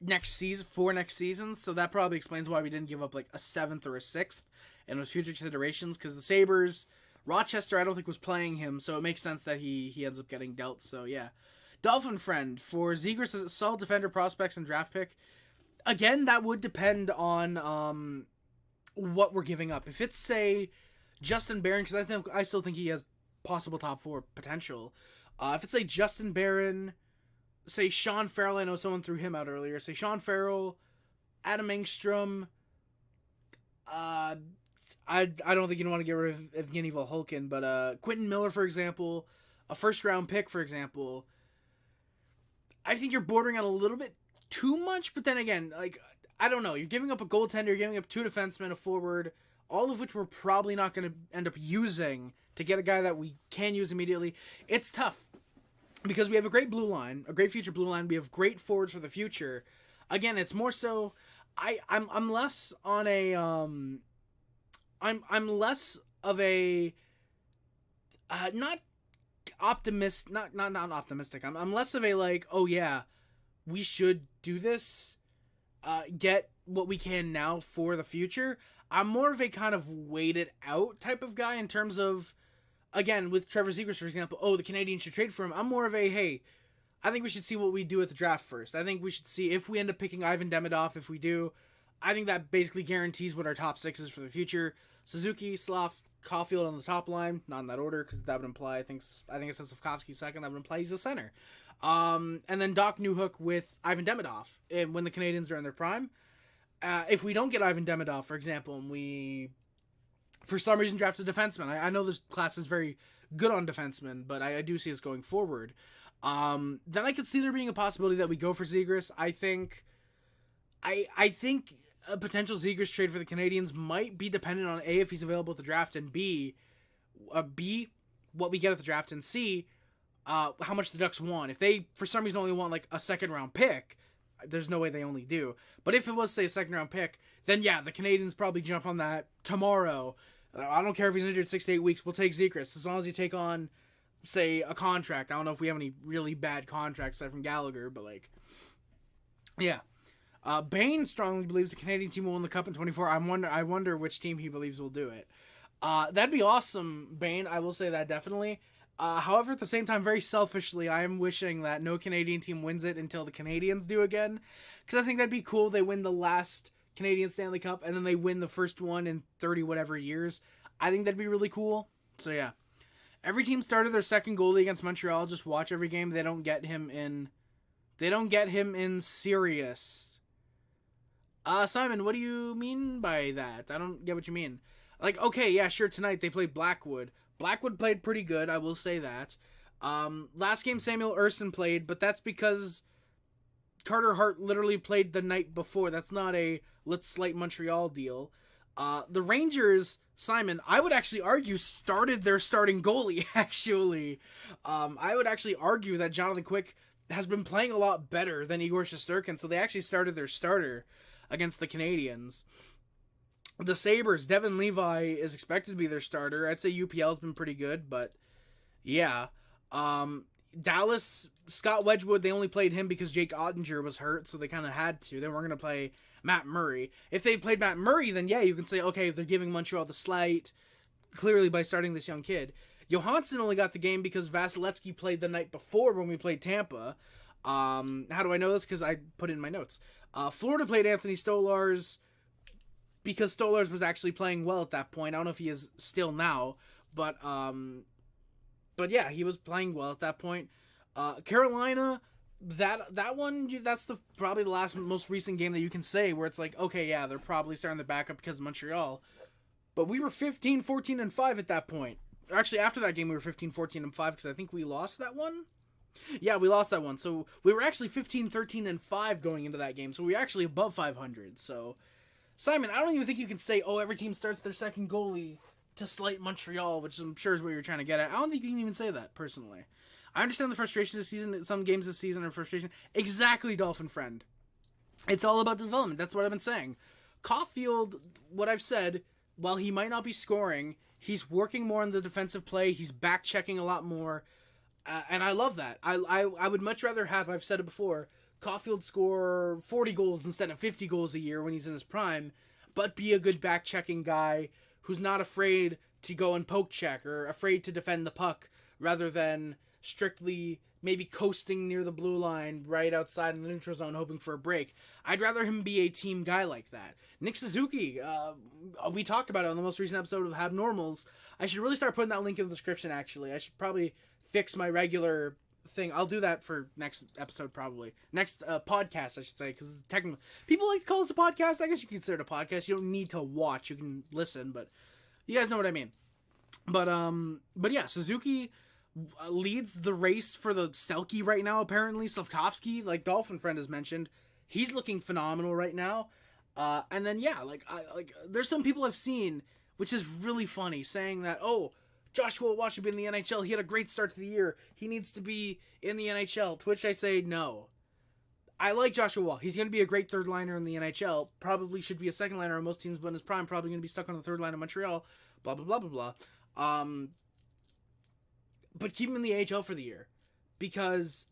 next season, so that probably explains why we didn't give up a 7th or a 6th and with future considerations, because the Sabres, Rochester, I don't think was playing him, so it makes sense that he ends up getting dealt, so yeah. Dolphin Friend, for Zegras, solid defender prospects and draft pick. Again, that would depend on what we're giving up. If it's, say, Justin Barron, because I still think he has possible top 4 potential. If it's, say, Justin Barron, say Sean Farrell, I know someone threw him out earlier. Say Sean Farrell, Adam Engstrom. I don't think you want to get rid of Evgeny Volholkin, but Quentin Miller, for example, a first-round pick, for example. I think you're bordering on a little bit too much, but then again, I don't know. You're giving up a goaltender, you're giving up 2 defensemen, a forward, all of which we're probably not going to end up using to get a guy that we can use immediately. It's tough because we have a great blue line, a great future blue line. We have great forwards for the future. Again, it's more so I'm less on a I'm less of a not optimistic. I'm less of a like, oh yeah, we should do this, get what we can now for the future. I'm more of a kind of wait it out type of guy in terms of, again, with Trevor Zegras, for example, oh, the Canadiens should trade for him. I'm more of a, hey, I think we should see what we do at the draft first. I think we should see if we end up picking Ivan Demidov. If we do, I think that basically guarantees what our top six is for the future. Suzuki, Slough, Caulfield on the top line, not in that order because that would imply I think it says Slavkovsky second. That would imply he's a center. And then Doc Newhook with Ivan Demidov when the Canadiens are in their prime. If we don't get Ivan Demidov, for example, and we for some reason draft a defenseman, I know this class is very good on defensemen, but I do see us going forward. Then I could see there being a possibility that we go for Zegras. I think a potential Zegras trade for the Canadiens might be dependent on A, if he's available at the draft, and B, what we get at the draft, and C, how much the Ducks want. If they, for some reason, only want like a second round pick, there's no way they only do. But if it was, say, a second round pick, then yeah, the Canadiens probably jump on that tomorrow. I don't care if he's injured 6 to 8 weeks, we'll take Zegras, as long as you take on, say, a contract. I don't know if we have any really bad contracts aside from Gallagher, but like, yeah. Bain strongly believes the Canadian team will win the Cup in 24. I wonder which team he believes will do it. That'd be awesome, Bain. I will say that definitely. However, at the same time, very selfishly, I am wishing that no Canadian team wins it until the Canadiens do again. Because I think that'd be cool. They win the last Canadian Stanley Cup, and then they win the first one in 30 whatever years. I think that'd be really cool. So yeah. Every team started their second goalie against Montreal. Just watch every game. They don't get him in serious. Simon, what do you mean by that? I don't get what you mean. Like, okay, yeah, sure, tonight they played Blackwood. Blackwood played pretty good, I will say that. Last game Samuel Ersson played, but that's because Carter Hart literally played the night before. That's not a let's slight Montreal deal. The Rangers, Simon, I would actually argue started their starting goalie, actually. I would actually argue that Jonathan Quick has been playing a lot better than Igor Shesterkin, so they actually started their starter against the Canadiens. The Sabres, Devin Levi is expected to be their starter. I'd say UPL's been pretty good, but yeah. Dallas, Scott Wedgwood, they only played him because Jake Ottinger was hurt, so they kind of had to. They weren't going to play Matt Murray. If they played Matt Murray, then yeah, you can say, okay, they're giving Montreal the slight, clearly by starting this young kid. Johansson only got the game because Vasilevsky played the night before when we played Tampa. How do I know this? Because I put it in my notes. Florida played Anthony Stolarz because Stolarz was actually playing well at that point. I don't know if he is still now, but yeah, he was playing well at that point. Carolina, that one, that's probably the most recent game that you can say where it's like, okay, yeah, they're probably starting to back up because of Montreal. But we were 15, 14, and 5 at that point. Actually, after that game, we were 15, 14, and 5 because I think we lost that one. Yeah, we lost that one. So we were actually 15, 13, and 5 going into that game. So we were actually above 500. So, Simon, I don't even think you can say, oh, every team starts their second goalie to slight Montreal, which I'm sure is what you're trying to get at. I don't think you can even say that, personally. I understand the frustration this season. Some games this season are frustration. Exactly, Dolphin friend. It's all about development. That's what I've been saying. Caulfield, what I've said, while he might not be scoring, he's working more on the defensive play. He's back-checking a lot more. And I love that. I would much rather have, I've said it before, Caulfield score 40 goals instead of 50 goals a year when he's in his prime, but be a good back-checking guy who's not afraid to go and poke check or afraid to defend the puck rather than strictly maybe coasting near the blue line right outside in the neutral zone hoping for a break. I'd rather him be a team guy like that. Nick Suzuki, we talked about it on the most recent episode of Abnormals. I should really start putting that link in the description, actually. I should probably fix my regular thing. I'll do that for next episode, probably. Next podcast, I should say, because technically people like to call this a podcast. I guess you can consider it a podcast. You don't need to watch. You can listen, but you guys know what I mean. But yeah, Suzuki leads the race for the Selke right now, apparently. Slavkovsky, like Dolphin Friend has mentioned, he's looking phenomenal right now. And then there's some people I've seen, which is really funny, saying that, oh, Joshua Waugh should be in the NHL. He had a great start to the year. He needs to be in the NHL. To which I say no. I like Joshua Waugh. He's going to be a great third liner in the NHL. Probably should be a second liner on most teams, but in his prime, probably going to be stuck on the third line in Montreal. Blah blah blah blah blah. But keep him in the AHL for the year, because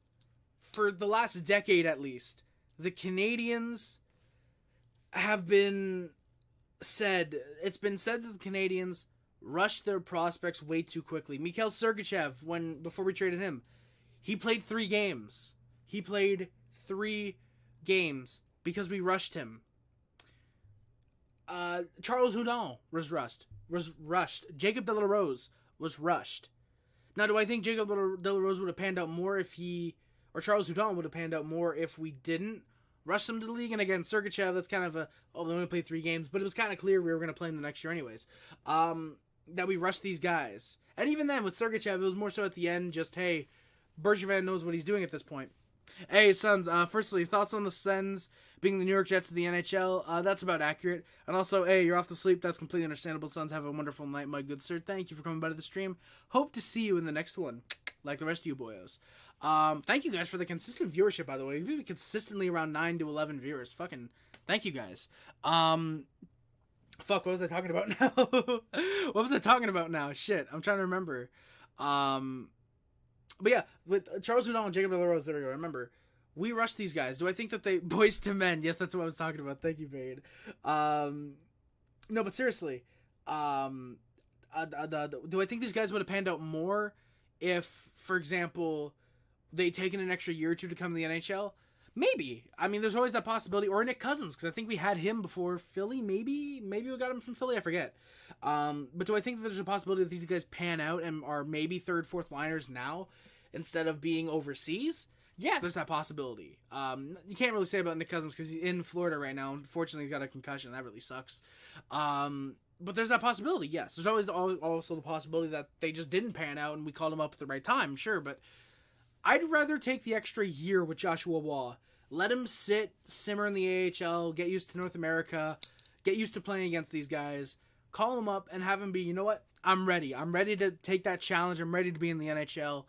for the last decade at least, the Canadiens have been said. It's been said that the Canadiens rushed their prospects way too quickly. Mikael before we traded him, he played 3 games. He played 3 games because we rushed him. Charles Hudon was rushed. Jacob de la Rose was rushed. Now, do I think Jacob de la Rose would have panned out more or Charles Hudon would have panned out more if we didn't rush them to the league? And again, Sergachev, that's kind of they only played 3 games, but it was kind of clear we were going to play him the next year anyways. That we rushed these guys. And even then, with Sergachev, it was more so at the end, just, hey, Bergevin knows what he's doing at this point. Hey, Sens, firstly, thoughts on the Sens being the New York Jets of the NHL? That's about accurate. And also, hey, you're off to sleep. That's completely understandable. Sens, have a wonderful night, my good sir. Thank you for coming by to the stream. Hope to see you in the next one, like the rest of you boyos. Thank you guys for the consistent viewership, by the way. We've been consistently around 9 to 11 viewers. Fucking thank you guys. Fuck, what was I talking about now? What was I talking about now? Shit, I'm trying to remember. But yeah, with Charles Hudon and Jacob de la Rose, there we go. Remember, we rushed these guys. Do I think that boys to men? Yes, that's what I was talking about. Thank you, Bade. No, but seriously, do I think these guys would have panned out more if, for example, they'd taken an extra year or two to come to the NHL? Maybe. I mean, there's always that possibility. Or Nick Cousins, because I think we had him before Philly. Maybe we got him from Philly. I forget. But do I think that there's a possibility that these guys pan out and are maybe third, fourth liners now instead of being overseas? Yeah, there's that possibility. You can't really say about Nick Cousins because he's in Florida right now. Unfortunately, he's got a concussion. That really sucks. But there's that possibility, yes. There's always also the possibility that they just didn't pan out and we called them up at the right time, sure, but I'd rather take the extra year with Joshua Waugh. Let him simmer in the AHL, get used to North America, get used to playing against these guys, call him up and have him be, you know what, I'm ready. I'm ready to take that challenge. I'm ready to be in the NHL,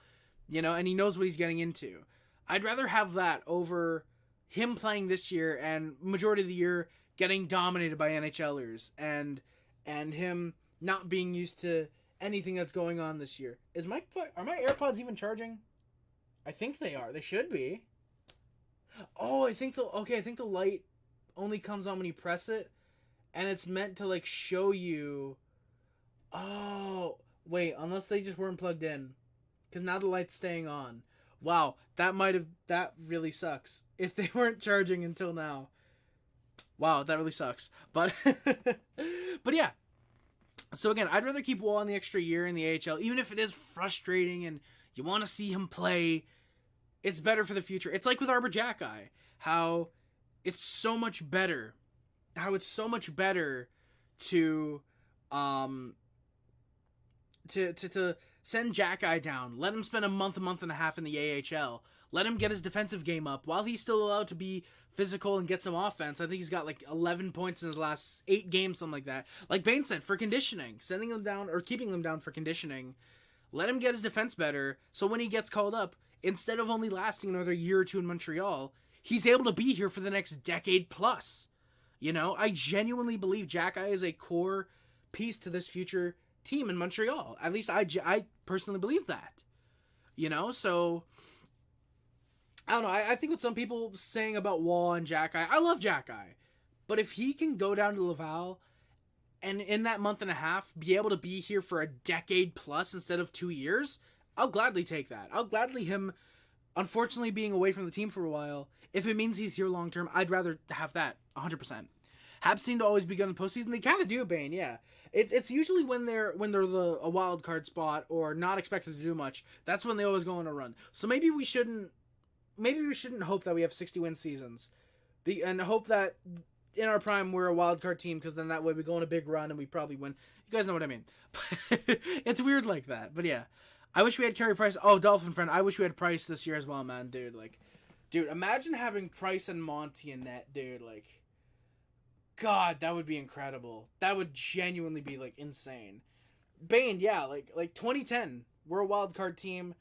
and he knows what he's getting into. I'd rather have that over him playing this year and majority of the year getting dominated by NHLers and him not being used to anything that's going on this year. Are my AirPods even charging? I think they are. They should be. Oh, I think the light only comes on when you press it, and it's meant to show you. Oh, wait, unless they just weren't plugged in, because now the light's staying on. Wow, that really sucks if they weren't charging until now. Wow, that really sucks. But but yeah. So again, I'd rather keep Wall on the extra year in the AHL, even if it is frustrating and you want to see him play. It's better for the future. It's like with Arbor Jackeye, how it's so much better. How it's so much better to send Jackeye down, let him spend a month and a half in the AHL, let him get his defensive game up while he's still allowed to be physical and get some offense. I think he's got 11 points in his last 8 games, something like that. Like Bane said, for conditioning, sending them down or keeping them down for conditioning, let him get his defense better. So when he gets called up, instead of only lasting another year or two in Montreal, he's able to be here for the next decade plus. I genuinely believe Jackeye is a core piece to this future team in Montreal. At least I personally believe that. So I don't know. I think what some people saying about Wall and Jackeye, I love Jackeye, but if he can go down to Laval and in that month and a half be able to be here for a decade plus instead of 2 years, I'll gladly take that. I'll gladly him, unfortunately, being away from the team for a while. If it means he's here long term, I'd rather have that 100%. Habs seem to always be good in the postseason. They kind of do, Bane. Yeah, it's usually when they're a wild card spot or not expected to do much. That's when they always go on a run. So maybe we shouldn't hope that we have 60-win seasons, and hope that in our prime we're a wild card team, because then that way we go on a big run and we probably win. You guys know what I mean. It's weird like that, but yeah. I wish we had Carey Price. Oh, Dolphin friend, I wish we had Price this year as well, man, dude. Dude, imagine having Price and Monty in net, dude. God, that would be incredible. That would genuinely be like insane. Bane, yeah, like 2010. We're a wild card team.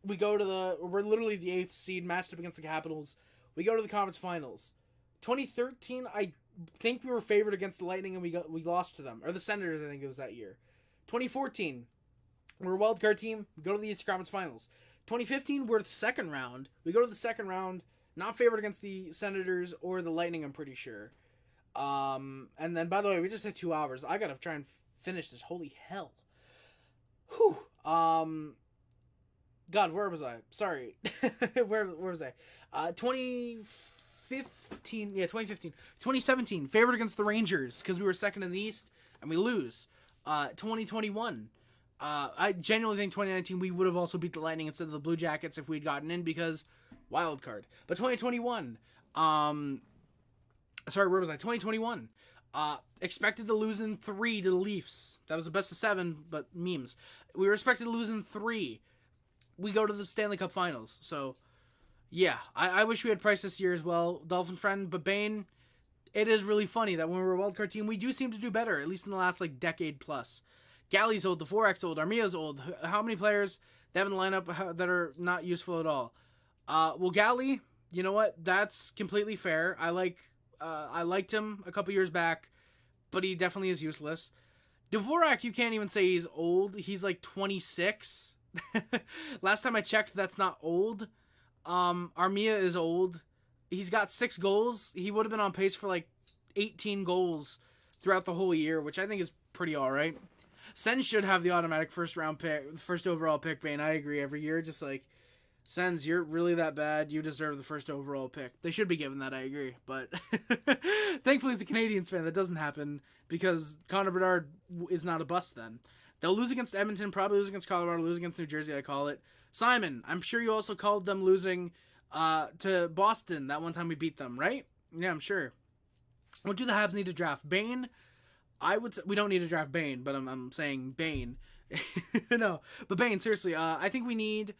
We're literally the 8th seed matched up against the Capitals. We go to the conference finals. 2013, I think we were favored against the Lightning and we lost to them. Or the Senators, I think it was that year. 2014, we're a wild card team. We go to the Eastern Conference Finals. 2015, we're the second round. We go to the second round, not favored against the Senators or the Lightning, I'm pretty sure. And then, by the way, we just hit 2 hours. I gotta try and finish this. Holy hell. Whew. God, where was I? Sorry. where was I? 2015. Yeah, 2015. 2017, favored against the Rangers because we were second in the East and we lose. 2021. I genuinely think 2019 we would have also beat the Lightning instead of the Blue Jackets if we'd gotten in because wild card. But 2021, sorry, where was I? 2021. Expected to lose in 3 to the Leafs. That was the best of 7, but memes. We were expected to lose in 3. We go to the Stanley Cup Finals. So, yeah, I wish we had Price this year as well, Dolphin friend. But Bane, it is really funny that when we're a wildcard team, we do seem to do better, at least in the last decade plus. Galley's old, the 4X old, Armia's old. How many players they have in the lineup that are not useful at all? Well, Galley, you know what? That's completely fair. I liked him a couple years back, but he definitely is useless. Dvorak, you can't even say he's old. He's 26. Last time I checked, that's not old. Armia is old. He's got 6 goals. He would have been on pace for 18 goals throughout the whole year, which I think is pretty alright. Sen should have the automatic first overall pick, Bane. I agree every year. Just Sens, you're really that bad. You deserve the first overall pick. They should be given that, I agree. But thankfully, as a Canadiens fan, that doesn't happen because Connor Bedard is not a bust then. They'll lose against Edmonton, probably lose against Colorado, lose against New Jersey, I call it. Simon, I'm sure you also called them losing to Boston that one time we beat them, right? Yeah, I'm sure. What do the Habs need to draft? Bane? I would say, we don't need to draft Bane, but I'm saying Bane. No, but Bane, seriously, I think we need...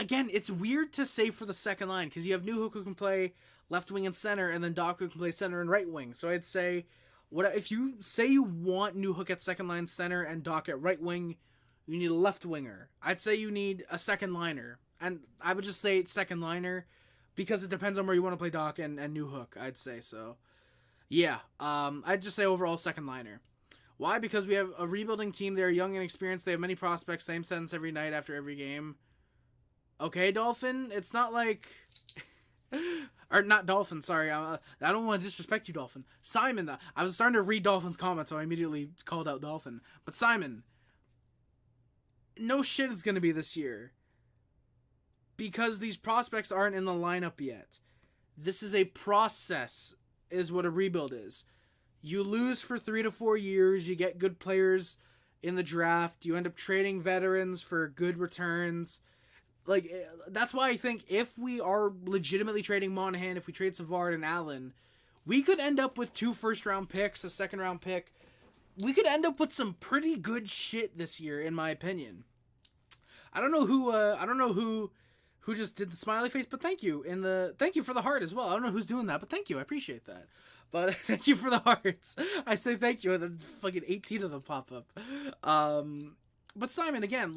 Again, it's weird to say for the second line, because you have Newhook who can play left wing and center, and then Doc who can play center and right wing. So I'd say, if you say you want Newhook at second line center and Doc at right wing, you need a left winger. I'd say you need a second liner. And I would just say second liner, because it depends on where you want to play Doc and Newhook, I'd say. So, yeah, I'd just say overall second liner. Why? Because we have a rebuilding team. They're young and experienced. They have many prospects. Same sentence every night after every game. Okay, Dolphin, it's not or not Dolphin, sorry. I don't want to disrespect you, Dolphin. Simon, I was starting to read Dolphin's comments, so I immediately called out Dolphin. But Simon, no shit it's going to be this year. Because these prospects aren't in the lineup yet. This is a process, is what a rebuild is. You lose for 3 to 4 years, you get good players in the draft, you end up trading veterans for good returns. That's why I think if we are legitimately trading Monahan, if we trade Savard and Allen, we could end up with 2 first-round picks, a 2nd-round pick. We could end up with some pretty good shit this year, in my opinion. I don't know who just did the smiley face, but thank you. Thank you for the heart as well. I don't know who's doing that, but thank you. I appreciate that. But thank you for the hearts. I say thank you, and then fucking 18 of them pop up. But Simon, again,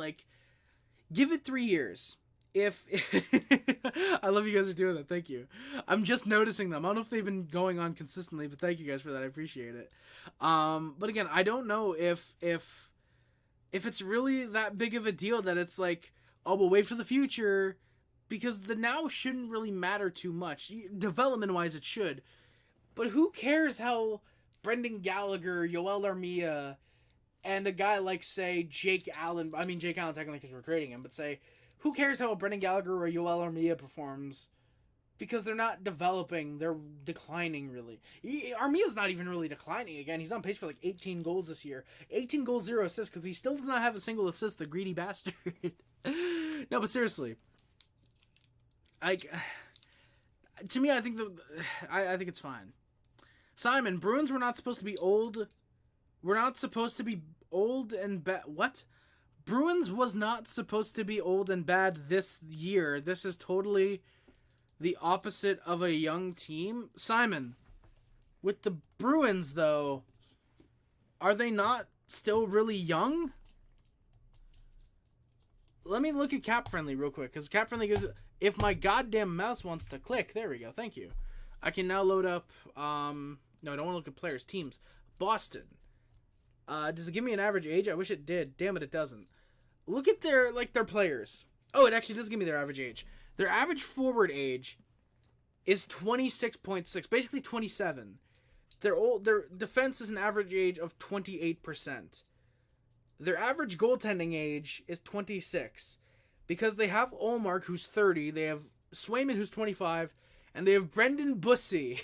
give it 3 years. If I love you guys for doing that, thank you. I'm just noticing them. I don't know if they've been going on consistently, but thank you guys for that. I appreciate it. But again, I don't know if it's really that big of a deal that it's we'll wait for the future, because the now shouldn't really matter too much. Development wise, it should, but who cares how Brendan Gallagher, Yoel Armia, and a guy say Jake Allen. I mean Jake Allen technically because we're trading him, but say. Who cares how Brendan Gallagher or Yoel Armia performs? Because they're not developing. They're declining, really. Armia's not even really declining. Again, he's on pace for 18 goals this year. 18 goals, 0 assists, because he still does not have a single assist, the greedy bastard. No, but seriously. To me, I think I think it's fine. Simon, Bruins were not supposed to be old. We're not supposed to be old and bad. What? Bruins was not supposed to be old and bad this year. This is totally the opposite of a young team. Simon, With the Bruins, though, are they not still really young? Let me look at Cap Friendly real quick, because Cap Friendly gives... If my goddamn mouse wants to click, there we go, thank you. I can now load up, no, I don't want to look at players, teams. Boston. Does it give me an average age? I wish it did. Damn it, it doesn't. Look at their players. Oh, it actually does give me their average age. Their average forward age is 26.6, basically 27. Their defense is an average age of 28%. Their average goaltending age is 26. Because they have Olmark, who's 30, they have Swayman, who's 25, and they have Brendan Bussey.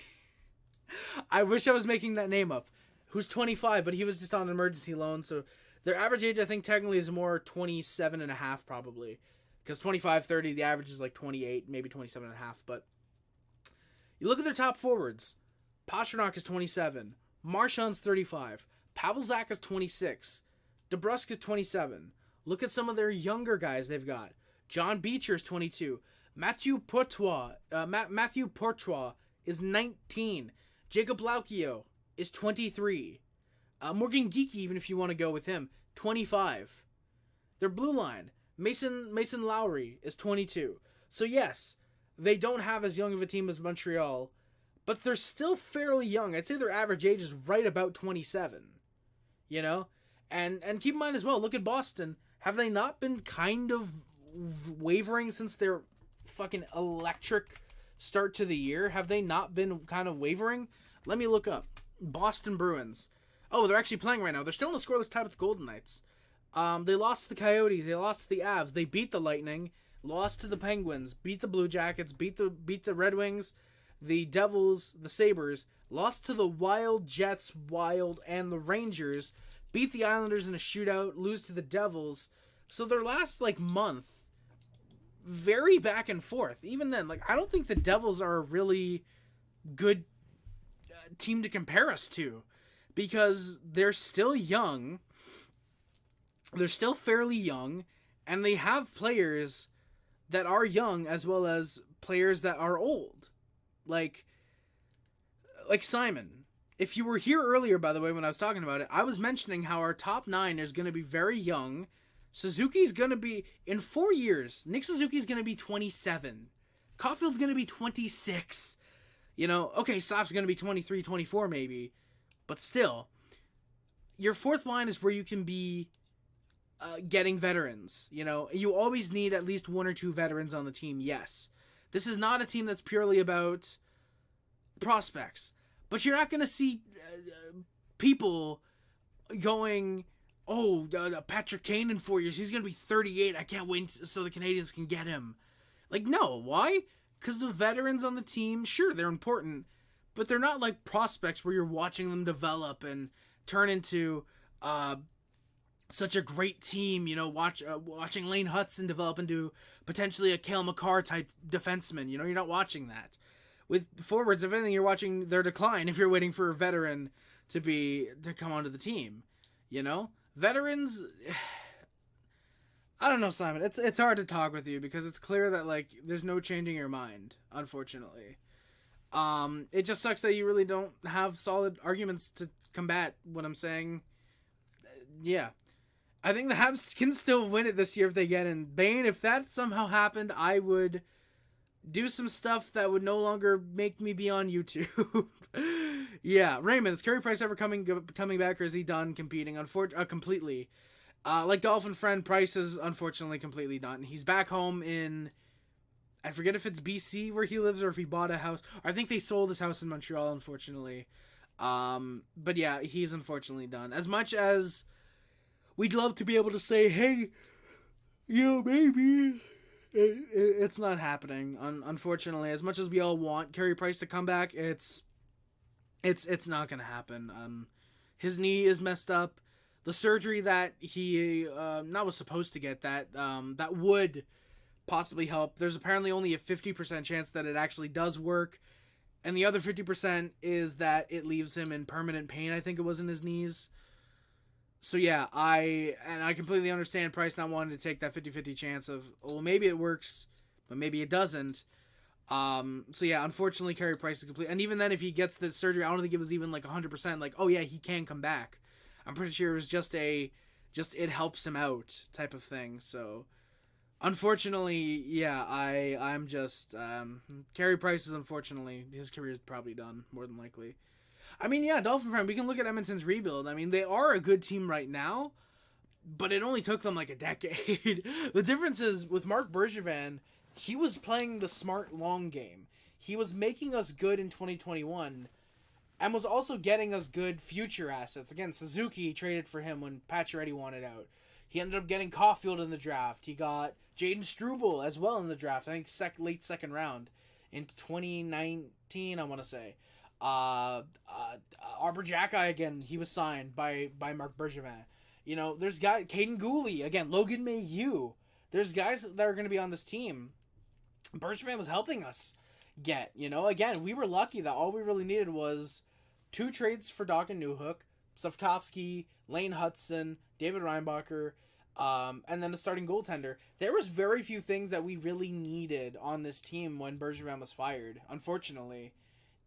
I wish I was making that name up. Who's 25, but he was just on an emergency loan, so their average age, I think, technically is more 27 and a half, probably. Because 25, 30, the average is like 28, maybe 27 and a half, but you look at their top forwards. Pastrnak is 27. Marchand's 35. Pavelzak is 26. DeBrusk is 27. Look at some of their younger guys they've got. John Beecher's 22. Matthew Portois is 19. Jacob Laukio is 23. Morgan Geekie, even if you want to go with him, 25. Their blue line, Mason Lowry is 22. So yes, they don't have as young of a team as Montreal, but they're still fairly young. I'd say their average age is right about 27. You know? And keep in mind as well, look at Boston. Have they not been kind of wavering since their fucking electric start to the year? Have they not been kind of wavering? Let me look up. Boston Bruins. Oh, they're actually playing right now. They're still in a scoreless tie with the Golden Knights. They lost to the Coyotes. They lost to the Avs. They beat the Lightning. Lost to the Penguins. Beat the Blue Jackets. Beat the Red Wings. The Devils. The Sabres. Lost to the Wild, Jets, Wild, and the Rangers. Beat the Islanders in a shootout. Lose to the Devils. So their last, month, very back and forth. Even then, I don't think the Devils are a really good team to compare us to. Because they're still young. They're still fairly young. And they have players that are young as well as players that are old. Like Simon. If you were here earlier, by the way, when I was talking about it, I was mentioning how our top 9 is going to be very young. Suzuki's going to be, in 4 years, Nick Suzuki's going to be 27. Caulfield's going to be 26. Okay, Saf's going to be 23, 24 maybe. But still, your fourth line is where you can be getting veterans. You always need at least 1 or 2 veterans on the team, yes. This is not a team that's purely about prospects. But you're not going to see people going, Patrick Kane in 4 years, he's going to be 38. I can't wait so the Canadiens can get him. No. Why? Because the veterans on the team, sure, they're important, but they're not like prospects where you're watching them develop and turn into such a great team. Watching Lane Hudson develop into potentially a Cale Makar type defenseman. You're not watching that. With forwards, if anything, you're watching their decline if you're waiting for a veteran to come onto the team. Veterans, I don't know, Simon. It's hard to talk with you because it's clear that there's no changing your mind, unfortunately. It just sucks that you really don't have solid arguments to combat what I'm saying. Yeah. I think the Habs can still win it this year if they get in. Bane, if that somehow happened, I would do some stuff that would no longer make me be on YouTube. Yeah, Raymond, is Carey Price ever coming back, or is he done competing? Completely. Like Dolphin friend, Price is unfortunately completely done. He's back home in, I forget if it's BC where he lives or if he bought a house. I think they sold his house in Montreal, unfortunately. But yeah, he's unfortunately done. As much as we'd love to be able to say, hey, maybe... It's not happening, unfortunately. As much as we all want Carey Price to come back, it's not going to happen. His knee is messed up. The surgery that he was supposed to get, that would possibly help. There's apparently only a 50% chance that it actually does work. And the other 50% is that it leaves him in permanent pain, I think it was in his knees. So yeah, I completely understand Price not wanting to take that 50-50 chance of, maybe it works, but maybe it doesn't. So yeah, unfortunately, Carey Price is complete. And even then, if he gets the surgery, I don't think it was even like 100%. Like, oh yeah, he can come back. I'm pretty sure it was just it helps him out type of thing. So, unfortunately, yeah, I'm just Carey Price is unfortunately his career is probably done more than likely. I mean, yeah, Dolphin friend, we can look at Edmonton's rebuild. I mean, they are a good team right now, but it only took them like a decade. The difference is with Marc Bergevin, he was playing the smart long game. He was making us good in 2021 and was also getting us good future assets. Again, Suzuki traded for him when Pacioretty wanted out. He ended up getting Caulfield in the draft. He got Jaden Struble as well in the draft. I think late second round in 2019, I want to say. Arbor Jacki again, he was signed by Marc Bergevin. You know, there's guys, Caden Gooley, again, Logan Mayhew. There's guys that are going to be on this team. Bergevin was helping us get, you know, again, we were lucky that all we really needed was 2 trades for Doc and Newhook, Safkovsky, Lane Hudson, David Reinbacher, and then a starting goaltender. There was very few things that we really needed on this team when Bergevin was fired, unfortunately.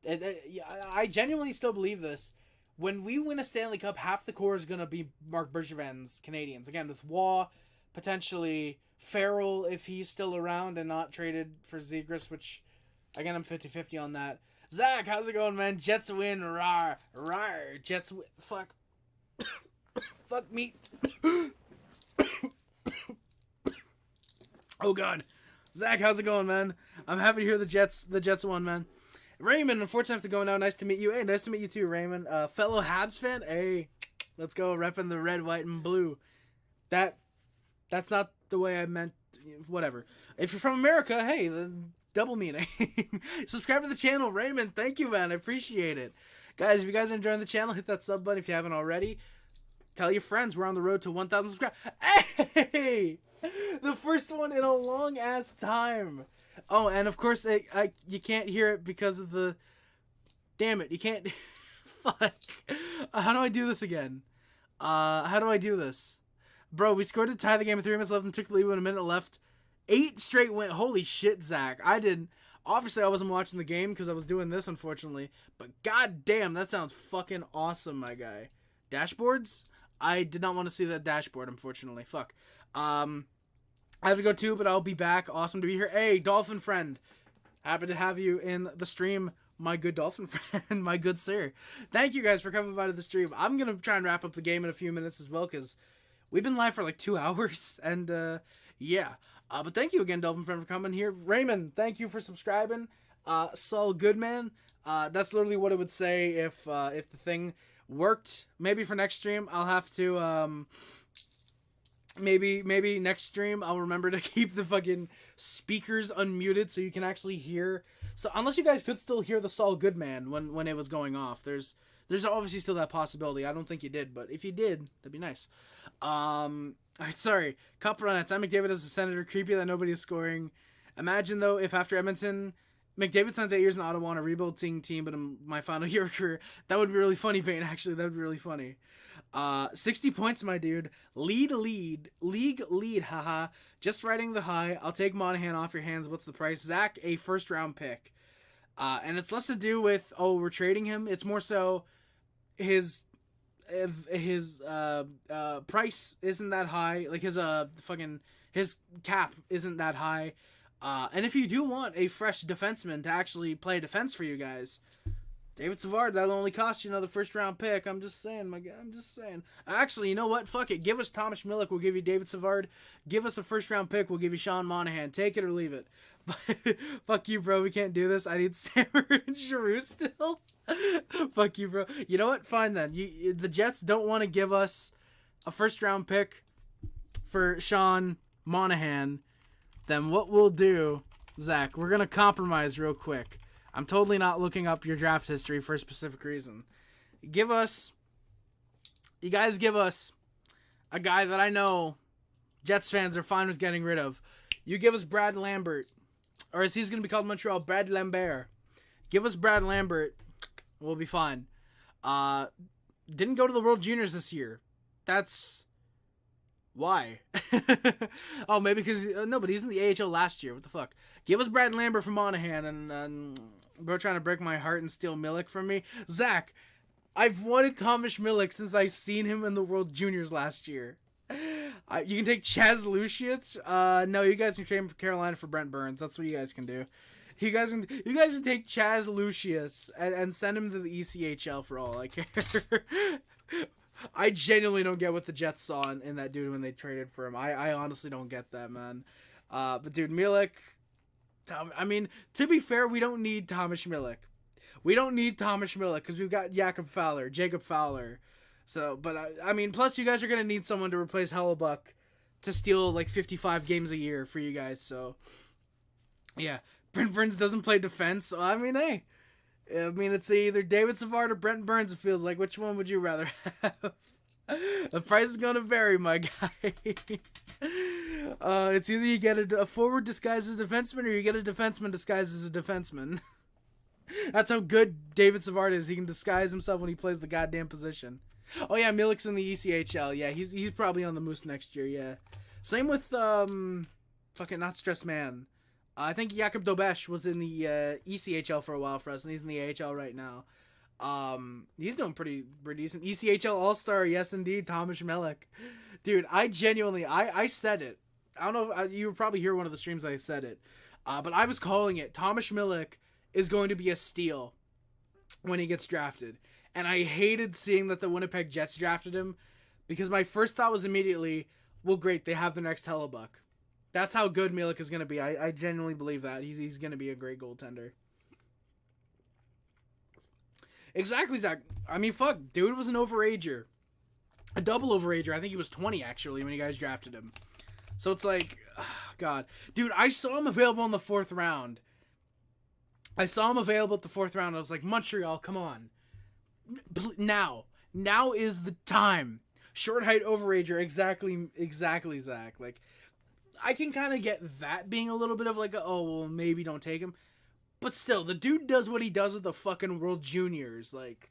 I genuinely still believe this. When we win a Stanley Cup, half the core is going to be Marc Bergevin's Canadiens. Again, with Waugh, potentially Farrell if he's still around and not traded for Zegras, which, again, I'm 50-50 on that. Zach, how's it going, man? Jets win. Rawr. Rawr. Jets win. Fuck. Fuck me. Oh, God. Zach, how's it going, man? I'm happy to hear the Jets won, man. Raymond, unfortunately, I have to go now. Nice to meet you. Hey, nice to meet you too, Raymond. Fellow Habs fan. Hey, let's go. Repping the red, white, and blue. That's not the way I meant. Whatever. If you're from America, hey, then double meaning. Subscribe to the channel, Raymond. Thank you, man. I appreciate it. Guys, if you guys are enjoying the channel, hit that sub button if you haven't already. Tell your friends we're on the road to 1,000 subscribers. Hey! The first one in a long-ass time. Oh, and of course, you can't hear it because of the... Damn it, you can't... Fuck. How do I do this again? How do I do this? Bro, we scored to tie the game with 3 minutes left and took the lead with a minute left. 8 straight win. Holy shit, Zach. I didn't... Obviously, I wasn't watching the game because I was doing this, unfortunately. But god damn, that sounds fucking awesome, my guy. Dashboards? I did not want to see that dashboard, unfortunately. Fuck. I have to go too, but I'll be back. Awesome to be here. Hey, Dolphin friend. Happy to have you in the stream, my good Dolphin friend, my good sir. Thank you guys for coming by to the stream. I'm going to try and wrap up the game in a few minutes as well, because we've been live for like 2 hours, and yeah. But thank you again, Dolphin friend, for coming here. Raymond, thank you for subscribing. Saul Goodman. That's literally what it would say if the thing worked. Maybe for next stream, I'll have to, maybe next stream I'll remember to keep the fucking speakers unmuted so you can actually hear. So unless you guys could still hear the Saul Goodman when it was going off, there's obviously still that possibility. I don't think you did, but if you did, that'd be nice. Sorry, Cup run. It's McDavid as a Senator. Creepy that nobody is scoring. Imagine though if after Edmonton, McDavid signs 8 years in Ottawa on a rebuilding team, but in my final year of career, that would be really funny, Payne. Actually, that would be really funny. 60 points, my dude. League lead, haha. Just riding the high. I'll take Monahan off your hands. What's the price? Zach, a first round pick. And it's less to do with, we're trading him. It's more so his price isn't that high. Like his cap isn't that high. And if you do want a fresh defenseman to actually play defense for you guys, David Savard, that'll only cost you another first round pick. I'm just saying, my guy. I'm just saying. Actually, you know what? Fuck it. Give us Thomas Milik. We'll give you David Savard. Give us a first round pick. We'll give you Sean Monahan. Take it or leave it. Fuck you, bro. We can't do this. I need Sammer and Giroux still. Fuck you, bro. You know what? Fine then. The Jets don't want to give us a first round pick for Sean Monahan. Then what we'll do, Zach, we're going to compromise real quick. I'm totally not looking up your draft history for a specific reason. You guys give us a guy that I know Jets fans are fine with getting rid of. You give us Brad Lambert, or as he's going to be called in Montreal, Brad Lambert. Give us Brad Lambert. We'll be fine. Didn't go to the World Juniors this year. That's Why? Oh, maybe because no, but he was in the AHL last year. What the fuck? Give us Brad Lambert from Monahan, and bro trying to break my heart and steal Milik from me. Zach, I've wanted Thomas Milik since I seen him in the World Juniors last year. You can take Chaz Lucius. No, you guys can trade him for Carolina for Brent Burns. That's what you guys can do. You guys can take Chaz Lucius and send him to the ECHL for all I care. I genuinely don't get what the Jets saw in that dude when they traded for him. I honestly don't get that, man. But dude, Milik. I mean, to be fair, we don't need Thomas Milik. We don't need Thomas Milik because we've got Jacob Fowler. So, but I mean, plus you guys are gonna need someone to replace Hellebuck to steal like 55 games a year for you guys. So, yeah, Brent Burns doesn't play defense. So I mean, hey, it's either David Savard or Brent Burns. It feels like. Which one would you rather have? The price is gonna vary, my guy. It's either you get a forward disguised as a defenseman, or you get a defenseman disguised as a defenseman. That's how good David Savard is. He can disguise himself when he plays the goddamn position. Oh yeah, Milik's in the ECHL. Yeah, he's probably on the Moose next year. Yeah, same with fucking not stressed man. I think Jakub Dobesh was in the ECHL for a while for us, and he's in the AHL right now. He's doing pretty decent. ECHL All-Star, yes indeed, Thomas Milik. Dude, I genuinely, I said it. I don't know if you were probably hear one of the streams I said it, but I was calling it. Thomas Milik is going to be a steal when he gets drafted. And I hated seeing that the Winnipeg Jets drafted him because my first thought was immediately, well, great, they have the next Hellebuck. That's how good Milik is going to be. I genuinely believe that. He's going to be a great goaltender. Exactly, Zach. I mean, fuck, dude was an overager. A double overager. I think he was 20, actually, when you guys drafted him. So it's like, oh, God. Dude, I saw him available in the 4th round. I saw him available at the 4th round. I was like, Montreal, come on. Now is the time. Short height overager, exactly, Zach. Like, I can kind of get that being a little bit of like, well, maybe don't take him. But still, the dude does what he does at the fucking World Juniors. Like,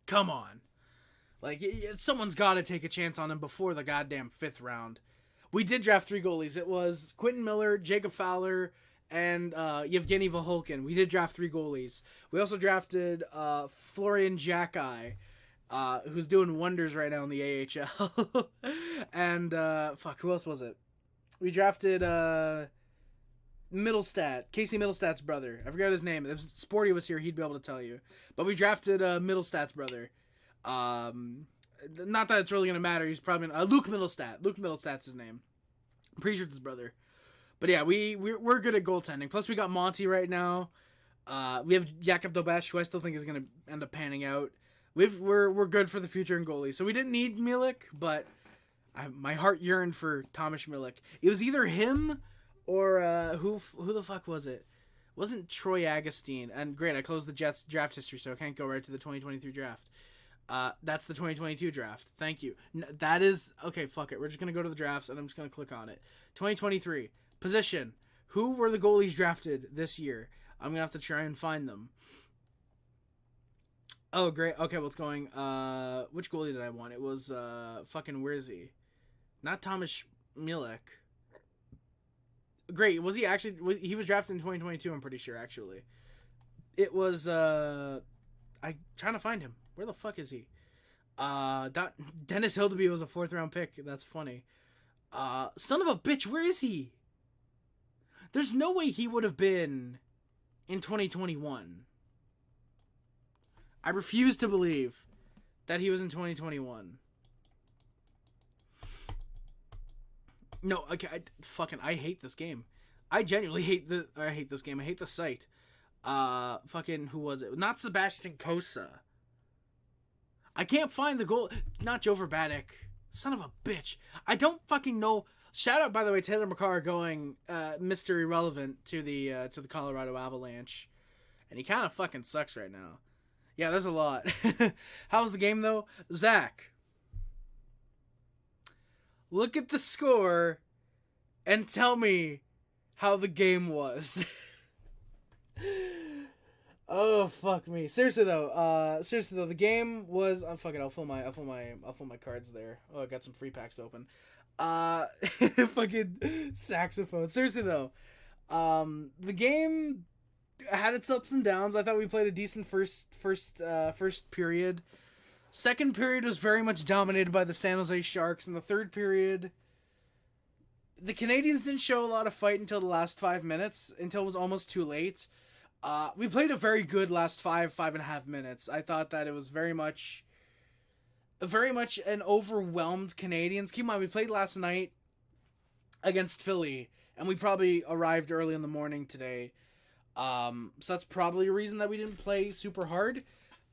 come on. Like, someone's got to take a chance on him before the goddamn 5th round. We did draft 3 goalies. It was Quentin Miller, Jacob Fowler, and Yevgeny Volholkin. We did draft 3 goalies. We also drafted Florian Jacki, who's doing wonders right now in the AHL. And, who else was it? We drafted Casey Middlestat's brother. I forgot his name. If Sporty was here, he'd be able to tell you. But we drafted Middlestat's brother. Not that it's really going to matter. He's probably Luke Middlestat. Luke Middlestat's his name. I'm pretty sure it's his brother. But yeah, we're good at goaltending. Plus, we got Monty right now. We have Jakub Dobesh, who I still think is going to end up panning out. We're good for the future in goalies. So we didn't need Milik, but my heart yearned for Thomas Milik. It was either him or who the fuck was it? It wasn't Troy Agostine. And great, I closed the Jets draft history, so I can't go right to the 2023 draft. That's the 2022 draft. Thank you. That is okay. Fuck it. We're just gonna go to the drafts, and I'm just gonna click on it. 2023 position. Who were the goalies drafted this year? I'm gonna have to try and find them. Oh, great. Okay, what's going? Which goalie did I want? It was fucking where is he? Not Thomas Milik. Great. Was he actually? He was drafted in 2022. I'm pretty sure. Actually, it was. I'm trying to find him. Where the fuck is he? Dennis Hildeby was a 4th round pick. That's funny. Son of a bitch, where is he? There's no way he would have been in 2021. I refuse to believe that he was in 2021. No, okay, I hate this game. I genuinely hate this game. I hate the site. Who was it? Not Sebastian Kosa. I can't find the goal. Not Joe Verbatic. Son of a bitch. I don't fucking know. Shout out, by the way, Taylor McCarr going Mr. Irrelevant to the Colorado Avalanche. And he kind of fucking sucks right now. Yeah, there's a lot. How's the game, though? Zach. Look at the score and tell me how the game was. Oh fuck me. Seriously though, the game was. Fuck it. I'll fill my cards there. Oh, I got some free packs to open. Fucking saxophone. Seriously though, the game had its ups and downs. I thought we played a decent first period. Second period was very much dominated by the San Jose Sharks, and the third period, the Canadiens didn't show a lot of fight until the last 5 minutes, until it was almost too late. We played a very good last 5.5 minutes. I thought that it was very much an overwhelmed Canadiens. Keep in mind, we played last night against Philly, and we probably arrived early in the morning today. So that's probably a reason that we didn't play super hard.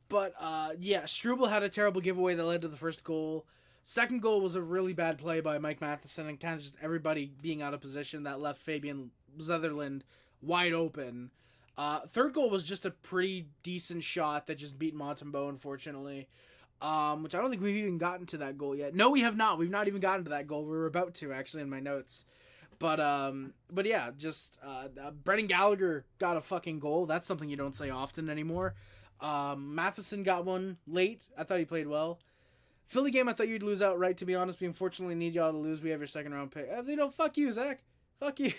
But, yeah, Struble had a terrible giveaway that led to the first goal. Second goal was a really bad play by Mike Matheson and kind of just everybody being out of position that left Fabian Zetherland wide open. Third goal was just a pretty decent shot that just beat Montembeault, unfortunately. Which I don't think we've even gotten to that goal yet. No, we have not. We've not even gotten to that goal. We were about to, actually, in my notes. But yeah, just Brendan Gallagher got a fucking goal. That's something you don't say often anymore. Matheson got one late. I thought he played well. Philly game, I thought you'd lose outright, to be honest. We unfortunately need y'all to lose. We have your second round pick. Fuck you, Zach. Fuck you.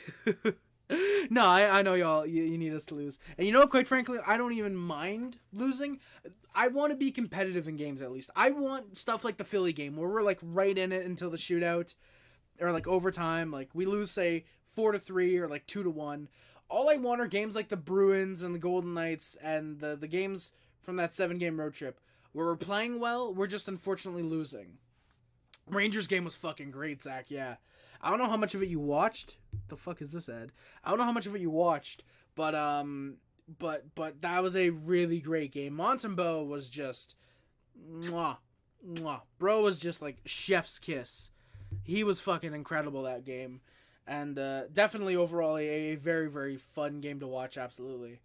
No, I know y'all. You need us to lose. And you know what, quite frankly, I don't even mind losing. I want to be competitive in games, at least. I want stuff like the Philly game, where we're, like, right in it until the shootout. Or, like, overtime. Like, we lose, say, 4-3 or, like, 2-1. All I want are games like the Bruins and the Golden Knights and the games from that 7-game road trip where we're playing well, we're just unfortunately losing. Rangers game was fucking great, Zach, yeah. I don't know how much of it you watched. The fuck is this ad? I don't know how much of it you watched, but that was a really great game. Montembeault was just mwah, mwah. Bro was just like chef's kiss. He was fucking incredible that game. And definitely overall a very, very fun game to watch, absolutely.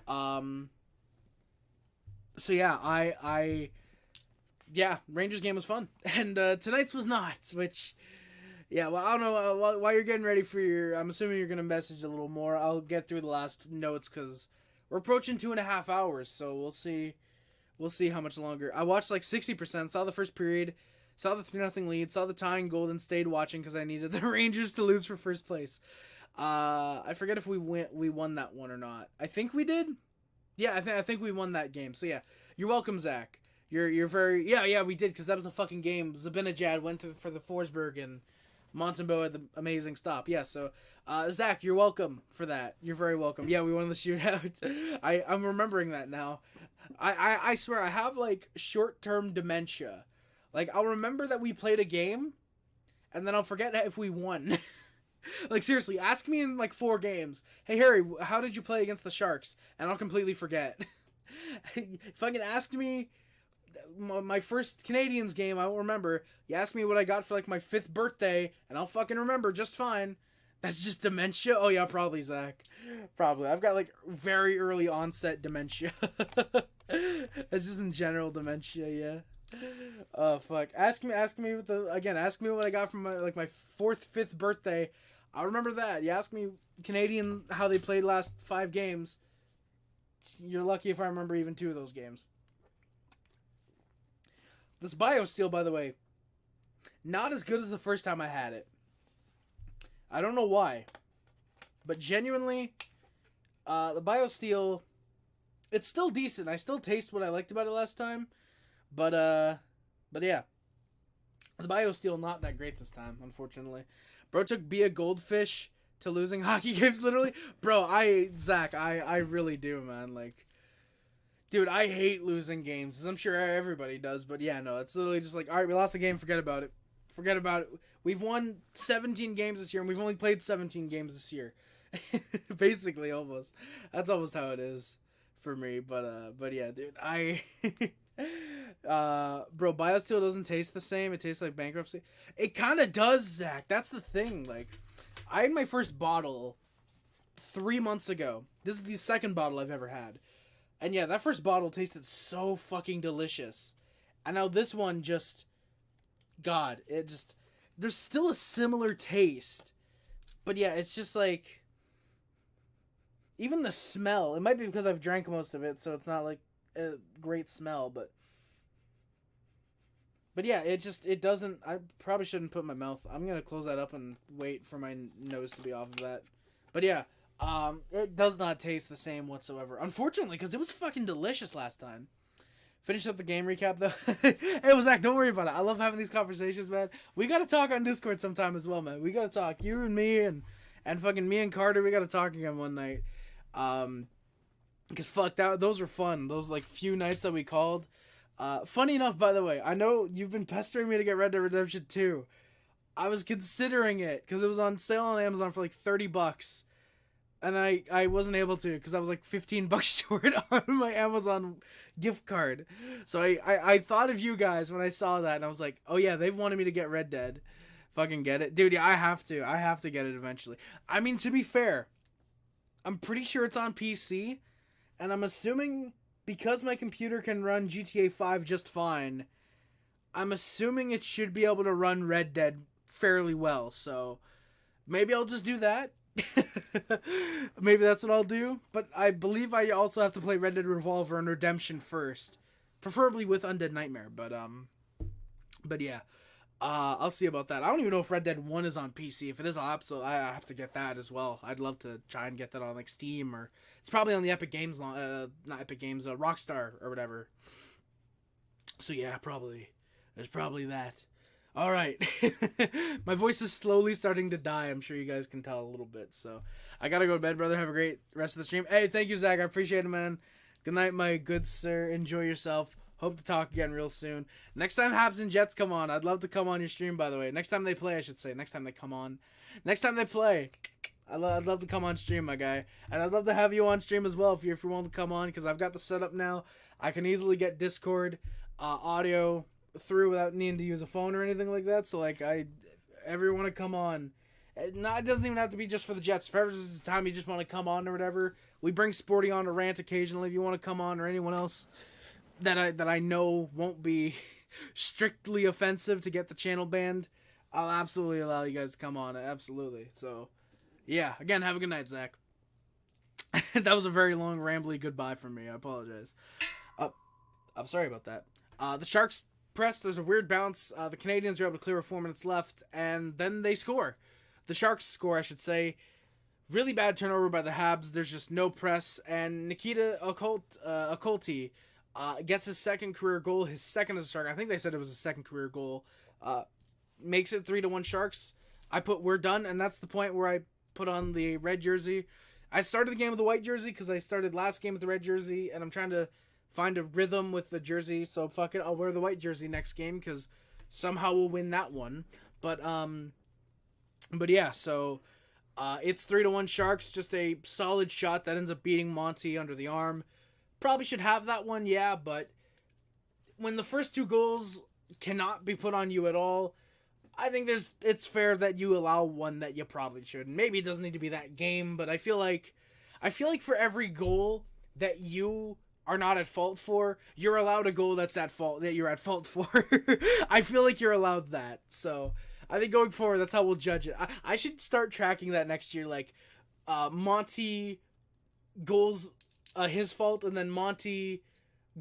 So yeah, yeah, Rangers game was fun. And tonight's was not, which, yeah, well, I don't know, while you're getting ready for I'm assuming you're going to message a little more. I'll get through the last notes, because we're approaching 2.5 hours, so we'll see how much longer. I watched like 60%, saw the first period, saw the 3-0 lead, saw the tying goal, then stayed watching because I needed the Rangers to lose for first place. I forget if we won that one or not. I think we did. Yeah, I think we won that game. So yeah, you're welcome, Zach. You're very we did, because that was a fucking game. Zabinajad went for the Forsberg and Montembeault had the amazing stop. Yeah, so Zach, you're welcome for that. You're very welcome. Yeah, we won the shootout. I'm remembering that now. I swear I have like short-term dementia. Like, I'll remember that we played a game, and then I'll forget if we won. Like, seriously, ask me in, like, 4 games, hey, Harry, how did you play against the Sharks? And I'll completely forget. Fucking ask me my first Canadiens game, I won't remember. You ask me what I got for, like, my 5th birthday, and I'll fucking remember just fine. That's just dementia? Oh, yeah, probably, Zach. Probably. I've got, like, very early onset dementia. It's just in general dementia, yeah. Oh fuck! Ask me what I got from my 4th, 5th birthday. I'll remember that. You ask me Canadian how they played last 5 games. You're lucky if I remember even 2 of those games. This BioSteel, by the way, not as good as the first time I had it. I don't know why, but genuinely, the BioSteel, it's still decent. I still taste what I liked about it last time. But yeah. The BioSteel not that great this time, unfortunately. Bro took Be a Goldfish to losing hockey games, literally. Bro, Zach, I really do, man. Like, dude, I hate losing games, as I'm sure everybody does. But yeah, no, it's literally just like, alright, we lost a game, forget about it. Forget about it. We've won 17 games this year, and we've only played 17 games this year. Basically, almost. That's almost how it is for me. But yeah, dude, bro, BioSteel doesn't taste the same. It tastes like bankruptcy. It kind of does, Zach. That's the thing. Like, I had my first bottle 3 months ago. This is the second bottle I've ever had. And yeah, that first bottle tasted so fucking delicious. And now this one just, God, there's still a similar taste. But yeah, it's just like, even the smell. It might be because I've drank most of it, so it's not like a great smell, but yeah, it doesn't. I probably shouldn't put my mouth. I'm gonna close that up and wait for my nose to be off of that. But yeah, it does not taste the same whatsoever. Unfortunately, because it was fucking delicious last time. Finish up the game recap though. Hey, Zach, don't worry about it. I love having these conversations, man. We gotta talk on Discord sometime as well, man. We gotta talk. You and me and fucking me and Carter. We gotta talk again one night. Because fuck that. Those were fun. Those like few nights that we called. Funny enough, by the way, I know you've been pestering me to get Red Dead Redemption 2. I was considering it because it was on sale on Amazon for like $30. And I wasn't able to because I was like $15 short on my Amazon gift card. So I thought of you guys when I saw that, and I was like, oh yeah, they've wanted me to get Red Dead. Fucking get it. Dude, yeah, I have to. I have to get it eventually. I mean, to be fair, I'm pretty sure it's on PC, and I'm assuming because my computer can run GTA 5 just fine, I'm assuming it should be able to run Red Dead fairly well. So maybe I'll just do that. Maybe that's what I'll do, but I believe I also have to play Red Dead Revolver and Redemption first, preferably with Undead Nightmare. But yeah, I'll see about that. I don't even know if Red Dead 1 is on PC. If it is, I have to get that as well. I'd love to try and get that on like Steam, or it's probably on the Epic Games, not Epic Games, Rockstar or whatever. So yeah, there's probably that. All right. My voice is slowly starting to die. I'm sure you guys can tell a little bit. So I got to go to bed, brother. Have a great rest of the stream. Hey, thank you, Zach. I appreciate it, man. Good night, my good sir. Enjoy yourself. Hope to talk again real soon. Next time Habs and Jets come on, I'd love to come on your stream, by the way. Next time they play, I should say. Next time they come on. Next time they play, I'd love to come on stream, my guy. And I'd love to have you on stream as well if you want to come on, because I've got the setup now. I can easily get Discord audio through without needing to use a phone or anything like that. So like everyone want to come on. It doesn't even have to be just for the Jets. If ever there's a time you just want to come on or whatever, we bring Sporty on to rant occasionally if you want to come on, or anyone else that I know won't be strictly offensive to get the channel banned, I'll absolutely allow you guys to come on. Absolutely. So yeah, again, have a good night, Zach. That was a very long rambly goodbye from me. I apologize. I'm sorry about that. The Sharks press, there's a weird bounce. The Canadiens are able to clear with 4 minutes left, and then they score. The Sharks score, I should say. Really bad turnover by the Habs. There's just no press, and Nikta Okhotiuk gets his second career goal, his second as a Shark. I think they said it was his second career goal. Makes it 3-1 Sharks. I put we're done, and that's the point where I put on the red jersey. I started the game with the white jersey because I started last game with the red jersey, and I'm trying to find a rhythm with the jersey, so fuck it, I'll wear the white jersey next game, because somehow we'll win that one. But yeah, so it's 3-1 Sharks, just a solid shot that ends up beating Monty under the arm. Probably should have that one, yeah, but when the first two goals cannot be put on you at all, I think it's fair that you allow one that you probably should. Maybe it doesn't need to be that game, but I feel like for every goal that you are not at fault for, you're allowed a goal that you're at fault for. I feel like you're allowed that. So I think going forward, that's how we'll judge it. I should start tracking that next year, like Monty goals his fault, and then Monty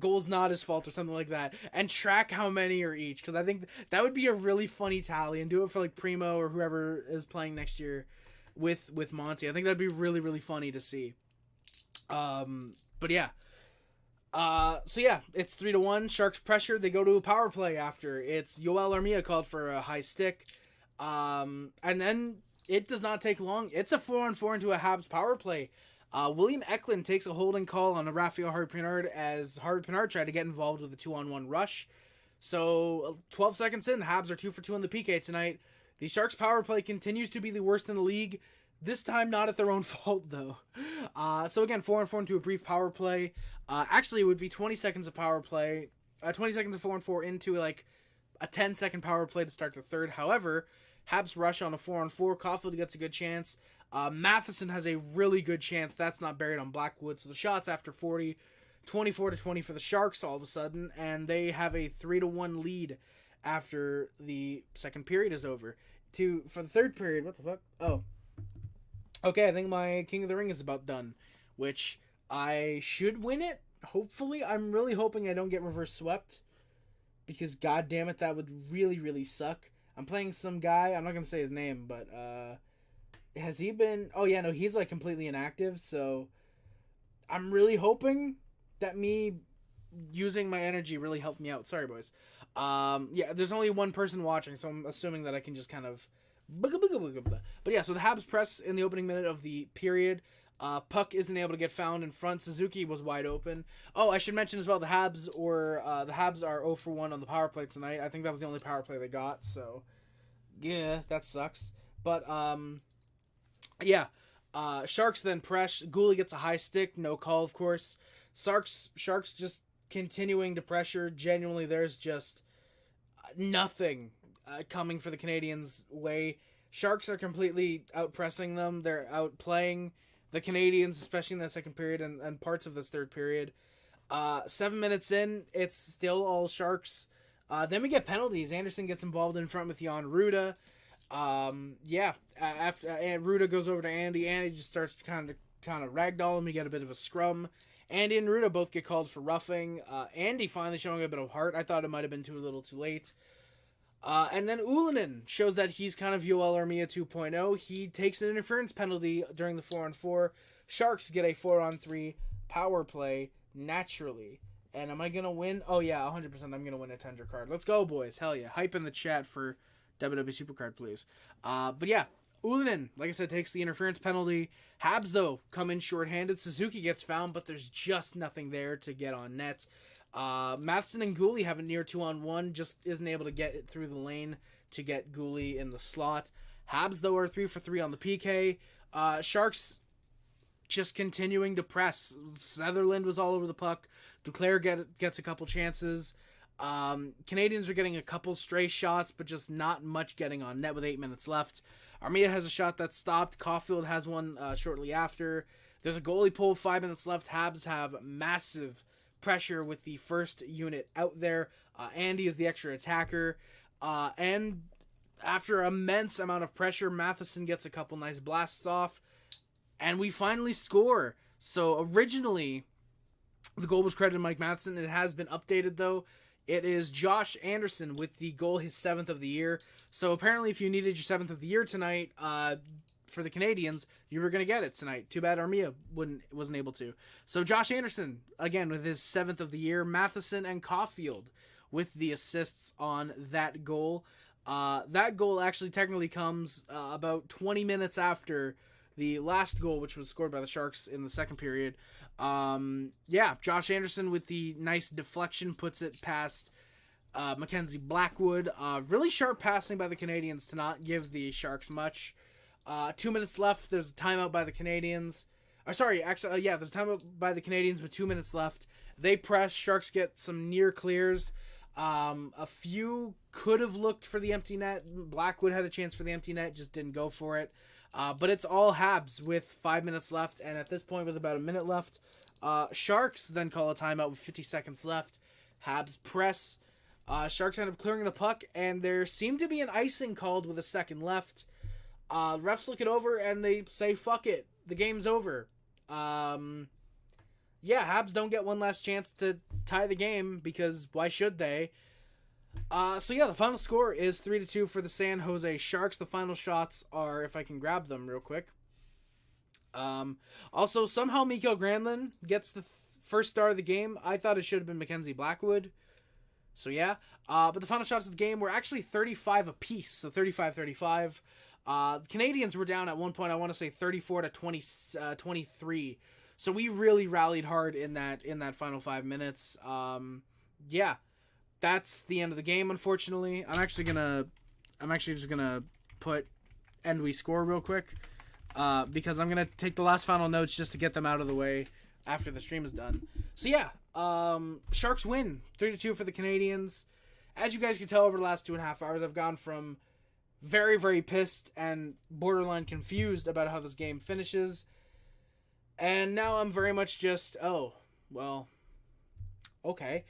goals not his fault, or something like that, and track how many are each, because I think that would be a really funny tally, and do it for like Primo or whoever is playing next year with Monty. I think that'd be really, really funny to see. But yeah. So yeah, it's 3-1. Sharks pressure. They go to a power play after. It's Yoel Armia called for a high stick. And then it does not take long. It's a 4-on-4 into a Habs power play. William Eklund takes a holding call on a Raphael Harvey-Pinard as Harvey-Pinard tried to get involved with a 2-on-1 rush. So 12 seconds in, the Habs are 2 for 2 on the PK tonight. The Sharks power play continues to be the worst in the league. This time not at their own fault, though. So again, 4-on-4 into a brief power play. Actually, it would be 20 seconds of power play. 20 seconds of 4-on-4 into like a 10-second power play to start the third. However, Habs rush on a 4-on-4. Caulfield gets a good chance. Matheson has a really good chance. That's not buried on Blackwood. So the shots after 40, 24-20 for the Sharks all of a sudden. And they have a 3-1 lead after the second period is over. For the third period, what the fuck? Oh. Okay, I think my King of the Ring is about done. which I should win it. Hopefully, I'm really hoping I don't get reverse swept, because god damn it, that would really, really suck. I'm playing some guy, I'm not going to say his name, but has he been... Oh yeah, no, he's like completely inactive, so I'm really hoping that me using my energy really helped me out. Sorry, boys. Yeah, there's only one person watching, so I'm assuming that I can just kind of... But yeah, so the Habs press in the opening minute of the period. Puck isn't able to get found in front. Suzuki was wide open. Oh, I should mention as well, the Habs are 0 for 1 on the power play tonight. I think that was the only power play they got, so yeah, that sucks. But yeah, Sharks then press. Gooley gets a high stick, no call, of course. Sharks just continuing to pressure. Genuinely, there's just nothing coming for the Canadiens' way. Sharks are completely outpressing them. They're outplaying the Canadiens, especially in that second period and parts of this third period. 7 minutes in, it's still all Sharks. Then we get penalties. Anderson gets involved in front with Jan Ruda. Yeah, after Ruda goes over to Andy. Andy just starts to kind of ragdoll him. We get a bit of a scrum. Andy and Ruda both get called for roughing. Andy finally showing a bit of heart. I thought it might have been too little too late. And then Ullinen shows that he's kind of Yoel Armia 2.0. He takes an interference penalty during the 4-on-4. Sharks get a 4-on-3 power play naturally. And am I going to win? Oh, yeah, 100% I'm going to win a Tundra card. Let's go, boys. Hell yeah. Hype in the chat for WWE Supercard, please. But yeah, Ullinen, like I said, takes the interference penalty. Habs, though, come in shorthanded. Suzuki gets found, but there's just nothing there to get on net. Matheson and Gooley have a near 2-on-1, just isn't able to get it through the lane to get Gooley in the slot. Habs, though, are 3 for 3 on the PK. Sharks just continuing to press. Sutherland was all over the puck. Duclair gets a couple chances. Canadians are getting a couple stray shots, but just not much getting on net with 8 minutes left. Armia has a shot that's stopped. Caulfield has one shortly after. There's a goalie pull, 5 minutes left. Habs have massive pressure with the first unit out there. Andy is the extra attacker. And after immense amount of pressure, Matheson gets a couple nice blasts off. And we finally score. So originally, the goal was credited to Mike Matheson. It has been updated, though. It is Josh Anderson with the goal, his 7th of the year. So apparently, if you needed your 7th of the year tonight for the Canadiens, you were going to get it tonight. Too bad Armia wasn't able to. So Josh Anderson, again, with his 7th of the year. Matheson and Caulfield with the assists on that goal. That goal actually technically comes about 20 minutes after the last goal, which was scored by the Sharks in the second period. Yeah, Josh Anderson with the nice deflection puts it past Mackenzie Blackwood. Really sharp passing by the Canadiens to not give the Sharks much. 2 minutes left. There's a timeout by the Canadiens. There's a timeout by the Canadiens with 2 minutes left. They press. Sharks get some near clears. A few could have looked for the empty net. Blackwood had a chance for the empty net, just didn't go for it. But it's all Habs with 5 minutes left, and at this point with about a minute left, Sharks then call a timeout with 50 seconds left. Habs press. Sharks end up clearing the puck, and there seemed to be an icing called with a second left. Refs look it over, and they say, fuck it, the game's over. Yeah, Habs don't get one last chance to tie the game, because why should they? So yeah, the final score is 3-2 for the San Jose Sharks. The final shots are, if I can grab them real quick. Also, somehow Mikael Granlund gets the first star of the game. I thought it should have been Mackenzie Blackwood. So yeah, but the final shots of the game were actually 35 apiece, so 35-35. The Canadians were down at one point, I want to say 34-23. So we really rallied hard in that final 5 minutes. Yeah. That's the end of the game, unfortunately. I'm actually just gonna put end we score real quick, because I'm gonna take the last final notes just to get them out of the way after the stream is done. So yeah, Sharks win 3-2 for the Canadiens. As you guys can tell, over the last 2.5 hours, I've gone from very, very pissed and borderline confused about how this game finishes, and now I'm very much just, oh, well, okay.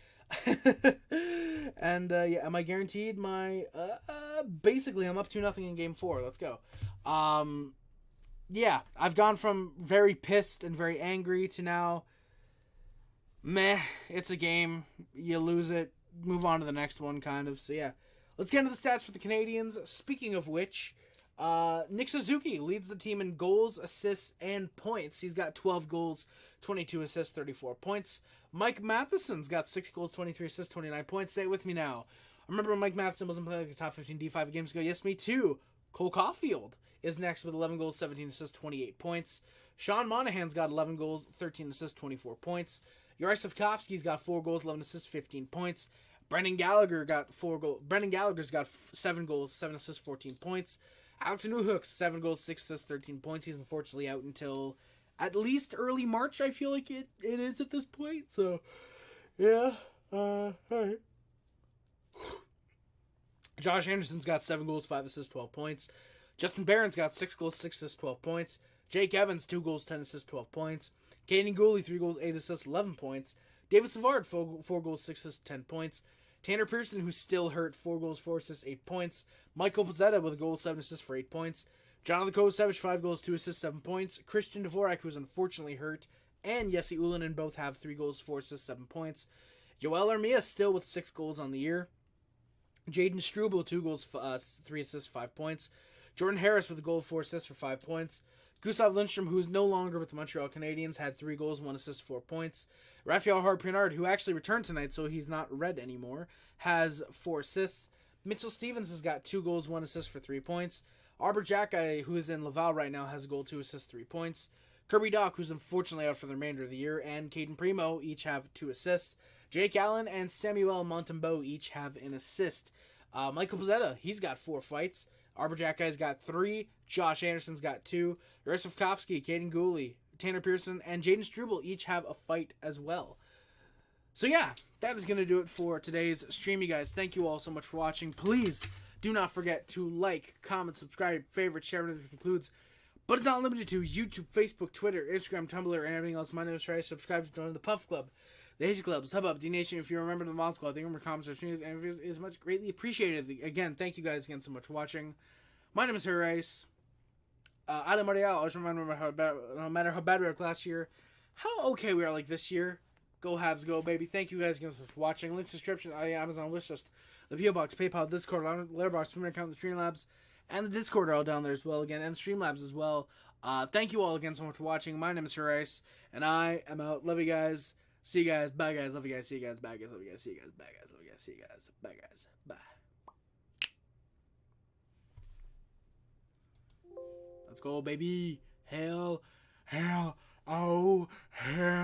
And yeah, am I guaranteed my basically I'm up 2-0 in game 4. Let's go. yeah, I've gone from very pissed and very angry to now, meh, it's a game. You lose it, move on to the next one, kind of. So, yeah. Let's get into the stats for the Canadiens. Speaking of which, Nick Suzuki leads the team in goals, assists, and points. He's got 12 goals, 22 assists, 34 points. Mike Matheson's got 6 goals, 23 assists, 29 points. Say it with me now. I remember when Mike Matheson wasn't playing like the top 15 D5 games ago. Yes, me too. Cole Caulfield is next with 11 goals, 17 assists, 28 points. Sean Monahan's got 11 goals, 13 assists, 24 points. Yuri Slafkovsky's got 4 goals, 11 assists, 15 points. Brendan Gallagher got 4 goals. Brendan Gallagher's got 7 goals, 7 assists, 14 points. Alex Newhook's 7 goals, 6 assists, 13 points. He's unfortunately out until at least early March, I feel like it is at this point. So, yeah. Alright. Josh Anderson's got 7 goals, 5 assists, 12 points. Justin Barron's got 6 goals, 6 assists, 12 points. Jake Evans, 2 goals, 10 assists, 12 points. Caden Gooley, 3 goals, 8 assists, 11 points. David Savard, 4 goals, 6 assists, 10 points. Tanner Pearson, who's still hurt, 4 goals, 4 assists, 8 points. Michael Pezzetta with a goal, 7 assists for 8 points. Jonathan Kovacevic, 5 goals, 2 assists, 7 points. Christian Dvorak, who's unfortunately hurt, and Jesse Ullinen both have 3 goals, 4 assists, 7 points. Joel Armia still with 6 goals on the year. Jaden Struble, 2 goals, 3 assists, 5 points. Jordan Harris with a goal, 4 assists for 5 points. Gustav Lindstrom, who is no longer with the Montreal Canadiens, had 3 goals, 1 assist, 4 points. Raphael Harpinard, who actually returned tonight, so he's not red anymore, has 4 assists. Mitchell Stevens has got 2 goals, 1 assist for 3 points. Arbor Jackai, who is in Laval right now, has a goal, 2 assists, 3 points. Kirby Dock, who's unfortunately out for the remainder of the year, and Caden Primo each have 2 assists. Jake Allen and Samuel Montembeau each have an assist. Michael Pezzetta, he's got 4 fights. Arbor Jackai's got 3. Josh Anderson's got 2. Juraj Slafkovsky, Caden Gooley, Tanner Pearson, and Jaden Struble each have a fight as well. So yeah, that is going to do it for today's stream, you guys. Thank you all so much for watching. Please do not forget to like, comment, subscribe, favorite, share, whatever includes. But it's not limited to YouTube, Facebook, Twitter, Instagram, Tumblr, and everything else. My name is Trey. Subscribe to join the Puff Club, the Hazy Clubs, Hub Up, D-Nation. If you're a member of the Mod Squad, thank you for comments or streams, and it is much greatly appreciated. Again, thank you guys again so much for watching. My name is Rice. Adam Marial, always remember no matter how bad we were last year, how okay we are like this year. Go Habs, go baby. Thank you guys again for watching. Links description, Amazon wishlist, the PO Box, PayPal, Discord, Letterboxd, Premier account, the Streamlabs, and the Discord are all down there as well again, and the Streamlabs as well. Thank you all again so much for watching. My name is Rice, and I am out. Love you guys. See you guys. Bye guys. Love you guys. See you guys. Bye guys. Love you guys. See you guys. Bye guys. Love you guys. See you guys. Bye guys. Bye. Let's go, baby. Hell, oh, hell.